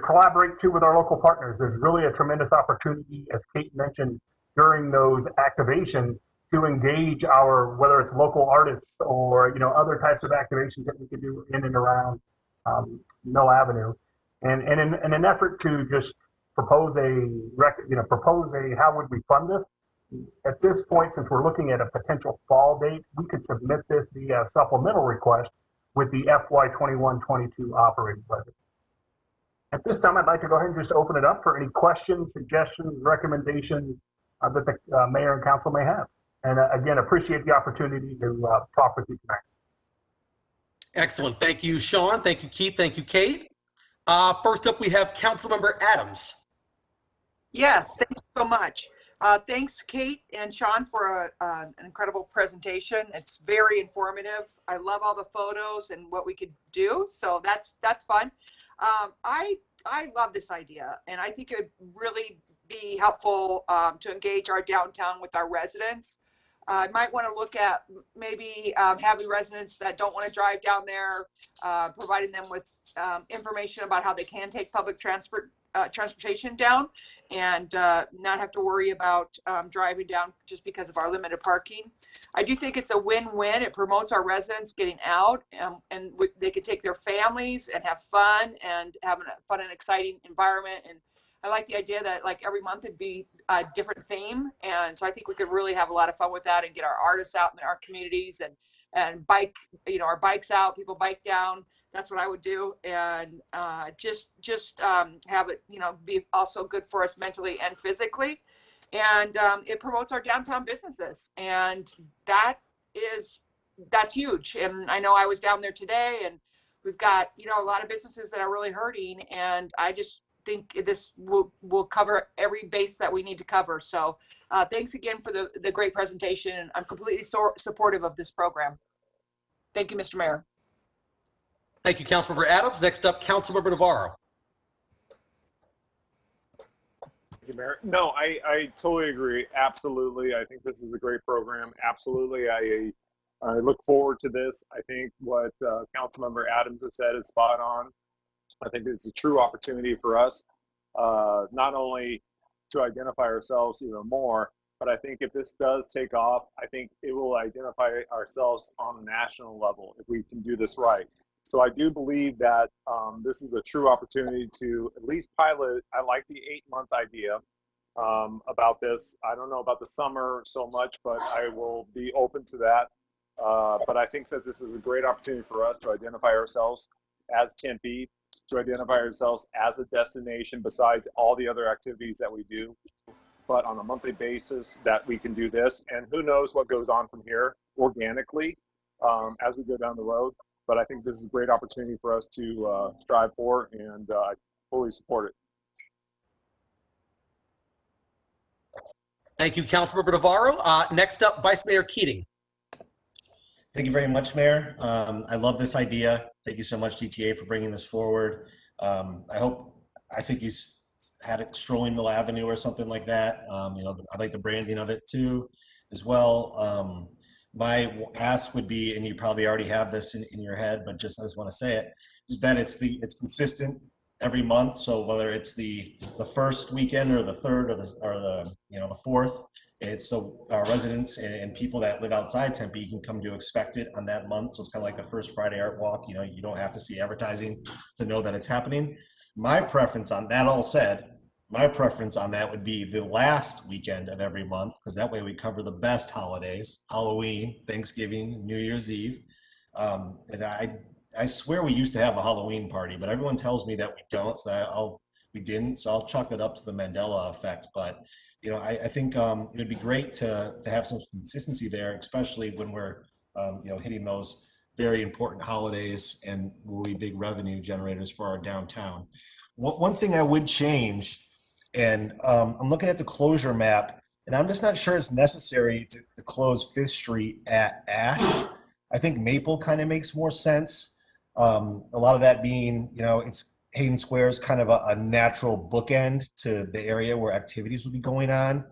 collaborate too with our local partners. There's really a tremendous opportunity, as Kate mentioned, during those activations to engage our, whether it's local artists or other types of activations that we can do in and around Mill Avenue, and in an effort to just propose how would we fund this. At this point, since we're looking at a potential fall date, we could submit this via supplemental request with the FY21-22 operating budget. At this time, I'd like to go ahead and just open it up for any questions, suggestions, recommendations that the mayor and council may have. And again, appreciate the opportunity to talk with you tonight. Excellent. Thank you, Sean. Thank you, Keith. Thank you, Kate. First up, we have Councilmember Adams. Yes, thank you so much. Thanks, Kate and Sean, for an incredible presentation. It's very informative. I love all the photos and what we could do, so that's fun. I love this idea, and I think it would really be helpful to engage our downtown with our residents. I might want to look at maybe having residents that don't want to drive down there, providing them with information about how they can take public transportation down and not have to worry about driving down just because of our limited parking. I do think it's a win-win. It promotes our residents getting out and they could take their families and have fun and have a fun and exciting environment. And I like the idea that like every month it'd be a different theme. And so I think we could really have a lot of fun with that and get our artists out in our communities and bike, our bikes out, people bike down. That's what I would do. And just have it, be also good for us mentally and physically. And it promotes our downtown businesses. And that's huge. And I know I was down there today and we've got, a lot of businesses that are really hurting. And I just think this will cover every base that we need to cover. So thanks again for the great presentation. I'm completely supportive of this program. Thank you, Mr. Mayor. Thank you, Councilmember Adams. Next up, Councilmember Navarro. Thank you, Mayor. No, I totally agree. Absolutely. I think this is a great program. Absolutely. I look forward to this. I think what Councilmember Adams has said is spot on. I think it's a true opportunity for us, not only to identify ourselves even more, but I think if this does take off, I think it will identify ourselves on a national level if we can do this right. So I do believe that this is a true opportunity to at least pilot. I like the 8-month idea about this. I don't know about the summer so much, but I will be open to that. But I think that this is a great opportunity for us to identify ourselves as Tempe, to identify ourselves as a destination besides all the other activities that we do, but on a monthly basis that we can do this. And who knows what goes on from here organically as we go down the road. But I think this is a great opportunity for us to strive for, and I fully support it. Thank you, Councilmember Navarro. Next up, Vice Mayor Keating. Thank you very much, Mayor. I love this idea. Thank you so much, GTA, for bringing this forward. I think you had it strolling Mill Avenue or something like that. I like the branding of it too, as well. My ask would be, and you probably already have this in your head, but I just want to say it, is that it's consistent every month. So whether it's the first weekend or the third or the fourth, it's so our residents and people that live outside Tempe can come to expect it on that month. So it's kind of like the first Friday Art Walk. You don't have to see advertising to know that it's happening. My preference on that all said, my preference on that would be the last weekend of every month, because that way we cover the best holidays: Halloween, Thanksgiving, New Year's Eve. And I swear we used to have a Halloween party, but everyone tells me that we don't. So we didn't. So I'll chalk that up to the Mandela effect. But I think it would be great to have some consistency there, especially when we're hitting those very important holidays and will be big revenue generators for our downtown. One thing I would change, and I'm looking at the closure map, and I'm just not sure it's necessary to close Fifth Street at Ash. I think Maple kind of makes more sense. A lot of that being, it's Hayden Square is kind of a natural bookend to the area where activities will be going on.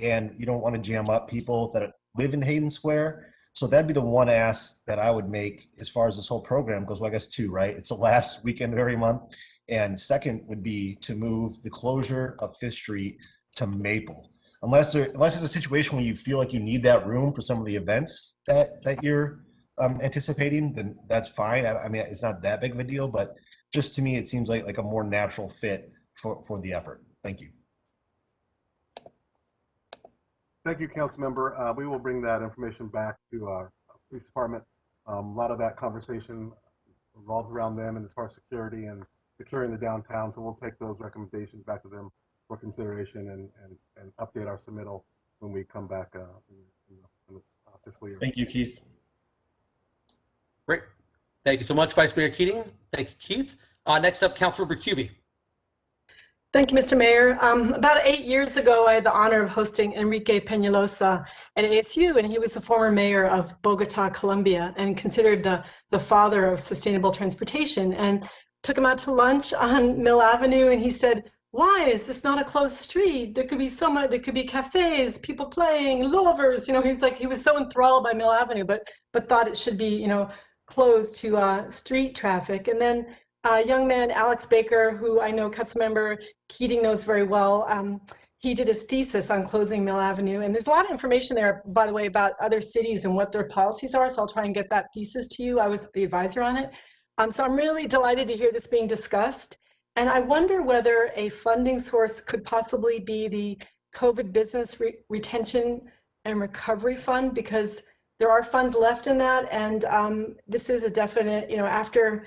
And you don't want to jam up people that live in Hayden Square. So that'd be the one ask that I would make as far as this whole program goes. Well, I guess two, right? It's the last weekend of every month. And second would be to move the closure of Fifth Street to Maple. Unless there's a situation where you feel like you need that room for some of the events that you're anticipating, then that's fine. I mean, it's not that big of a deal, but just to me, it seems like a more natural fit for the effort. Thank you. Thank you, Councilmember. We will bring that information back to our police department. A lot of that conversation revolves around them and as far as security and securing the downtown. So we'll take those recommendations back to them for consideration and update our submittal when we come back in this fiscal year. Thank you, Keith. Great. Thank you so much, Vice Mayor Keating. Thank you, Keith. Next up, Councilmember Cubie. Thank you, Mr. Mayor. About 8 years ago, I had the honor of hosting Enrique Peñalosa at ASU, and he was the former mayor of Bogota, Colombia, and considered the father of sustainable transportation. And took him out to lunch on Mill Avenue, and he said, "Why is this not a closed street? There could be so much. There could be cafes, people playing, lovers." He was so enthralled by Mill Avenue, but thought it should be, closed to street traffic. And then a young man, Alex Baker, who I know Councilmember Keating knows very well, he did his thesis on closing Mill Avenue. And there's a lot of information there, by the way, about other cities and what their policies are. So I'll try and get that thesis to you. I was the advisor on it. So I'm really delighted to hear this being discussed. And I wonder whether a funding source could possibly be the COVID Business Retention and Recovery Fund, because there are funds left in that. And this is a definite, after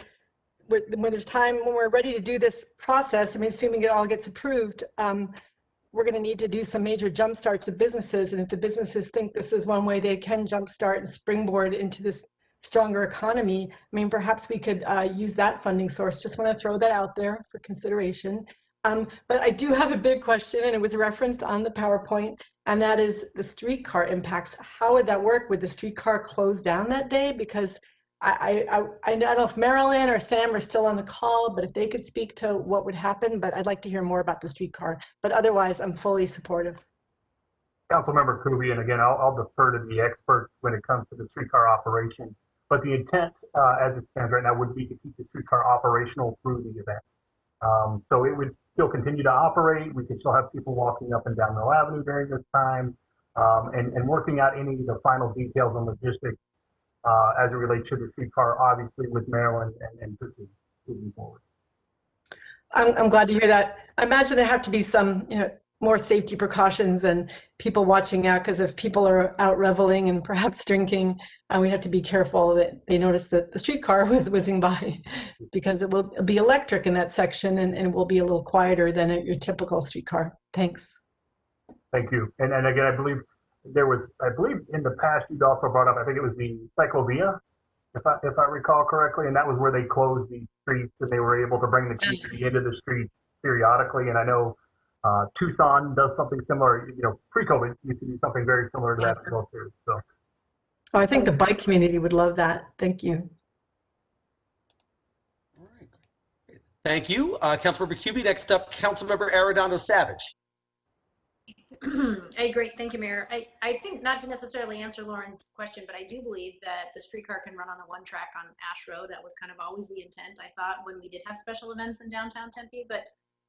when there's time, when we're ready to do this process, I mean, assuming it all gets approved, we're going to need to do some major jump starts of businesses. And if the businesses think this is one way they can jumpstart and springboard into this stronger economy, I mean, perhaps we could use that funding source. Just want to throw that out there for consideration. But I do have a big question, and it was referenced on the PowerPoint, and that is the streetcar impacts. How would that work? Would the streetcar close down that day? Because I don't know if Marilyn or Sam are still on the call, but if they could speak to what would happen, but I'd like to hear more about the streetcar. But otherwise, I'm fully supportive. Councilmember Kuby, and again, I'll defer to the experts when it comes to the streetcar operation. But the intent, as it stands right now, would be to keep the streetcar operational through the event. So it would still continue to operate. We could still have people walking up and down Mill Avenue during this time, and working out any of the final details and logistics as it relates to the streetcar, obviously with Maryland and moving forward. I'm glad to hear that. I imagine there have to be some, more safety precautions and people watching out, because if people are out reveling and perhaps drinking, we have to be careful that they notice that the streetcar was whizzing by, because it will be electric in that section and it will be a little quieter than your typical streetcar. Thanks. Thank you. And again, I believe in the past you'd also brought up, I think it was the cyclovia, if I recall correctly, and that was where they closed the streets and they were able to bring the community into the streets periodically. And I know Tucson does something similar, pre-COVID used to do something very similar to that as well too. So. Oh, I think the bike community would love that. Thank you. All right. Thank you. Councilmember Cubie. Next up, Councilmember Arredondo Savage. Hey, great. Thank you, Mayor. I think, not to necessarily answer Lauren's question, but I do believe that the streetcar can run on the one track on Ash Road. That was kind of always the intent, I thought, when we did have special events in downtown Tempe, but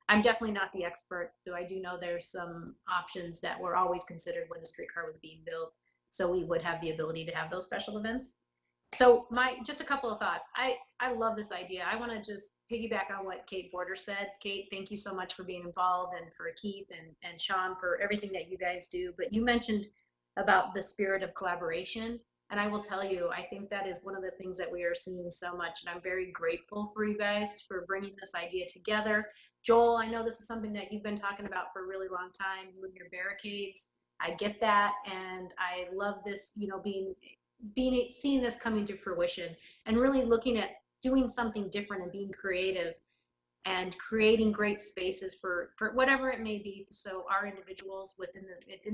I'm definitely not the expert, though I do know there's some options that were always considered when the streetcar was being built. So we would have the ability to have those special events. So just a couple of thoughts. I love this idea. I want to just piggyback on what Kate Border said. Kate, thank you so much for being involved, and for Keith and Sean for everything that you guys do. But you mentioned about the spirit of collaboration. And I will tell you, I think that is one of the things that we are seeing so much. And I'm very grateful for you guys for bringing this idea together. Joel, I know this is something that you've been talking about for a really long time, you and your barricades. I get that. And I love this, being seeing this coming to fruition and really looking at doing something different and being creative and creating great spaces for whatever it may be, so our individuals within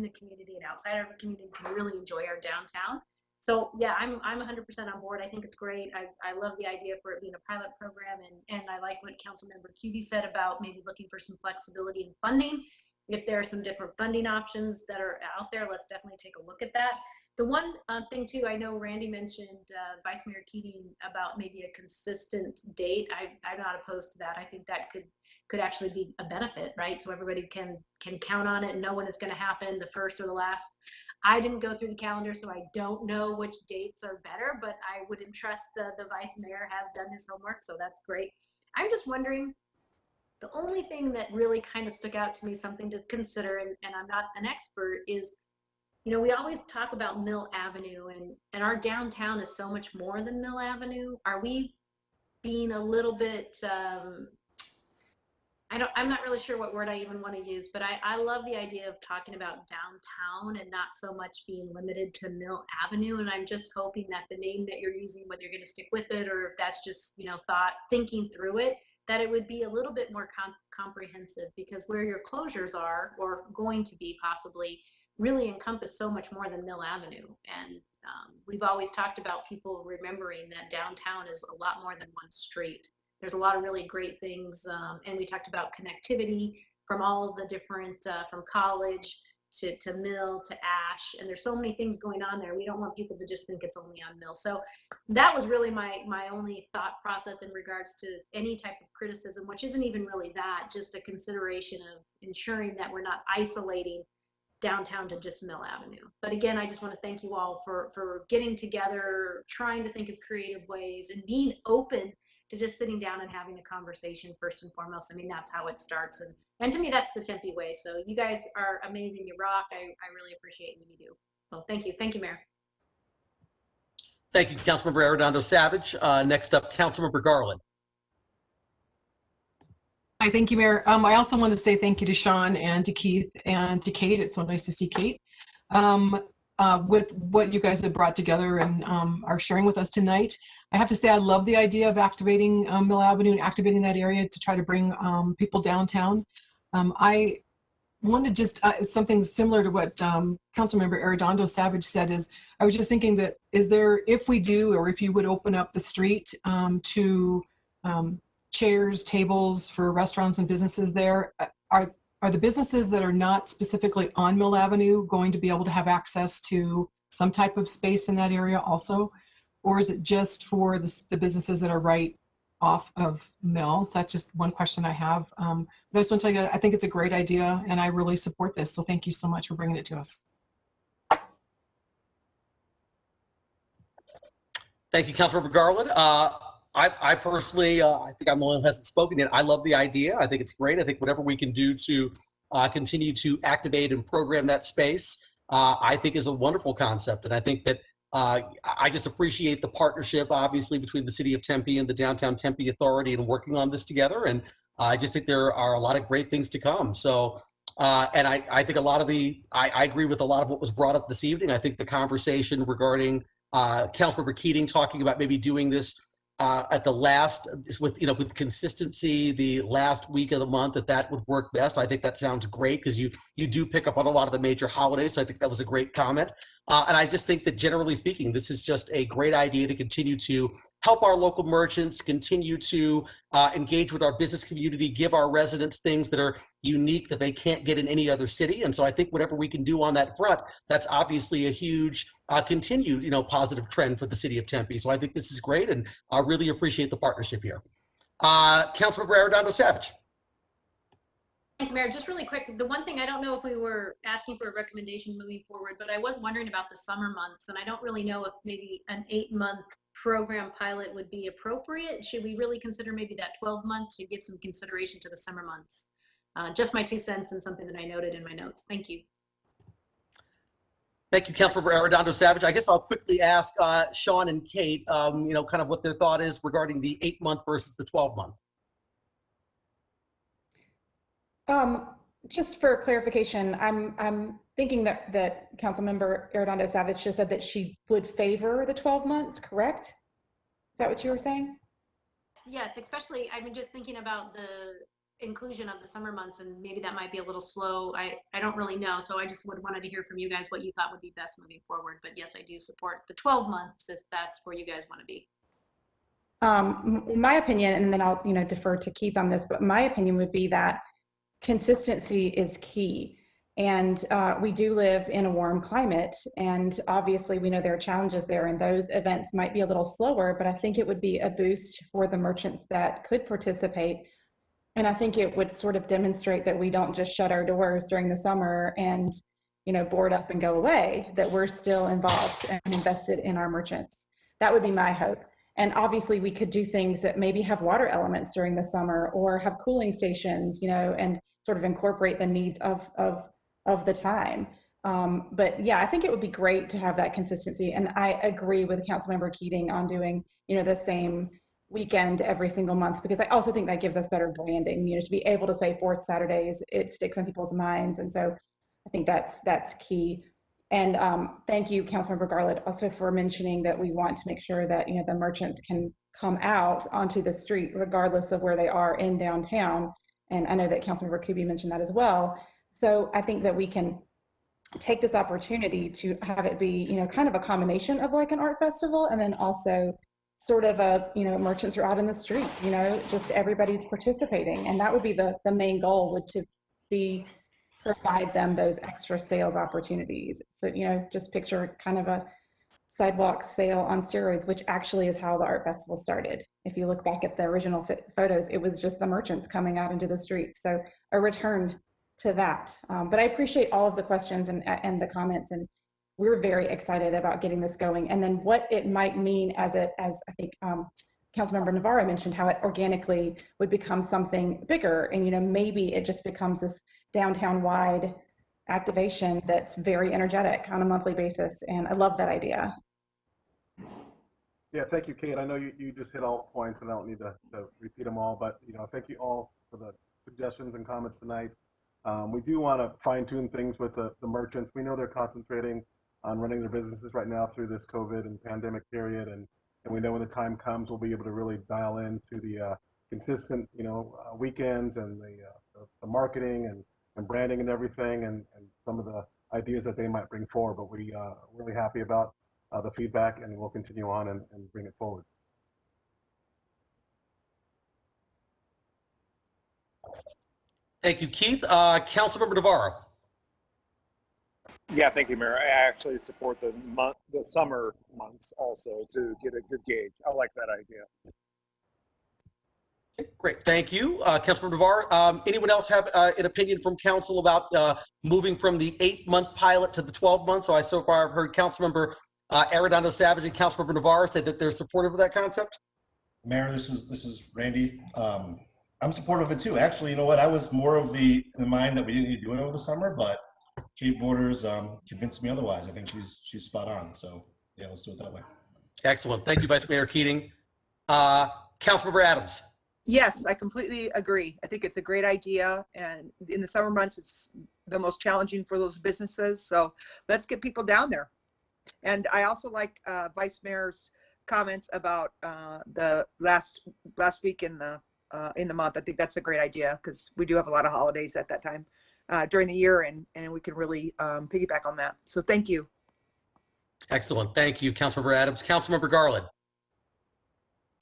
the community and outside of the community can really enjoy our downtown. So yeah, I'm 100% on board. I think it's great. I love the idea for it being a pilot program, and I like what Councilmember Cuvey said about maybe looking for some flexibility in funding. If there are some different funding options that are out there, let's definitely take a look at that. The one thing too, I know Randy mentioned Vice Mayor Keating about maybe a consistent date. I'm not opposed to that. I think that could actually be a benefit, right? So everybody can count on it and know when it's going to happen, the first or the last. I didn't go through the calendar, so I don't know which dates are better, but I would entrust the Vice Mayor has done his homework, so that's great. I'm just wondering, the only thing that really kind of stuck out to me, something to consider, and I'm not an expert, is, you know, we always talk about Mill Avenue, and our downtown is so much more than Mill Avenue. Are we being a little bit, I'm not really sure what word I even want to use, but I love the idea of talking about downtown and not so much being limited to Mill Avenue. And I'm just hoping that the name that you're using, whether you're going to stick with it or if that's just, you know, thinking through it, that it would be a little bit more comprehensive, because where your closures are, or going to be possibly, really encompass so much more than Mill Avenue. And we've always talked about people remembering that downtown is a lot more than one street. There's a lot of really great things, and we talked about connectivity from all of the different, from college to Mill to Ash, and there's so many things going on there. We don't want people to just think it's only on Mill. So that was really my only thought process in regards to any type of criticism, which isn't even really that, just a consideration of ensuring that we're not isolating downtown to just Mill Avenue. But again, I just want to thank you all for getting together, trying to think of creative ways, and being open to just sitting down and having a conversation first and foremost. I mean, that's how it starts. And to me, that's the Tempe way. So you guys are amazing. You rock. I really appreciate what you do. So thank you. Thank you, Mayor. Thank you, Councilmember Arredondo Savage. Next up, Councilmember Garland. Hi, thank you, Mayor. I also want to say thank you to Sean and to Keith and to Kate. It's so nice to see Kate. With what you guys have brought together and are sharing with us tonight. I have to say I love the idea of activating Mill Avenue and activating that area to try to bring people downtown. I want to just, something similar to what Councilmember Arredondo Savage said, is I was just thinking that if we do, or if you would open up the street to chairs, tables for restaurants and businesses there, are the businesses that are not specifically on Mill Avenue going to be able to have access to some type of space in that area also? Or is it just for the businesses that are right off of Mill? So that's just one question I have. But I just want to tell you, I think it's a great idea and I really support this. So thank you so much for bringing it to us. Thank you, Councilmember Garland. I personally, I think I'm the one who hasn't spoken yet. I love the idea. I think it's great. I think whatever we can do to continue to activate and program that space, I think is a wonderful concept. And I think that I just appreciate the partnership, obviously, between the City of Tempe and the Downtown Tempe Authority and working on this together. And I just think there are a lot of great things to come. So, and I think a lot of I agree with a lot of what was brought up this evening. I think the conversation regarding Councilmember Keating talking about maybe doing this at the last, with consistency, the last week of the month, that would work best. I think that sounds great, because you do pick up on a lot of the major holidays. So I think that was a great comment. And I just think that generally speaking, this is just a great idea to continue to help our local merchants, continue to engage with our business community, give our residents things that are unique that they can't get in any other city. And so I think whatever we can do on that front, that's obviously a huge continued, positive trend for the City of Tempe. So I think this is great, and I really appreciate the partnership here. Councilmember Arredondo Savage. Thank you, Mayor. Just really quick, the one thing, I don't know if we were asking for a recommendation moving forward, but I was wondering about the summer months, and I don't really know if maybe an 8-month program pilot would be appropriate. Should we really consider maybe that 12 months to give some consideration to the summer months? Just my 2 cents and something that I noted in my notes. Thank you. Thank you, Councilmember Arredondo Savage. I guess I'll quickly ask Sean and Kate, kind of what their thought is regarding the 8-month versus the 12-month. Just for clarification, I'm thinking that Councilmember Arredondo Savage just said that she would favor the 12 months, correct? Is that what you were saying? Yes, especially, I mean, just thinking about the inclusion of the summer months, and maybe that might be a little slow. I don't really know. So I just wanted to hear from you guys what you thought would be best moving forward. But yes, I do support the 12 months if that's where you guys want to be. My opinion, and then I'll defer to Keith on this, but my opinion would be that consistency is key. And we do live in a warm climate, and obviously we know there are challenges there, and those events might be a little slower, but I think it would be a boost for the merchants that could participate. And I think it would sort of demonstrate that we don't just shut our doors during the summer and board up and go away, that we're still involved and invested in our merchants. That would be my hope. And obviously we could do things that maybe have water elements during the summer, or have cooling stations, and sort of incorporate the needs of the time. But yeah, I think it would be great to have that consistency. And I agree with Councilmember Keating on doing, the same weekend every single month, because I also think that gives us better branding, to be able to say fourth Saturdays, it sticks in people's minds. And so I think that's key. And thank you, Councilmember Garland, also for mentioning that we want to make sure that the merchants can come out onto the street regardless of where they are in downtown. And I know that Councilmember Kuby mentioned that as well. So I think that we can take this opportunity to have it be, kind of a combination of like an art festival, and then also sort of a, merchants are out in the street, just everybody's participating. And that would be the main goal, would to be provide them those extra sales opportunities. So, just picture kind of a sidewalk sale on steroids, which actually is how the art festival started. If you look back at the original photos, it was just the merchants coming out into the streets. So a return to that. But I appreciate all of the questions and the comments, and we're very excited about getting this going. And then what it might mean as I think Councilmember Navarro mentioned, how it organically would become something bigger, and maybe it just becomes this downtown-wide activation that's very energetic on a monthly basis. And I love that idea. Yeah, thank you, Kate. I know you just hit all points, and I don't need to repeat them all, but thank you all for the suggestions and comments tonight. We do want to fine-tune things with the merchants. We know they're concentrating on running their businesses right now through this COVID and pandemic period, and we know when the time comes, we'll be able to really dial into the consistent, weekends and the marketing and branding and everything, and some of the ideas that they might bring forward. But we are really happy about the feedback, and we'll continue on and bring it forward. Thank you, Keith. Councilmember Navarro. Yeah, thank you, Mayor. I actually support the summer months also, to get a good gauge. I like that idea. Great, thank you, Councilmember Navarro. Anyone else have an opinion from council about moving from the 8-month pilot to the 12 months? So far I've heard Councilmember Arredondo Savage and Councilmember Navarro say that they're supportive of that concept. Mayor, this is Randy. I'm supportive of it too. Actually, you know what? I was more of the mind that we didn't need to do it over the summer, but Kate Borders convinced me otherwise. I think she's spot on. So yeah, let's do it that way. Excellent. Thank you, Vice Mayor Keating. Councilmember Adams. Yes, I completely agree. I think it's a great idea, and in the summer months, it's the most challenging for those businesses. So let's get people down there. And I also like Vice Mayor's comments about the last week in the month. I think that's a great idea, because we do have a lot of holidays at that time during the year, and we can really piggyback on that. So thank you. Excellent. Thank you, Councilmember Adams. Councilmember Garland.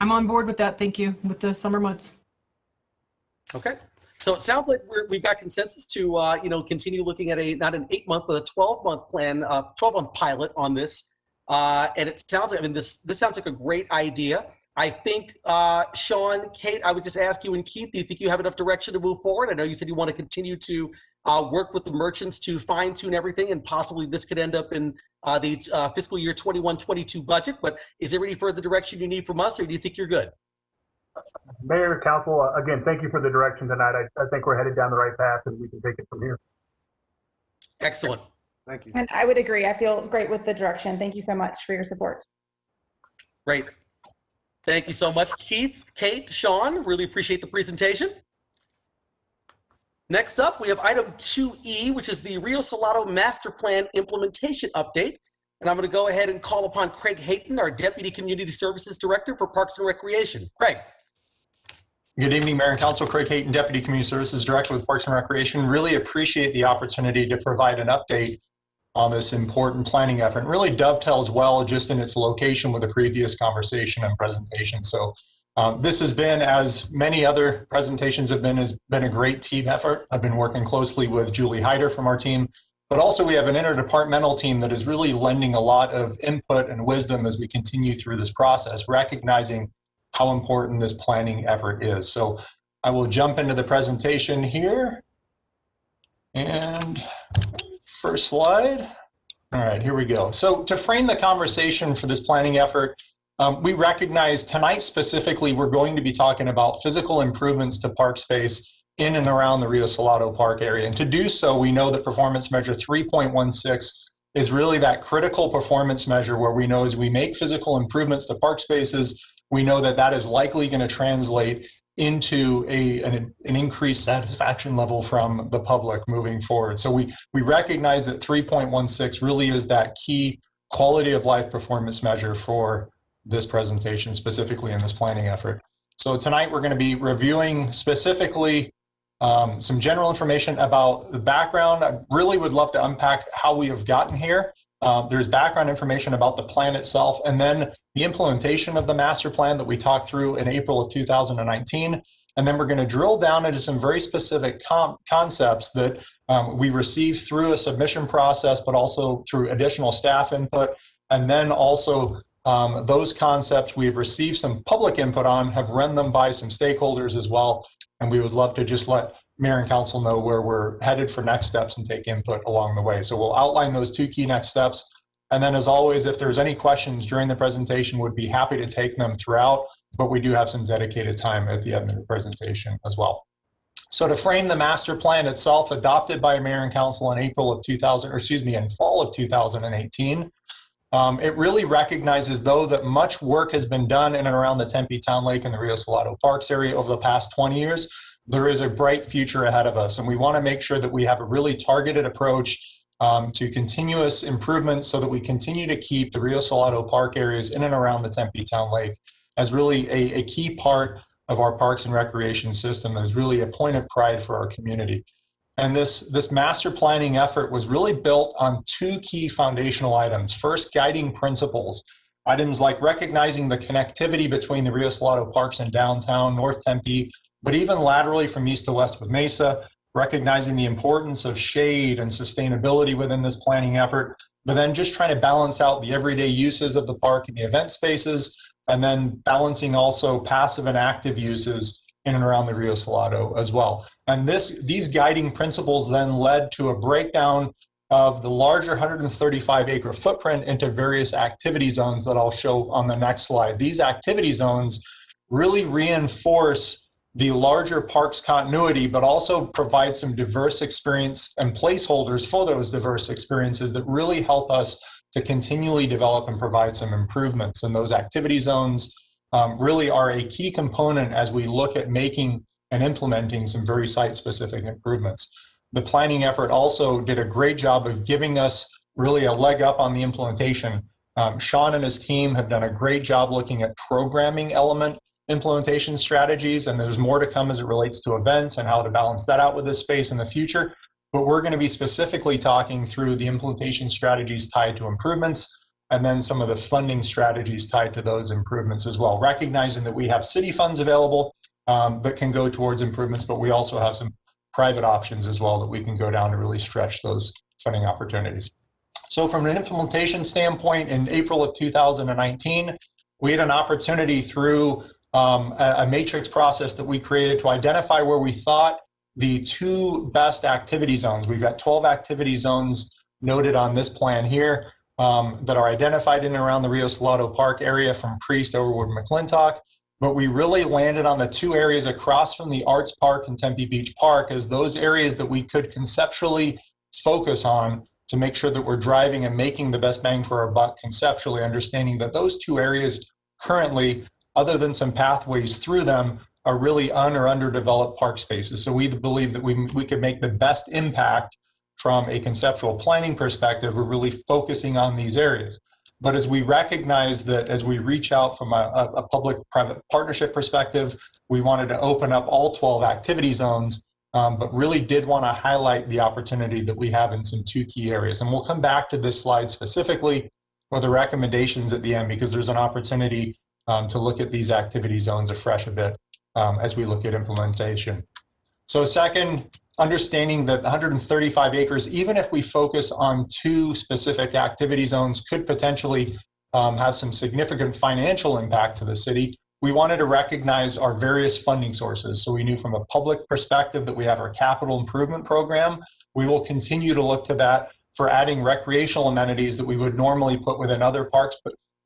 I'm on board with that. Thank you. With the summer months. Okay. So it sounds like we've got consensus to continue looking at not an 8-month but a 12-month plan, 12-month pilot on this. And it sounds like, this sounds like a great idea. I think, Sean, Kate, I would just ask you and Keith, do you think you have enough direction to move forward? I know you said you want to continue to work with the merchants to fine tune everything, and possibly this could end up in the fiscal year 21-22 budget, but is there any further direction you need from us, or do you think you're good? Mayor, Council, again, thank you for the direction tonight. I think we're headed down the right path, and we can take it from here. Excellent. Thank you. And I would agree. I feel great with the direction. Thank you so much for your support. Great. Thank you so much, Keith, Kate, Sean. Really appreciate the presentation. Next up, we have item 2E, which is the Rio Salado Master Plan Implementation Update. And I'm going to go ahead and call upon Craig Hayton, our Deputy Community Services Director for Parks and Recreation. Craig. Good evening, Mayor and Council. Craig Hayton, Deputy Community Services Director with Parks and Recreation. Really appreciate the opportunity to provide an update on this important planning effort. And really dovetails well just in its location with the previous conversation and presentation. So this has been, as many other presentations have been, has been a great team effort. I've been working closely with Julie Hyder from our team, but also we have an interdepartmental team that is really lending a lot of input and wisdom as we continue through this process, recognizing how important this planning effort is. So I will jump into the presentation here. And first slide. All right, here we go. So to frame the conversation for this planning effort, we recognize tonight specifically, we're going to be talking about physical improvements to park space in and around the Rio Salado Park area. And to do so, we know that performance measure 3.16 is really that critical performance measure where we know as we make physical improvements to park spaces, we know that that is likely going to translate into an increased satisfaction level from the public moving forward. So we recognize that 3.16 really is that key quality of life performance measure for this presentation, specifically in this planning effort. So tonight we're going to be reviewing specifically some general information about the background. I really would love to unpack how we have gotten here. There's background information about the plan itself, and then the implementation of the master plan that we talked through in April of 2019. And then we're going to drill down into some very specific concepts that we received through a submission process, but also through additional staff input. And then also those concepts we've received some public input on, have run them by some stakeholders as well. And we would love to just let Mayor and Council know where we're headed for next steps and take input along the way. So we'll outline those two key next steps. And then as always, if there's any questions during the presentation, would be happy to take them throughout, but we do have some dedicated time at the end of the presentation as well. So to frame the master plan itself, adopted by Mayor and Council in April of in fall of 2018, it really recognizes, though, that much work has been done in and around the Tempe Town Lake and the Rio Salado Parks area over the past 20 years. There is a bright future ahead of us, and we want to make sure that we have a really targeted approach to continuous improvements so that we continue to keep the Rio Salado Park areas in and around the Tempe Town Lake as really a key part of our parks and recreation system, as really a point of pride for our community. And this master planning effort was really built on two key foundational items. First, guiding principles. Items like recognizing the connectivity between the Rio Salado Parks and downtown, North Tempe, but even laterally from east to west with Mesa, recognizing the importance of shade and sustainability within this planning effort, but then just trying to balance out the everyday uses of the park and the event spaces, and then balancing also passive and active uses in and around the Rio Salado as well. And these guiding principles then led to a breakdown of the larger 135-acre footprint into various activity zones that I'll show on the next slide. These activity zones really reinforce the larger park's continuity, but also provide some diverse experience and placeholders for those diverse experiences that really help us to continually develop and provide some improvements. And those activity zones really are a key component as we look at making and implementing some very site-specific improvements. The planning effort also did a great job of giving us really a leg up on the implementation. Sean and his team have done a great job looking at programming element implementation strategies, and there's more to come as it relates to events and how to balance that out with this space in the future. But we're going to be specifically talking through the implementation strategies tied to improvements, and then some of the funding strategies tied to those improvements as well, recognizing that we have city funds available that can go towards improvements, but we also have some private options as well that we can go down to really stretch those funding opportunities. So from an implementation standpoint, in April of 2019, we had an opportunity through a matrix process that we created to identify where we thought the two best activity zones. We've got 12 activity zones noted on this plan here that are identified in and around the Rio Salado Park area from Priest over to McClintock. But we really landed on the two areas across from the Arts Park and Tempe Beach Park as those areas that we could conceptually focus on to make sure that we're driving and making the best bang for our buck conceptually, understanding that those two areas currently, other than some pathways through them, are really or underdeveloped park spaces. So we believe that we could make the best impact from a conceptual planning perspective of really focusing on these areas. But as we recognize that as we reach out from a public-private partnership perspective, we wanted to open up all 12 activity zones, but really did want to highlight the opportunity that we have in some 2 key areas. And we'll come back to this slide specifically for the recommendations at the end, because there's an opportunity to look at these activity zones afresh a bit as we look at implementation. So second, understanding that 135 acres, even if we focus on 2 specific activity zones, could potentially have some significant financial impact to the city. We wanted to recognize our various funding sources. So we knew from a public perspective that we have our capital improvement program. We will continue to look to that for adding recreational amenities that we would normally put within other parks,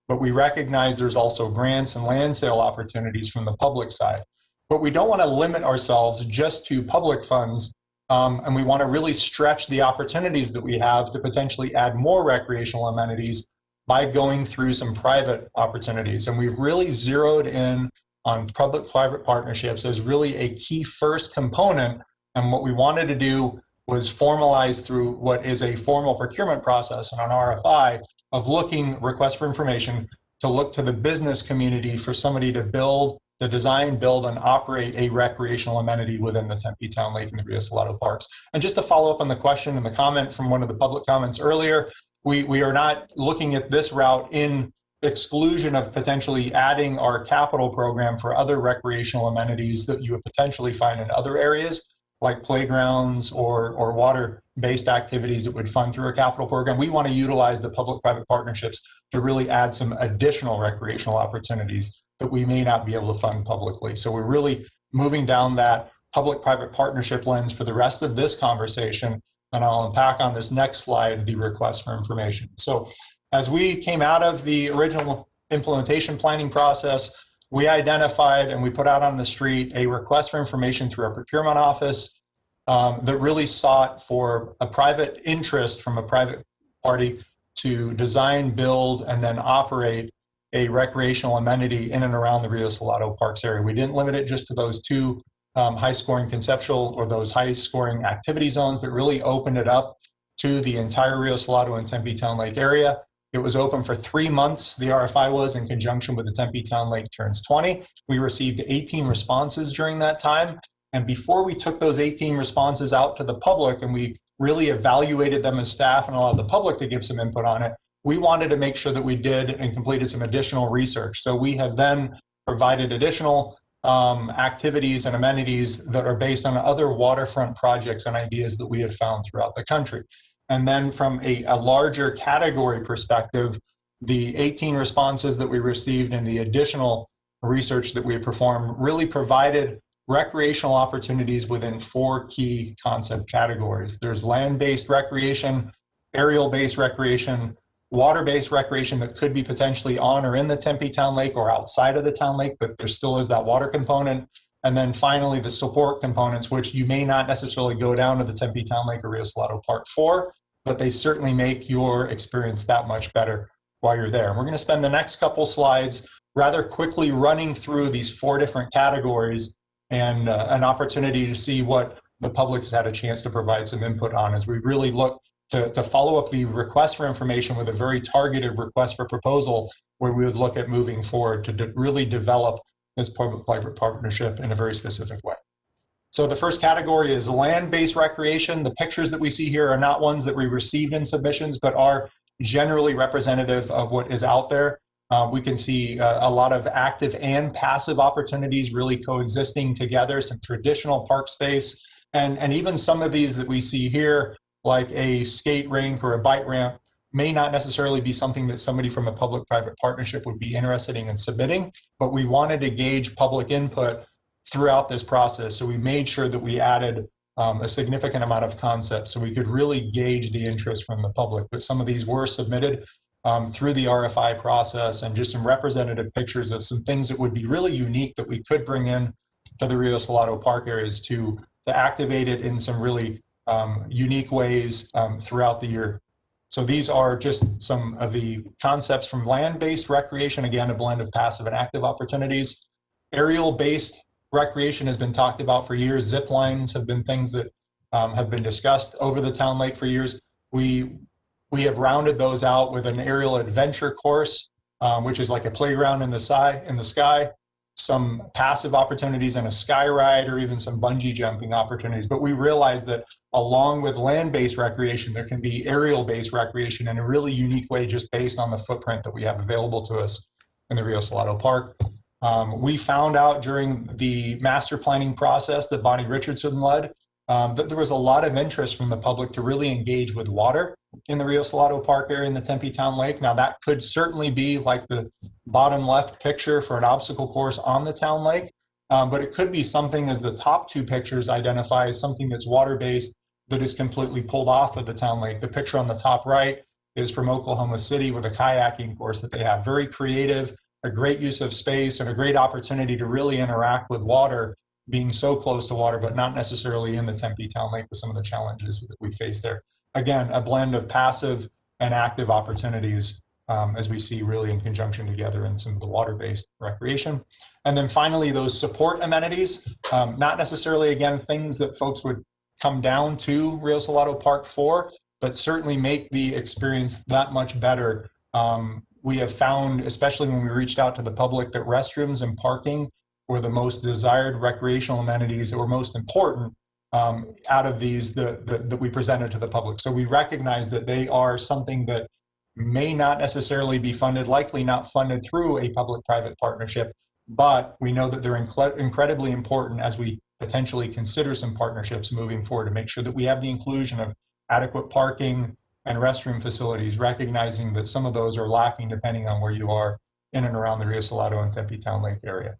but we recognize there's also grants and land sale opportunities from the public side. But we don't want to limit ourselves just to public funds, and we want to really stretch the opportunities that we have to potentially add more recreational amenities by going through some private opportunities. And we've really zeroed in on public-private partnerships as really a key first component. And what we wanted to do was formalize through what is a formal procurement process and an RFI of looking, request for information, to look to the business community for somebody to build, the design, build, and operate a recreational amenity within the Tempe Town Lake and the Rio Salado parks. And just to follow up on the question and the comment from one of the public comments earlier, we are not looking at this route in exclusion of potentially adding our capital program for other recreational amenities that you would potentially find in other areas, like playgrounds or water-based activities that would fund through a capital program. We want to utilize the public-private partnerships to really add some additional recreational opportunities that we may not be able to fund publicly. So we're really moving down that public-private partnership lens for the rest of this conversation, and I'll unpack on this next slide the request for information. So as we came out of the original implementation planning process, we identified and we put out on the street a request for information through our procurement office that really sought for a private interest from a private party to design, build, and then operate a recreational amenity in and around the Rio Salado Parks area. We didn't limit it just to those 2 high-scoring conceptual or those high-scoring activity zones, but really opened it up to the entire Rio Salado and Tempe Town Lake area. It was open for 3 months. The RFI was in conjunction with the Tempe Town Lake Turns 20. We received 18 responses during that time. And before we took those 18 responses out to the public and we really evaluated them as staff and allowed the public to give some input on it, we wanted to make sure that we did and completed some additional research. So we have then provided additional activities and amenities that are based on other waterfront projects and ideas that we have found throughout the country. And then from a larger category perspective, the 18 responses that we received and the additional research that we performed really provided recreational opportunities within 4 key concept categories. There's land-based recreation, aerial-based recreation, water-based recreation that could be potentially on or in the Tempe Town Lake or outside of the town lake, but there still is that water component. And then finally, the support components, which you may not necessarily go down to the Tempe Town Lake or Rio Salado Park for, but they certainly make your experience that much better while you're there. And we're going to spend the next couple slides rather quickly running through these 4 different categories and an opportunity to see what the public has had a chance to provide some input on as we really look to follow up the request for information with a very targeted request for proposal where we would look at moving forward to really develop this public-private partnership in a very specific way. So the first category is land-based recreation. The pictures that we see here are not ones that we received in submissions, but are generally representative of what is out there. We can see a lot of active and passive opportunities really coexisting together, some traditional park space, and even some of these that we see here, like a skate rink or a bike ramp, may not necessarily be something that somebody from a public-private partnership would be interested in submitting, but we wanted to gauge public input throughout this process. So we made sure that we added a significant amount of concepts so we could really gauge the interest from the public. But some of these were submitted through the RFI process, and just some representative pictures of some things that would be really unique that we could bring in to the Rio Salado Park areas to activate it in some really unique ways throughout the year. So these are just some of the concepts from land-based recreation, again, a blend of passive and active opportunities. Aerial-based recreation has been talked about for years. Zip lines have been things that have been discussed over the town lake for years. We have rounded those out with an aerial adventure course, which is like a playground in the sky, some passive opportunities and a sky ride, or even some bungee jumping opportunities. But we realize that along with land-based recreation, there can be aerial-based recreation in a really unique way, just based on the footprint that we have available to us in the Rio Salado Park. We found out during the master planning process that Bonnie Richardson led that there was a lot of interest from the public to really engage with water in the Rio Salado Park area in the Tempe Town Lake. Now that could certainly be like the bottom left picture for an obstacle course on the town lake, but it could be something, as the top two pictures identify, as something that's water-based that is completely pulled off of the town lake. The picture on the top right is from Oklahoma City with a kayaking course that they have. Very creative, a great use of space, and a great opportunity to really interact with water, being so close to water, but not necessarily in the Tempe Town Lake with some of the challenges that we face there. Again, a blend of passive and active opportunities as we see really in conjunction together in some of the water-based recreation. And then finally, those support amenities, not necessarily, again, things that folks would come down to Rio Salado Park for, but certainly make the experience that much better. We have found, especially when we reached out to the public, that restrooms and parking were the most desired recreational amenities that were most important out of these that we presented to the public. So we recognize that they are something that may not necessarily be funded, likely not funded through a public-private partnership, but we know that they're incredibly important as we potentially consider some partnerships moving forward to make sure that we have the inclusion of adequate parking and restroom facilities, recognizing that some of those are lacking depending on where you are in and around the Rio Salado and Tempe Town Lake area.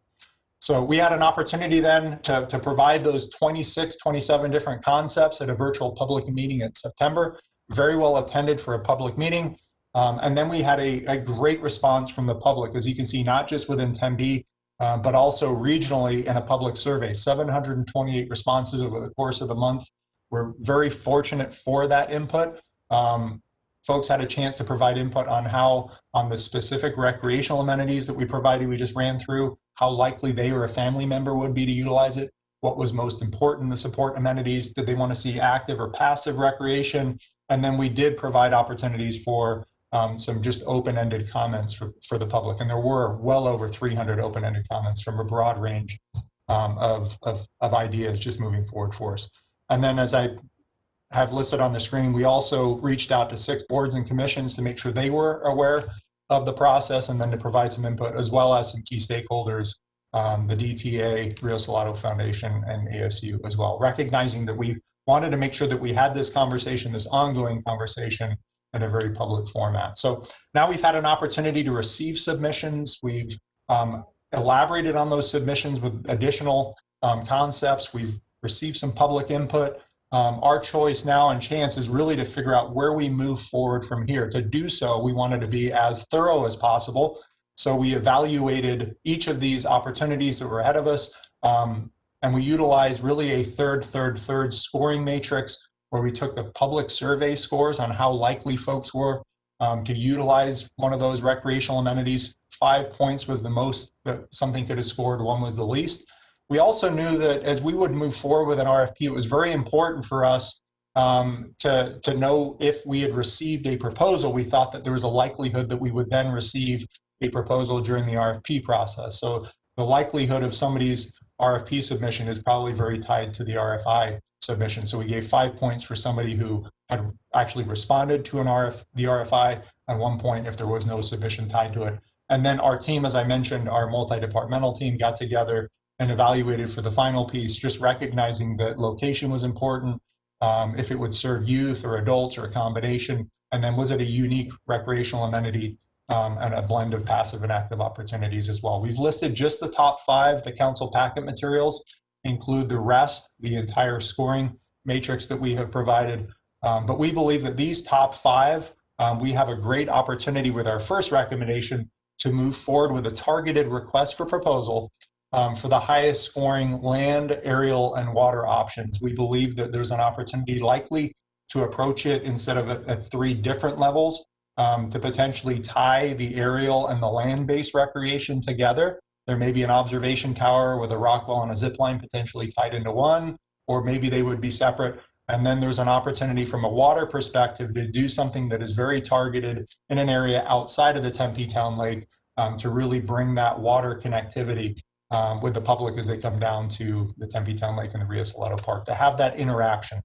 So we had an opportunity then to provide those 26, 27 different concepts at a virtual public meeting in September, very well attended for a public meeting. And then we had a great response from the public, as you can see, not just within Tempe, but also regionally in a public survey, 728 responses over the course of the month. We're very fortunate for that input. Folks had a chance to provide input on the specific recreational amenities that we provided, we just ran through, how likely they or a family member would be to utilize it, what was most important, the support amenities, did they want to see active or passive recreation, and then we did provide opportunities for some just open-ended comments for the public, and there were well over 300 open-ended comments from a broad range of ideas just moving forward for us. And then, as I have listed on the screen, we also reached out to 6 boards and commissions to make sure they were aware of the process, and then to provide some input, as well as some key stakeholders, the DTA, Rio Salado Foundation, and ASU as well, recognizing that we wanted to make sure that we had this conversation, this ongoing conversation, in a very public format. So now we've had an opportunity to receive submissions. We've elaborated on those submissions with additional concepts. We've received some public input. Our choice now and chance is really to figure out where we move forward from here. To do so, we wanted to be as thorough as possible. So we evaluated each of these opportunities that were ahead of us, and we utilized really a third scoring matrix, where we took the public survey scores on how likely folks were to utilize one of those recreational amenities. 5 points was the most that something could have scored, 1 was the least. We also knew that as we would move forward with an RFP, it was very important for us to know if we had received a proposal. We thought that there was a likelihood that we would then receive a proposal during the RFP process. So the likelihood of somebody's RFP submission is probably very tied to the RFI submission. So we gave 5 points for somebody who had actually responded to the RFI, and 1 point if there was no submission tied to it. And then our team, as I mentioned, our multi-departmental team got together and evaluated for the final piece, just recognizing that location was important, if it would serve youth or adults or a combination, and then was it a unique recreational amenity and a blend of passive and active opportunities as well. We've listed just the top 5. The council packet materials include the rest, the entire scoring matrix that we have provided. But we believe that these top 5, we have a great opportunity with our first recommendation to move forward with a targeted request for proposal for the highest scoring land, aerial, and water options. We believe that there's an opportunity likely to approach it instead of at 3 different levels, to potentially tie the aerial and the land-based recreation together There may be an observation tower with a rock wall and a zip line potentially tied into one, or maybe they would be separate. And then there's an opportunity from a water perspective to do something that is very targeted in an area outside of the Tempe Town Lake to really bring that water connectivity with the public as they come down to the Tempe Town Lake and the Rio Salado Park, to have that interaction.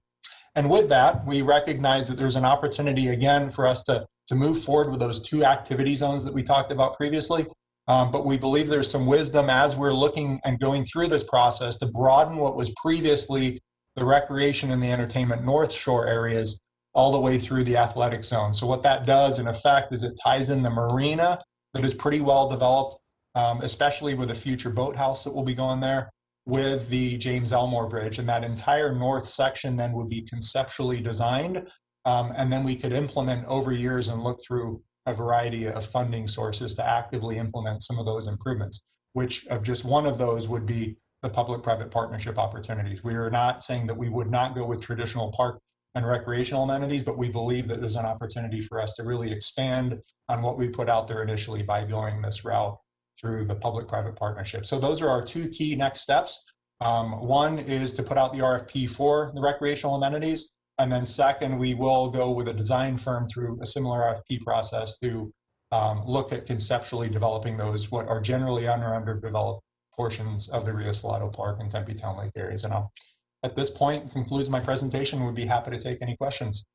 And with that, we recognize that there's an opportunity again for us to move forward with those 2 activity zones that we talked about previously. But we believe there's some wisdom as we're looking and going through this process to broaden what was previously the recreation and the entertainment North Shore areas all the way through the athletic zone. So what that does in effect is it ties in the marina that is pretty well developed, especially with a future boathouse that will be going there, with the James Elmore Bridge. And that entire north section then would be conceptually designed. And then we could implement over years and look through a variety of funding sources to actively implement some of those improvements, which of just one of those would be the public-private partnership opportunities. We are not saying that we would not go with traditional park and recreational amenities, but we believe that there's an opportunity for us to really expand on what we put out there initially by going this route through the public-private partnership. So those are our 2 key next steps. One is to put out the RFP for the recreational amenities. And then second, we will go with a design firm through a similar RFP process to look at conceptually developing those, what are generally underdeveloped portions of the Rio Salado Park and Tempe Town Lake areas. And at this point, concludes my presentation. We'd be happy to take any questions.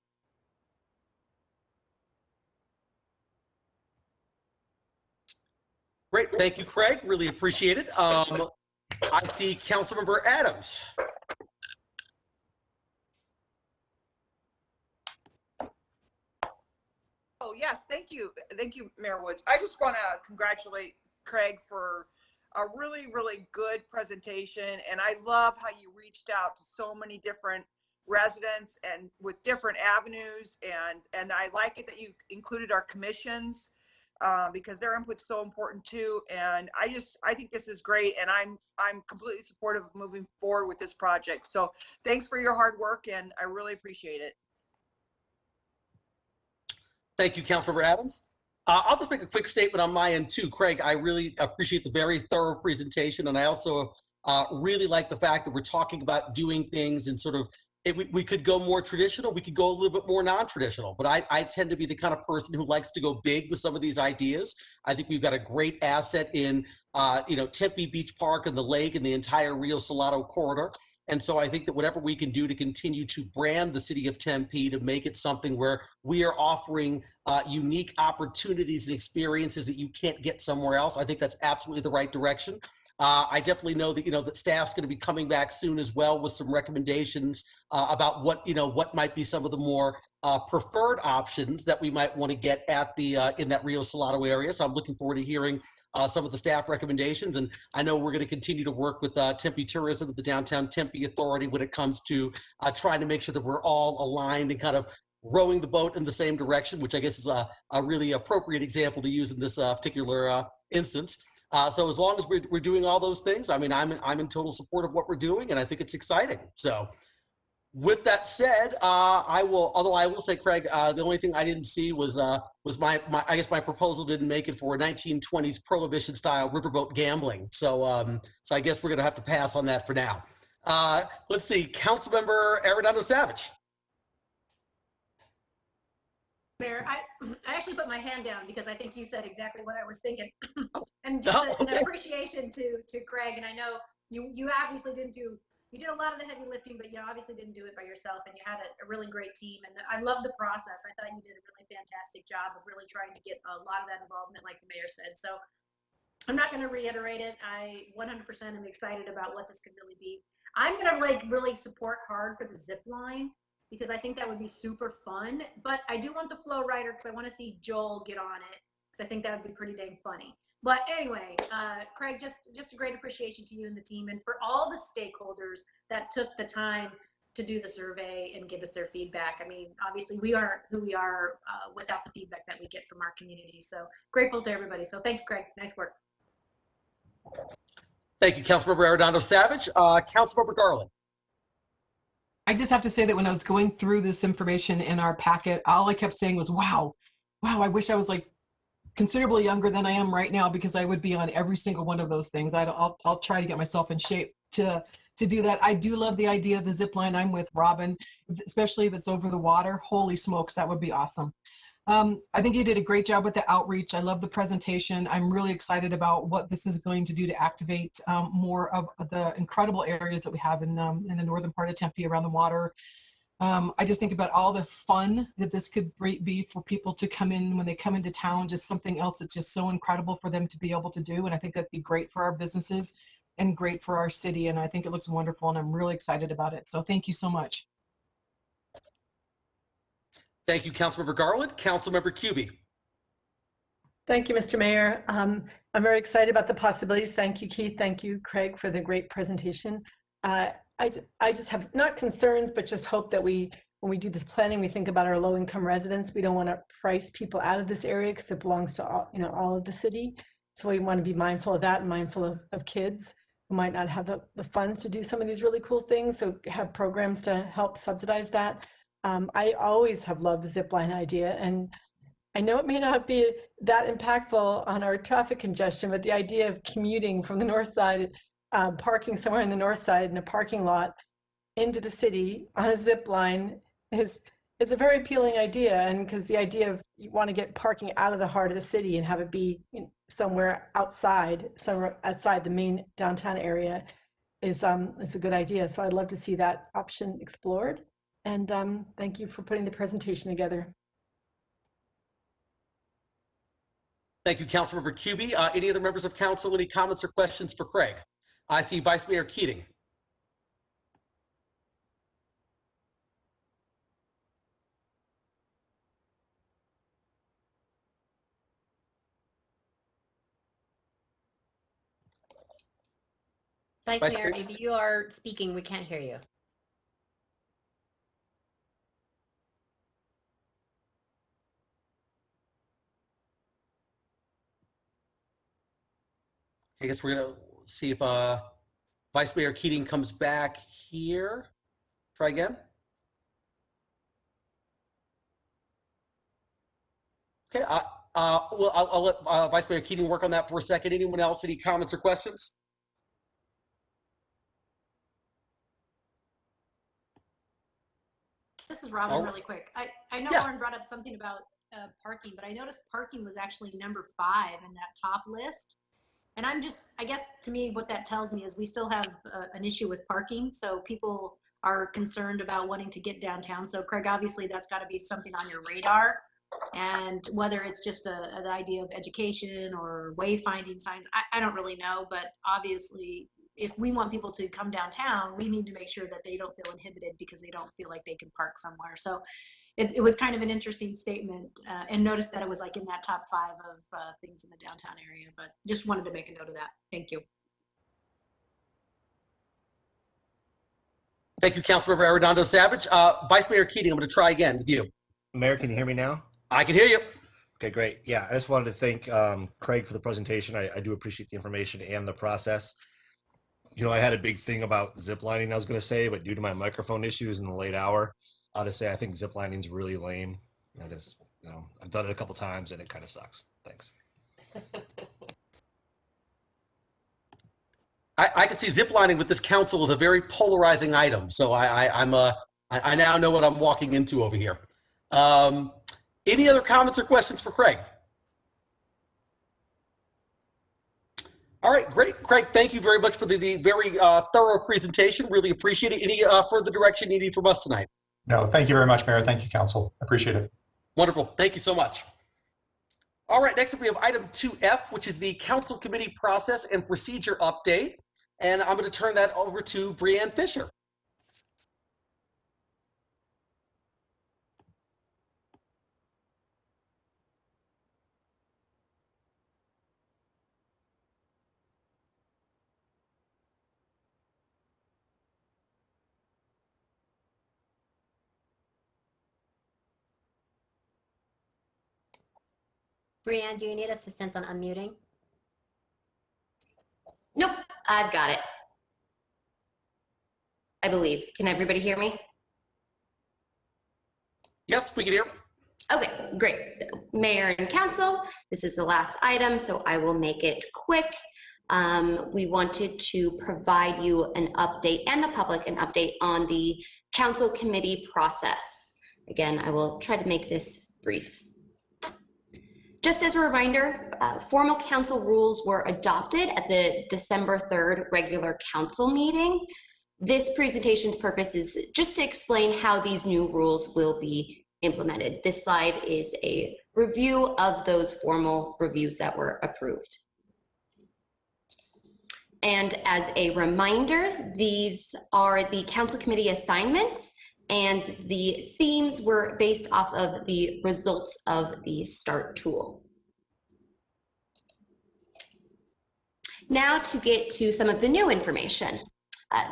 Great, thank you, Craig. Really appreciate it. I see Councilmember Adams. Oh, yes, thank you. Thank you, Mayor Woods. I just want to congratulate Craig for a really, really good presentation. And I love how you reached out to so many different residents and with different avenues. And I like it that you included our commissions because their input's so important too. And I think this is great. And I'm completely supportive of moving forward with this project. So thanks for your hard work and I really appreciate it. Thank you, Councilmember Adams. I'll just make a quick statement on my end too. Craig, I really appreciate the very thorough presentation. And I also really like the fact that we're talking about doing things and sort of, we could go more traditional, we could go a little bit more non-traditional, but I tend to be the kind of person who likes to go big with some of these ideas. I think we've got a great asset in Tempe Beach Park and the lake and the entire Rio Salado corridor. And so I think that whatever we can do to continue to brand the city of Tempe, to make it something where we are offering unique opportunities and experiences that you can't get somewhere else, I think that's absolutely the right direction. I definitely know that that staff's going to be coming back soon as well with some recommendations about what might be some of the more preferred options that we might want to get at the in that Rio Salado area. So I'm looking forward to hearing some of the staff recommendations, and I know we're going to continue to work with Tempe Tourism, with the Downtown Tempe Authority, when it comes to trying to make sure that we're all aligned and kind of rowing the boat in the same direction, which I guess is a really appropriate example to use in this particular instance. So as long as we're doing all those things, I mean, I'm in total support of what we're doing, and I think it's exciting. So with that said, I will say, Craig, the only thing I didn't see was my I guess my proposal didn't make it for 1920s prohibition style riverboat gambling. So so I guess we're gonna have to pass on that for now. Let's see, Councilmember Arredondo Savage. Mayor, I actually put my hand down because I think you said exactly what I was thinking. And just an appreciation to Craig. And I know you obviously didn't do, you did a lot of the heavy lifting, but you obviously didn't do it by yourself, and you had a really great team. And I love the process. I thought you did a really fantastic job of really trying to get a lot of that involvement, like the mayor said. So I'm not going to reiterate it. I 100% am excited about what this could really be. I'm going to really support hard for the zip line, because I think that would be super fun. But I do want the flow rider because I want to see Joel get on it, because I think that would be pretty dang funny. But anyway, Craig, just a great appreciation to you and the team, and for all the stakeholders that took the time to do the survey and give us their feedback. I mean, obviously we aren't who we are without the feedback that we get from our community. So grateful to everybody. So thank you, Craig. Nice work. Thank you, Councilmember Arredondo Savage. Councilmember Garland. I just have to say that when I was going through this information in our packet, all I kept saying was, wow, I wish I was like considerably younger than I am right now because I would be on every single one of those things. I'll try to get myself in shape to do that. I do love the idea of the zip line. I'm with Robin, especially if it's over the water. Holy smokes, that would be awesome. I think you did a great job with the outreach. I love the presentation. I'm really excited about what this is going to do to activate more of the incredible areas that we have in the northern part of Tempe around the water. I just think about all the fun that this could be for people to come in when they come into town, just something else that's just so incredible for them to be able to do. And I think that'd be great for our businesses and great for our city. And I think it looks wonderful and I'm really excited about it. So thank you so much. Thank you, Councilmember Garland. Councilmember Cubie. Thank you, Mr. Mayor. I'm very excited about the possibilities. Thank you, Keith. Thank you, Craig, for the great presentation. I just have not concerns, but just hope that when we do this planning, we think about our low-income residents. We don't want to price people out of this area because it belongs to all of the city. So we want to be mindful of that and mindful of kids who might not have the funds to do some of these really cool things. So have programs to help subsidize that. I always have loved the zip line idea, and I know it may not be that impactful on our traffic congestion, but the idea of commuting from the north side, parking somewhere in the north side in a parking lot into the city on a zip line is a very appealing idea. And because the idea of you want to get parking out of the heart of the city and have it be somewhere outside the main downtown area is a good idea. So I'd love to see that option explored. And thank you for putting the presentation together. Thank you, Councilmember Cubie. Any other members of council, any comments or questions for Craig? I see Vice Mayor Keating. Vice Mayor, if you are speaking, we can't hear you. I guess we're gonna see if Vice Mayor Keating comes back here. Try again. Okay, well, I'll let Vice Mayor Keating work on that for a second. Anyone else, any comments or questions? This is Robin, Oh. really quick. I know Yeah. Lauren brought up something about parking, but I noticed parking was actually number 5 in that top list. And I guess to me, what that tells me is we still have an issue with parking. So people are concerned about wanting to get downtown. So Craig, obviously that's got to be something on your radar. And whether it's just an idea of education or wayfinding signs, I don't really know. But obviously, if we want people to come downtown, we need to make sure that they don't feel inhibited because they don't feel like they can park somewhere. So it was kind of an interesting statement, and noticed that it was like in that top 5 of things in the downtown area, but just wanted to make a note of that. Thank you. Thank you, Councilmember Arredondo Savage. Vice Mayor Keating, I'm going to try again with you. Mayor, can you hear me now? I can hear you. Okay, great. Yeah, I just wanted to thank Craig for the presentation. I do appreciate the information and the process. You know, I had a big thing about ziplining I was going to say, but due to my microphone issues in the late hour, I'll just say I think ziplining is really lame. I've done it a couple times and it kind of sucks. Thanks. I can see ziplining with this council as a very polarizing item. So I now know what I'm walking into over here. Any other comments or questions for Craig? All right, great. Craig, thank you very much for the very thorough presentation. Really appreciate it. Any further direction you need from us tonight? No, thank you very much, Mayor. Thank you, Council. Appreciate it. Wonderful. Thank you so much. All right, next up we have item 2F, which is the council committee process and procedure update. And I'm going to turn that over to Brianne Fisher. Brianne, do you need assistance on unmuting? Nope, I've got it. I believe. Can everybody hear me? Yes, we can hear. Okay, great. Mayor and Council, this is the last item, so I will make it quick. We wanted to provide you an update and the public an update on the council committee process. Again, I will try to make this brief. Just as a reminder, formal council rules were adopted at the December 3rd regular council meeting. This presentation's purpose is just to explain how these new rules will be implemented. This slide is a review of those formal reviews that were approved. And as a reminder, these are the council committee assignments, and the themes were based off of the results of the START tool. Now to get to some of the new information.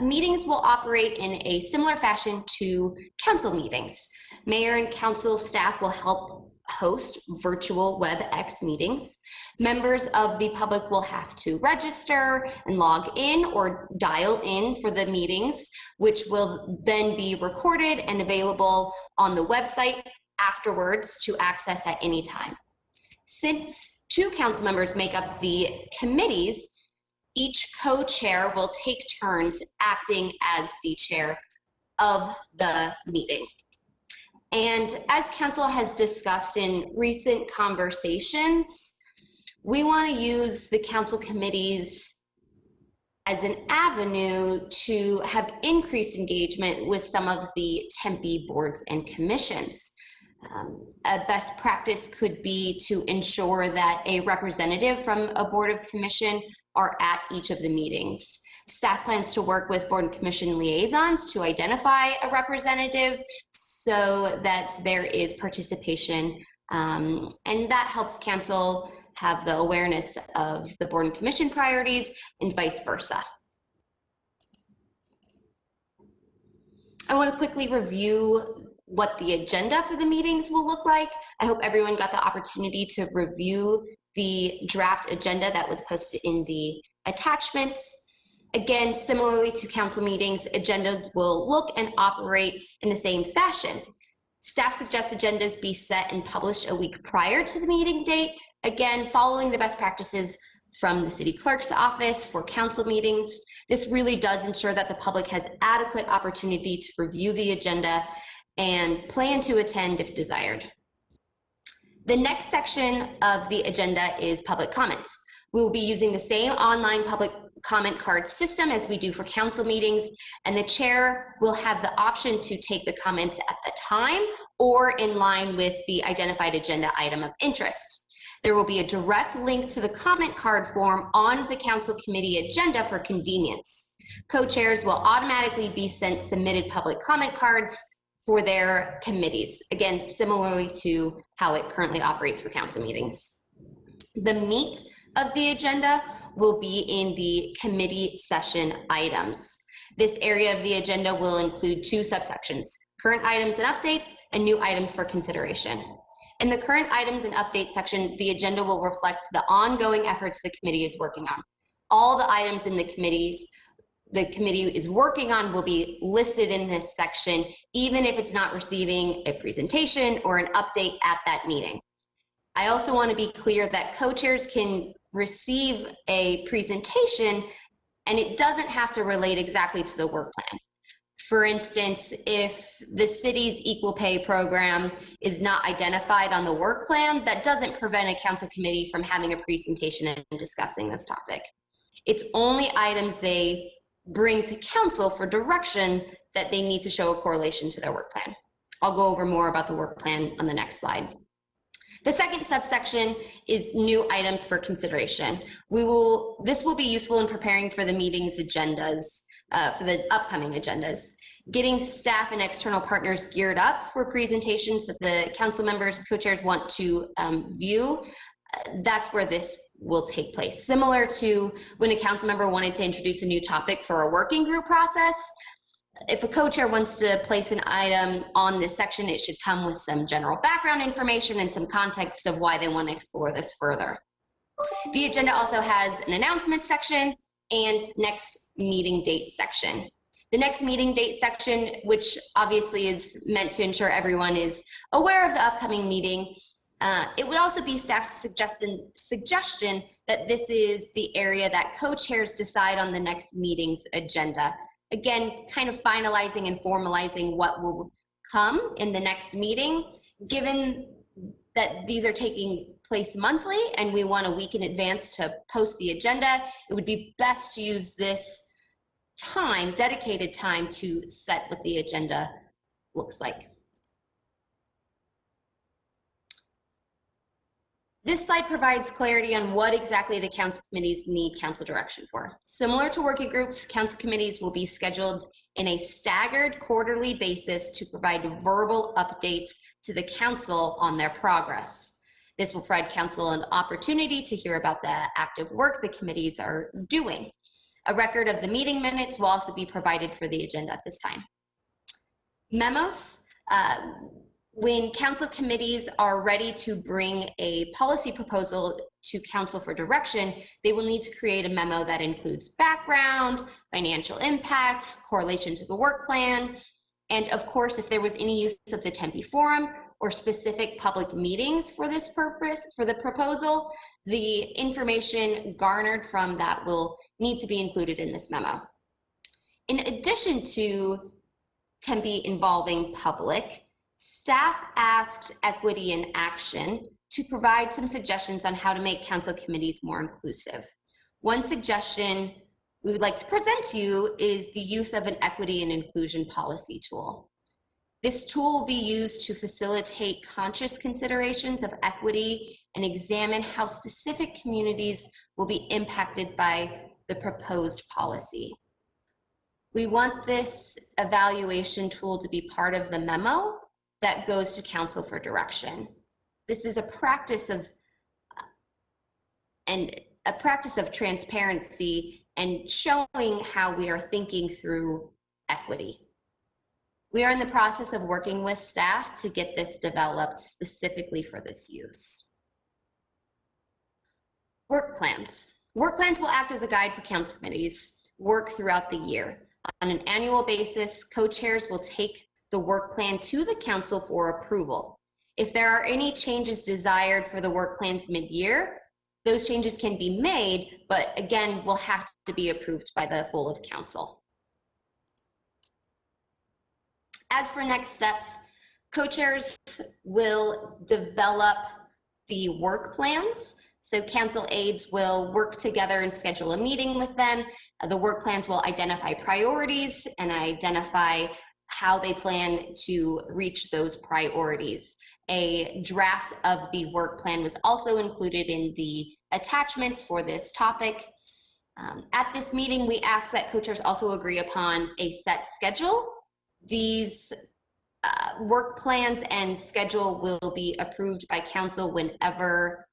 Meetings will operate in a similar fashion to council meetings. Mayor and council staff will help host virtual WebEx meetings. Members of the public will have to register and log in or dial in for the meetings, which will then be recorded and available on the website afterwards to access at any time. Since 2 council members make up the committees, each co-chair will take turns acting as the chair of the meeting. And as council has discussed in recent conversations, we want to use the council committees as an avenue to have increased engagement with some of the Tempe boards and commissions. A best practice could be to ensure that a representative from a board of commission are at each of the meetings. Staff plans to work with board and commission liaisons to identify a representative so that there is participation, and that helps council have the awareness of the board and commission priorities and vice versa. I want to quickly review what the agenda for the meetings will look like. I hope everyone got the opportunity to review the draft agenda that was posted in the attachments. Again, similarly to council meetings, agendas will look and operate in the same fashion. Staff suggests agendas be set and published a week prior to the meeting date, again, following the best practices from the city clerk's office for council meetings. This really does ensure that the public has adequate opportunity to review the agenda and plan to attend if desired. The next section of the agenda is public comments. We will be using the same online public comment card system as we do for council meetings, and the chair will have the option to take the comments at the time or in line with the identified agenda item of interest. There will be a direct link to the comment card form on the council committee agenda for convenience. Co-chairs will automatically be sent submitted public comment cards for their committees, again, similarly to how it currently operates for council meetings. The meat of the agenda will be in the committee session items. This area of the agenda will include 2 subsections, current items and updates, and new items for consideration. In the current items and updates section, the agenda will reflect the ongoing efforts the committee is working on. All the items in the committee is working on will be listed in this section, even if it's not receiving a presentation or an update at that meeting. I also want to be clear that co-chairs can receive a presentation and it doesn't have to relate exactly to the work plan. For instance, if the city's equal pay program is not identified on the work plan, that doesn't prevent a council committee from having a presentation and discussing this topic. It's only items they bring to council for direction that they need to show a correlation to their work plan. I'll go over more about the work plan on the next slide. The second subsection is new items for consideration. This will be useful in preparing for the meeting's agendas, for the upcoming agendas. Getting staff and external partners geared up for presentations that the council members, co-chairs want to view, that's where this will take place. Similar to when a council member wanted to introduce a new topic for a working group process, if a co-chair wants to place an item on this section, it should come with some general background information and some context of why they want to explore this further. The agenda also has an announcement section and next meeting date section. The next meeting date section, which obviously is meant to ensure everyone is aware of the upcoming meeting. It would also be staff's suggestion that this is the area that co-chairs decide on the next meeting's agenda. Again, kind of finalizing and formalizing what will come in the next meeting. Given that these are taking place monthly and we want a week in advance to post the agenda, it would be best to use this time, dedicated time, to set what the agenda looks like. This slide provides clarity on what exactly the council committees need council direction for. Similar to working groups, council committees will be scheduled in a staggered quarterly basis to provide verbal updates to the council on their progress. This will provide council an opportunity to hear about the active work the committees are doing. A record of the meeting minutes will also be provided for the agenda at this time. Memos. When council committees are ready to bring a policy proposal to council for direction, they will need to create a memo that includes background, financial impacts, correlation to the work plan, and of course, if there was any use of the Tempe Forum or specific public meetings for this purpose, for the proposal, the information garnered from that will need to be included in this memo. In addition to Tempe involving public, staff asked Equity in Action to provide some suggestions on how to make council committees more inclusive. One suggestion we would like to present to you is the use of an equity and inclusion policy tool. This tool will be used to facilitate conscious considerations of equity and examine how specific communities will be impacted by the proposed policy. We want this evaluation tool to be part of the memo that goes to council for direction. This is a practice of transparency and showing how we are thinking through equity. We are in the process of working with staff to get this developed specifically for this use. Work plans. Work plans will act as a guide for council committees' work throughout the year. On an annual basis, co-chairs will take the work plan to the council for approval. If there are any changes desired for the work plans mid-year, those changes can be made, but again, will have to be approved by the full of council. As for next steps, co-chairs will develop the work plans. So council aides will work together and schedule a meeting with them. The work plans will identify priorities and identify how they plan to reach those priorities. A draft of the work plan was also included in the attachments for this topic. At this meeting, we ask that co-chairs also agree upon a set schedule. These work plans and schedule will be approved by council whenever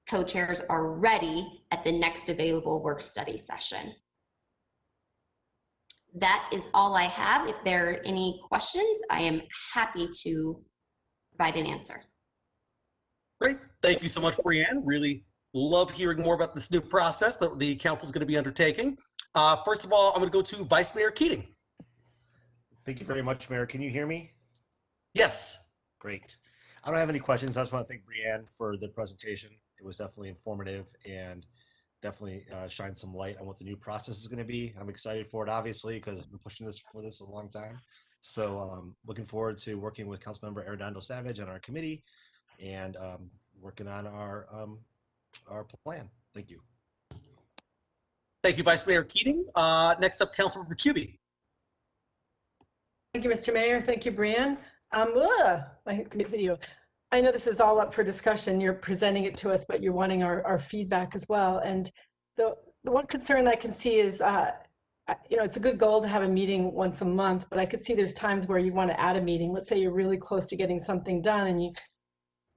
co-chairs are ready at the next available work study session. That is all I have. If there are any questions, I am happy to provide an answer. Great. Thank you so much, Brianne. Really love hearing more about this new process that the council is going to be undertaking. First of all, I'm going to go to Vice Mayor Keating. Thank you very much, Mayor. Can you hear me? Yes. Great. I don't have any questions. I just want to thank Brianne for the presentation. It was definitely informative and definitely shine some light on what the new process is going to be. I'm excited for it, obviously, because I've been pushing for this a long time. So looking forward to working with Councilmember Arredondo Savage and our committee and working on our plan. Thank you. Thank you, Vice Mayor Keating. Next up, Councilmember Kuby. Thank you, Mr. Mayor. Thank you, Brianne. My video. I know this is all up for discussion. You're presenting it to us, but you're wanting our feedback as well. And the one concern I can see is, it's a good goal to have a meeting once a month, but I could see there's times where you want to add a meeting. Let's say you're really close to getting something done and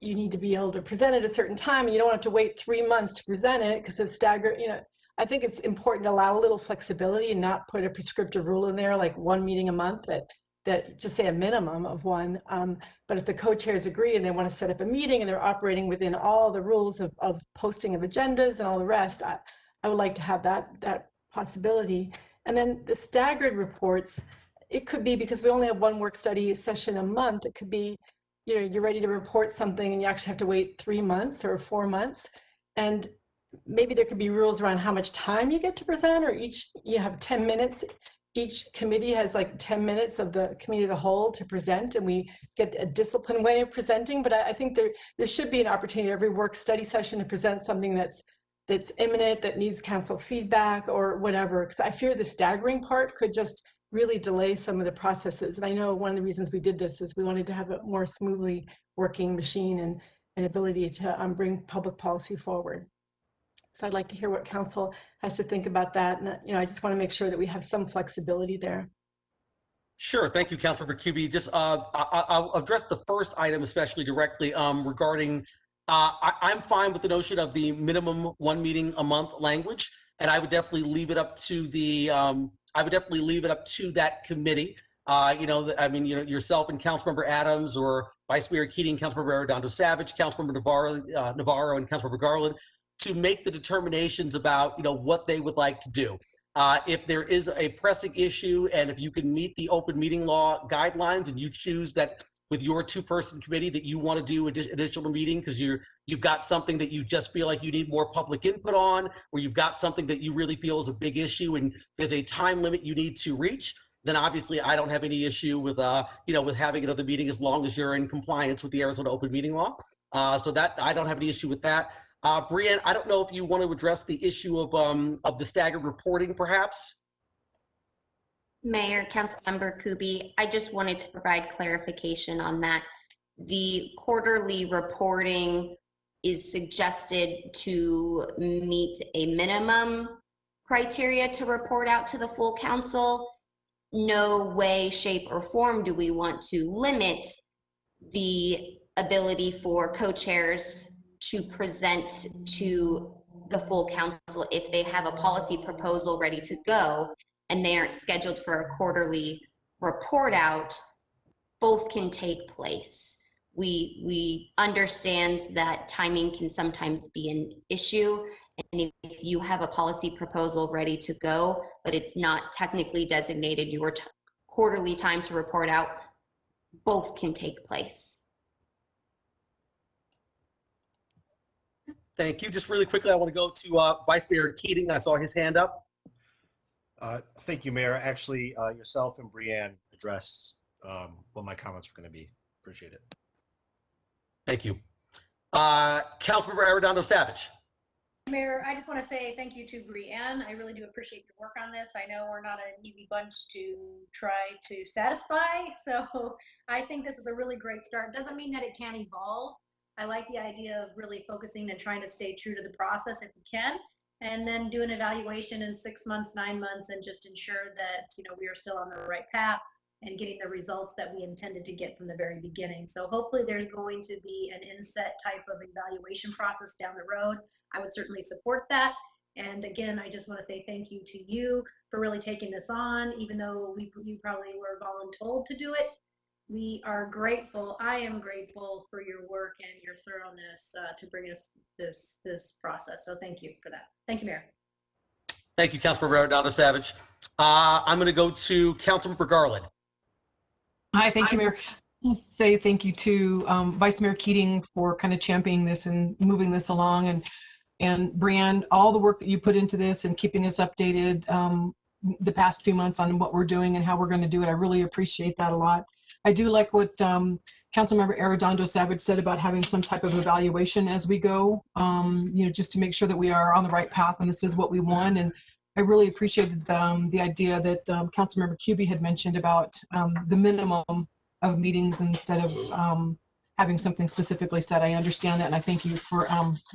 you need to be able to present it at a certain time and you don't have to wait 3 months to present it because of staggered, I think it's important to allow a little flexibility and not put a prescriptive rule in there, like one meeting a month that just say a minimum of one. But if the co-chairs agree and they want to set up a meeting and they're operating within all the rules of posting of agendas and all the rest, I would like to have that possibility. And then the staggered reports, it could be because we only have one work study session a month. It could be, you know, you're ready to report something and you actually have to wait 3 months or 4 months. And maybe there could be rules around how much time you get to present, or you have 10 minutes. Each committee has like 10 minutes of the committee of the whole to present, and we get a disciplined way of presenting. But I think there should be an opportunity every work study session to present something that's imminent, that needs council feedback or whatever, because I fear the staggering part could just really delay some of the processes. And I know one of the reasons we did this is we wanted to have a more smoothly working machine and an ability to bring public policy forward. So I'd like to hear what council has to think about that. And, you know, I just want to make sure that we have some flexibility there. Sure. Thank you, Councilmember Cubie. Just I'll address the first item especially directly regarding I'm fine with the notion of the minimum 1 meeting a month language, and I would definitely leave it up to the that committee. You know, I mean, you know, yourself and Councilmember Adams, or Vice Mayor Keating, Councilmember Arredondo Savage, Councilmember Navarro, and Councilmember Garland, to make the determinations about, you know, what they would like to do. If there is a pressing issue, and if you can meet the open meeting law guidelines, and you choose that with your 2-person committee that you want to do additional meeting because you've got something that you just feel like you need more public input on, or you've got something that you really feel is a big issue and there's a time limit you need to reach, then obviously I don't have any issue with you know, with having another meeting as long as you're in compliance with the Arizona open meeting law. So that I don't have any issue with that. Brianne, I don't know if you want to address the issue of the staggered reporting, perhaps. Mayor, Councilmember Kubi, I just wanted to provide clarification on that. The quarterly reporting is suggested to meet a minimum criteria to report out to the full council. No way, shape, or form do we want to limit the ability for co-chairs to present to the full council if they have a policy proposal ready to go and they aren't scheduled for a quarterly report out. Both can take place. We understand that timing can sometimes be an issue, and if you have a policy proposal ready to go but it's not technically designated your quarterly time to report out, both can take place. Thank you. Just really quickly, I want to go to Vice Mayor Keating. I saw his hand up. Thank you, Mayor. Actually, yourself and Brianne addressed what my comments were going to be. Appreciate it. Thank you. Councilmember Arredondo Savage. Mayor, I just want to say thank you to Brianne. I really do appreciate your work on this. I know we're not an easy bunch to try to satisfy, so I think this is a really great start. Doesn't mean that it can't evolve. I like the idea of really focusing and trying to stay true to the process if we can, and then do an evaluation in 6 months, 9 months, and just ensure that, you know, we are still on the right path and getting the results that we intended to get from the very beginning. So hopefully there's going to be an inset type of evaluation process down the road. I would certainly support that. And again, I just want to say thank you to you for really taking this on, even though you probably were voluntold to do it. We are grateful. I am grateful for your work and your thoroughness to bring us this process. So thank you for that. Thank you, Mayor. Thank you, Councilmember Arredondo Savage. I'm going to go to Councilmember Garland. Hi, thank you, Mayor. Just say thank you to Vice Mayor Keating for kind of championing this and moving this along, and Brianne, all the work that you put into this and keeping us updated the past few months on what we're doing and how we're going to do it. I really appreciate that a lot. I do like what Councilmember Arredondo Savage said about having some type of evaluation as we go, you know, just to make sure that we are on the right path and this is what we want. And I really appreciated the idea that Councilmember Kubi had mentioned about the minimum of meetings instead of having something specifically said. I understand that, and I thank you for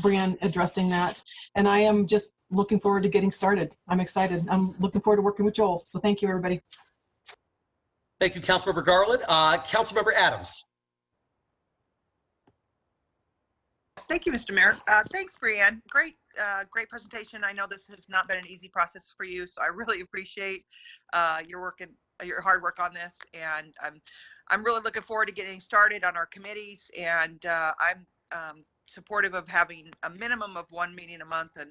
Brianne addressing that. And I am just looking forward to getting started. I'm excited. I'm looking forward to working with Joel. So thank you, everybody. Thank you, Councilmember Garland. Councilmember Adams. Thank you, Mr. Mayor. Thanks, Brianne. Great presentation. I know this has not been an easy process for you, so I really appreciate your work and your hard work on this. And I'm really looking forward to getting started on our committees. And I'm supportive of having a minimum of 1 meeting a month. And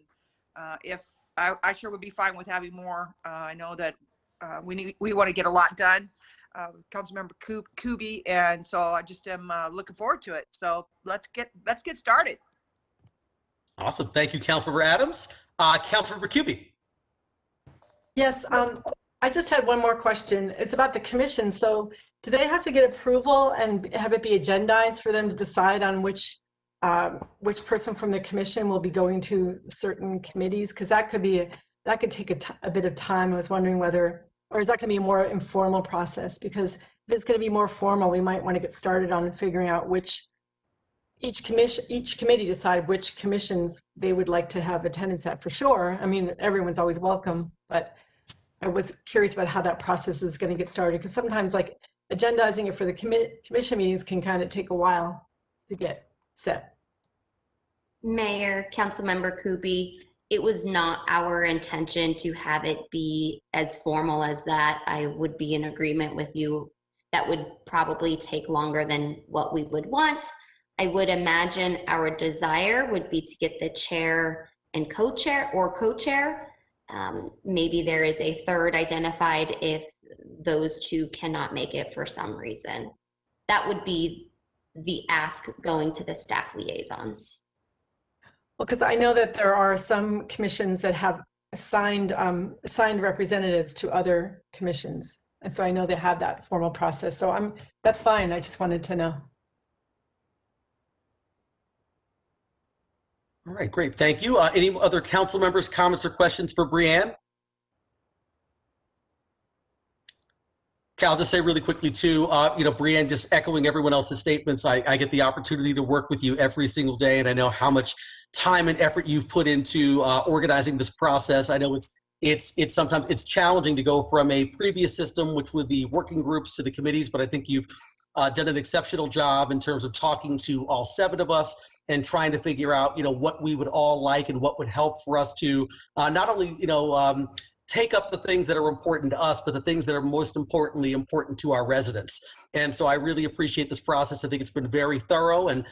if I sure would be fine with having more. I know that we want to get a lot done, Councilmember Kuby, and so I just am looking forward to it. So let's get started. Awesome. Thank you, Councilmember Adams. Councilmember Kuby. Yes, I just had one more question. It's about the commission. So do they have to get approval and have it be agendized for them to decide on which person from the commission will be going to certain committees? Because that could take a bit of time. I was wondering whether, or is that going to be a more informal process? Because if it's going to be more formal, we might want to get started on figuring out which each committee decide which commissions they would like to have attendance at, for sure. I mean, everyone's always welcome, but I was curious about how that process is going to get started, because sometimes like agendizing it for the commission meetings can kind of take a while to get set. Mayor, Councilmember Kuby, it was not our intention to have it be as formal as that. I would be in agreement with you. That would probably take longer than what we would want. I would imagine our desire would be to get the chair and co-chair or co-chair. Maybe there is a third identified if those two cannot make it for some reason. That would be the ask going to the staff liaisons. Well, because I know that there are some commissions that have assigned representatives to other commissions. And so I know they have that formal process. So that's fine. I just wanted to know. All right, great. Thank you. Any other council members, comments, or questions for Brianne? Okay, I'll just say really quickly too, Brianne, just echoing everyone else's statements, I get the opportunity to work with you every single day, and I know how much time and effort you've put into organizing this process. I know it's sometimes it's challenging to go from a previous system, which would be working groups, to the committees, but I think you've done an exceptional job in terms of talking to all 7 of us and trying to figure out, what we would all like and what would help for us to not only, take up the things that are important to us, but the things that are most importantly important to our residents. And so I really appreciate this process. I think it's been very thorough. And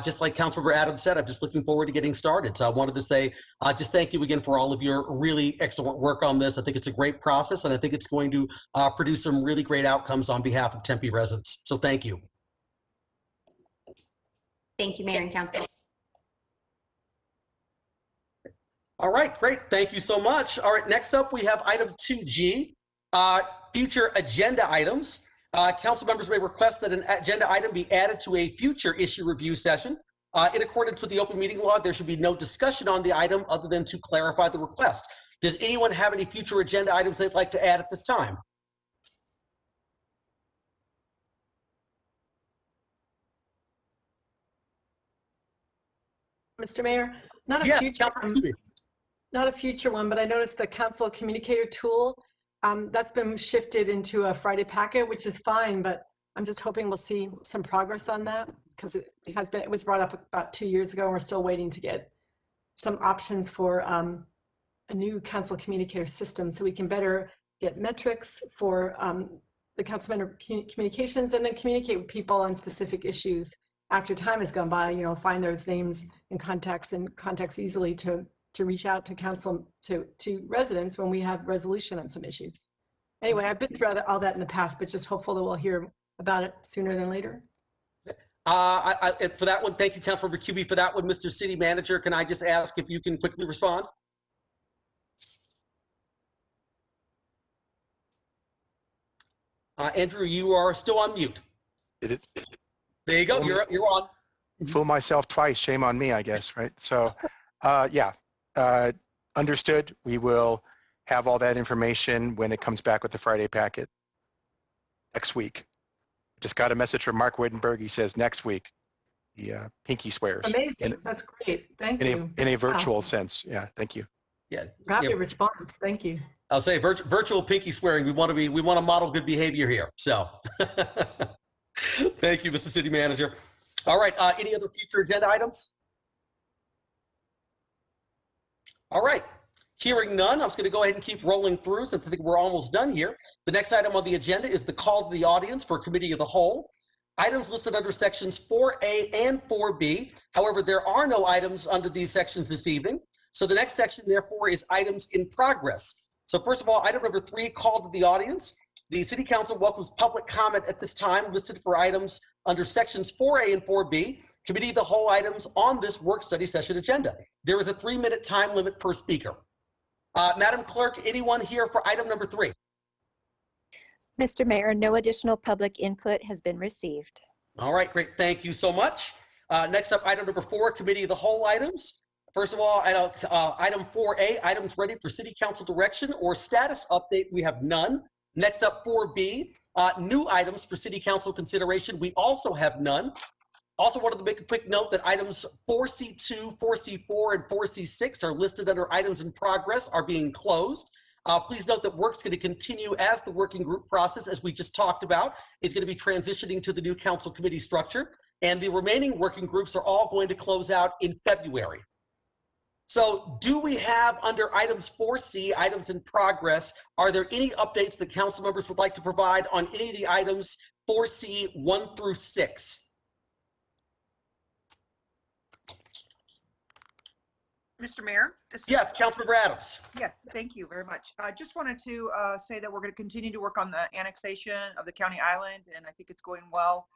just like Councilmember Adams said, I'm just looking forward to getting started. So I wanted to say, just thank you again for all of your really excellent work on this. I think it's a great process, and I think it's going to produce some really great outcomes on behalf of Tempe residents. So thank you. Thank you, Mayor and Council. All right, great. Thank you so much. All right, next up we have item 2G, future agenda items. Council members may request that an agenda item be added to a future issue review session. In accordance with the open meeting law, there should be no discussion on the item other than to clarify the request. Does anyone have any future agenda items they'd like to add at this time? Mr. Mayor, not a future one, but I noticed the council communicator tool that's been shifted into a Friday packet, which is fine, but I'm just hoping we'll see some progress on that, because it was brought up about 2 years ago, and we're still waiting to get some options for a new council communicator system, so we can better get metrics for the council member communications, and then communicate with people on specific issues after time has gone by. Find those names and contacts easily to reach out to council, to residents when we have resolution on some issues. Anyway, I've been through all that in the past, but just hopeful that we'll hear about it sooner than later. For that one, thank you, Councilmember Kuby. For that one, Mr. City Manager, can I just ask if you can quickly respond? Andrew, you are still on mute. There you go. You're on. Fool myself twice. Shame on me, I guess. Right. So, yeah. Understood. We will have all that information when it comes back with the Friday packet next week. Just got a message from Mark Wittenberg. He says next week. He pinky swears. That's amazing. That's great. Thank you. In a virtual sense. Yeah. Thank you. Yeah. Rapid response. Thank you. I'll say virtual pinky swearing. We want to model good behavior here. So thank you, Mr. City Manager. All right. Any other future agenda items? All right. Hearing none, I'm just going to go ahead and keep rolling through since I think we're almost done here. The next item on the agenda is the call to the audience for Committee of the Whole. Items listed under sections 4A and 4B. However, there are no items under these sections this evening. So the next section, therefore, is items in progress. So first of all, item number 3, call to the audience. The City Council welcomes public comment at this time listed for items under sections 4A and 4B, committee of the whole items on this work study session agenda. There is a 3-minute time limit per speaker. Madam Clerk, anyone here for item number 3? Mr. Mayor, no additional public input has been received. All right, great. Thank you so much. Next up, item number 4, committee of the whole items. First of all, item 4A, items ready for City Council direction or status update, we have none. Next up, 4B, new items for City Council consideration, we also have none. Also wanted to make a quick note that items 4C2, 4C4, and 4C6 are listed under items in progress, are being closed. Please note that work's going to continue as the working group process, as we just talked about, is going to be transitioning to the new council committee structure, and the remaining working groups are all going to close out in February. So do we have under items 4C, items in progress, are there any updates that council members would like to provide on any of the items 4C 1 through 6? Mr. Mayor? Yes, Councilmember Adams. Yes, thank you very much. I just wanted to say that we're going to continue to work on the annexation of the county island, and I think it's going well.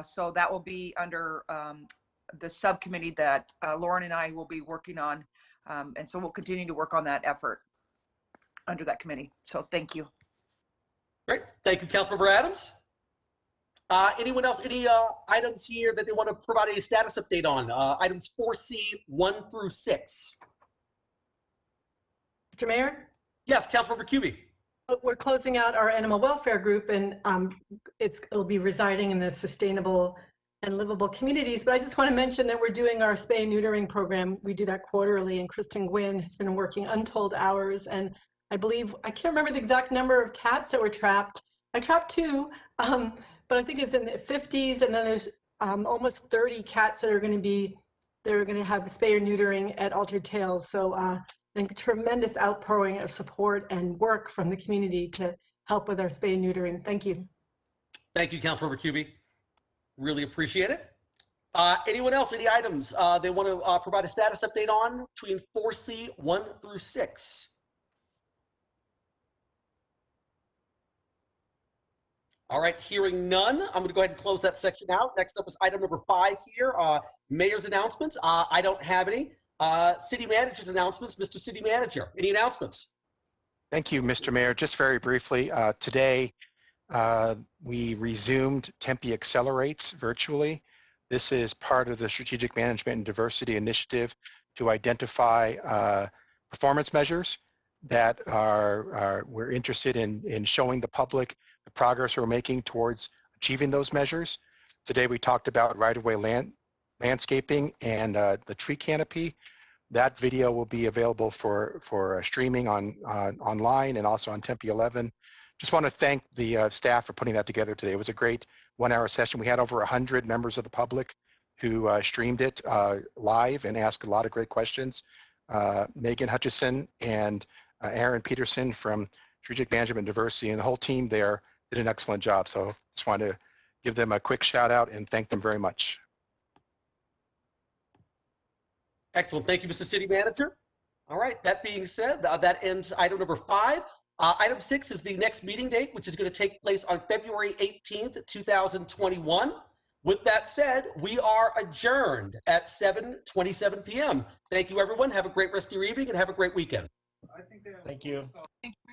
So that will be under the subcommittee that Lauren and I will be working on. And so we'll continue to work on that effort under that committee. So thank you. Great. Thank you, Councilmember Adams. Anyone else, any items here that they want to provide a status update on? Items 4C 1 through 6. Mr. Mayor? Yes, Councilmember Cubie. We're closing out our animal welfare group, and it'll be residing in the sustainable and livable communities. But I just want to mention that we're doing our spay and neutering program. We do that quarterly, and Kristen Gwynn has been working untold hours. And I believe, I can't remember the exact number of cats that were trapped. I trapped 2, but I think it's in the 50s. And then there's almost 30 cats that are going to have spay or neutering at Altered Tales. So a tremendous outpouring of support and work from the community to help with our spay and neutering. Thank you. Thank you, Councilmember Cubie. Really appreciate it. Anyone else, any items they want to provide a status update on between 4C 1 through 6? All right, hearing none, I'm going to go ahead and close that section out. Next up is item number 5 here, mayor's announcements. I don't have any. City manager's announcements. Mr. City Manager, any announcements? Thank you, Mr. Mayor. Just very briefly, today we resumed Tempe Accelerates virtually. This is part of the Strategic Management and Diversity Initiative to identify performance measures that we're interested in showing the public the progress we're making towards achieving those measures. Today we talked about right-of-way landscaping and the tree canopy. That video will be available for streaming online and also on Tempe 11. Just want to thank the staff for putting that together today. It was a great 1-hour session. We had over 100 members of the public who streamed it live and asked a lot of great questions. Megan Hutchison and Aaron Peterson from Strategic Management and Diversity and the whole team there did an excellent job. So just wanted to give them a quick shout out and thank them very much. Excellent. Thank you, Mr. City Manager. All right, that being said, that ends item number 5. Item 6 is the next meeting date, which is going to take place on February 18th, 2021. With that said, we are adjourned at 7:27 p.m. Thank you, everyone. Have a great rest of your evening and have a great weekend. Thank you. Thank you.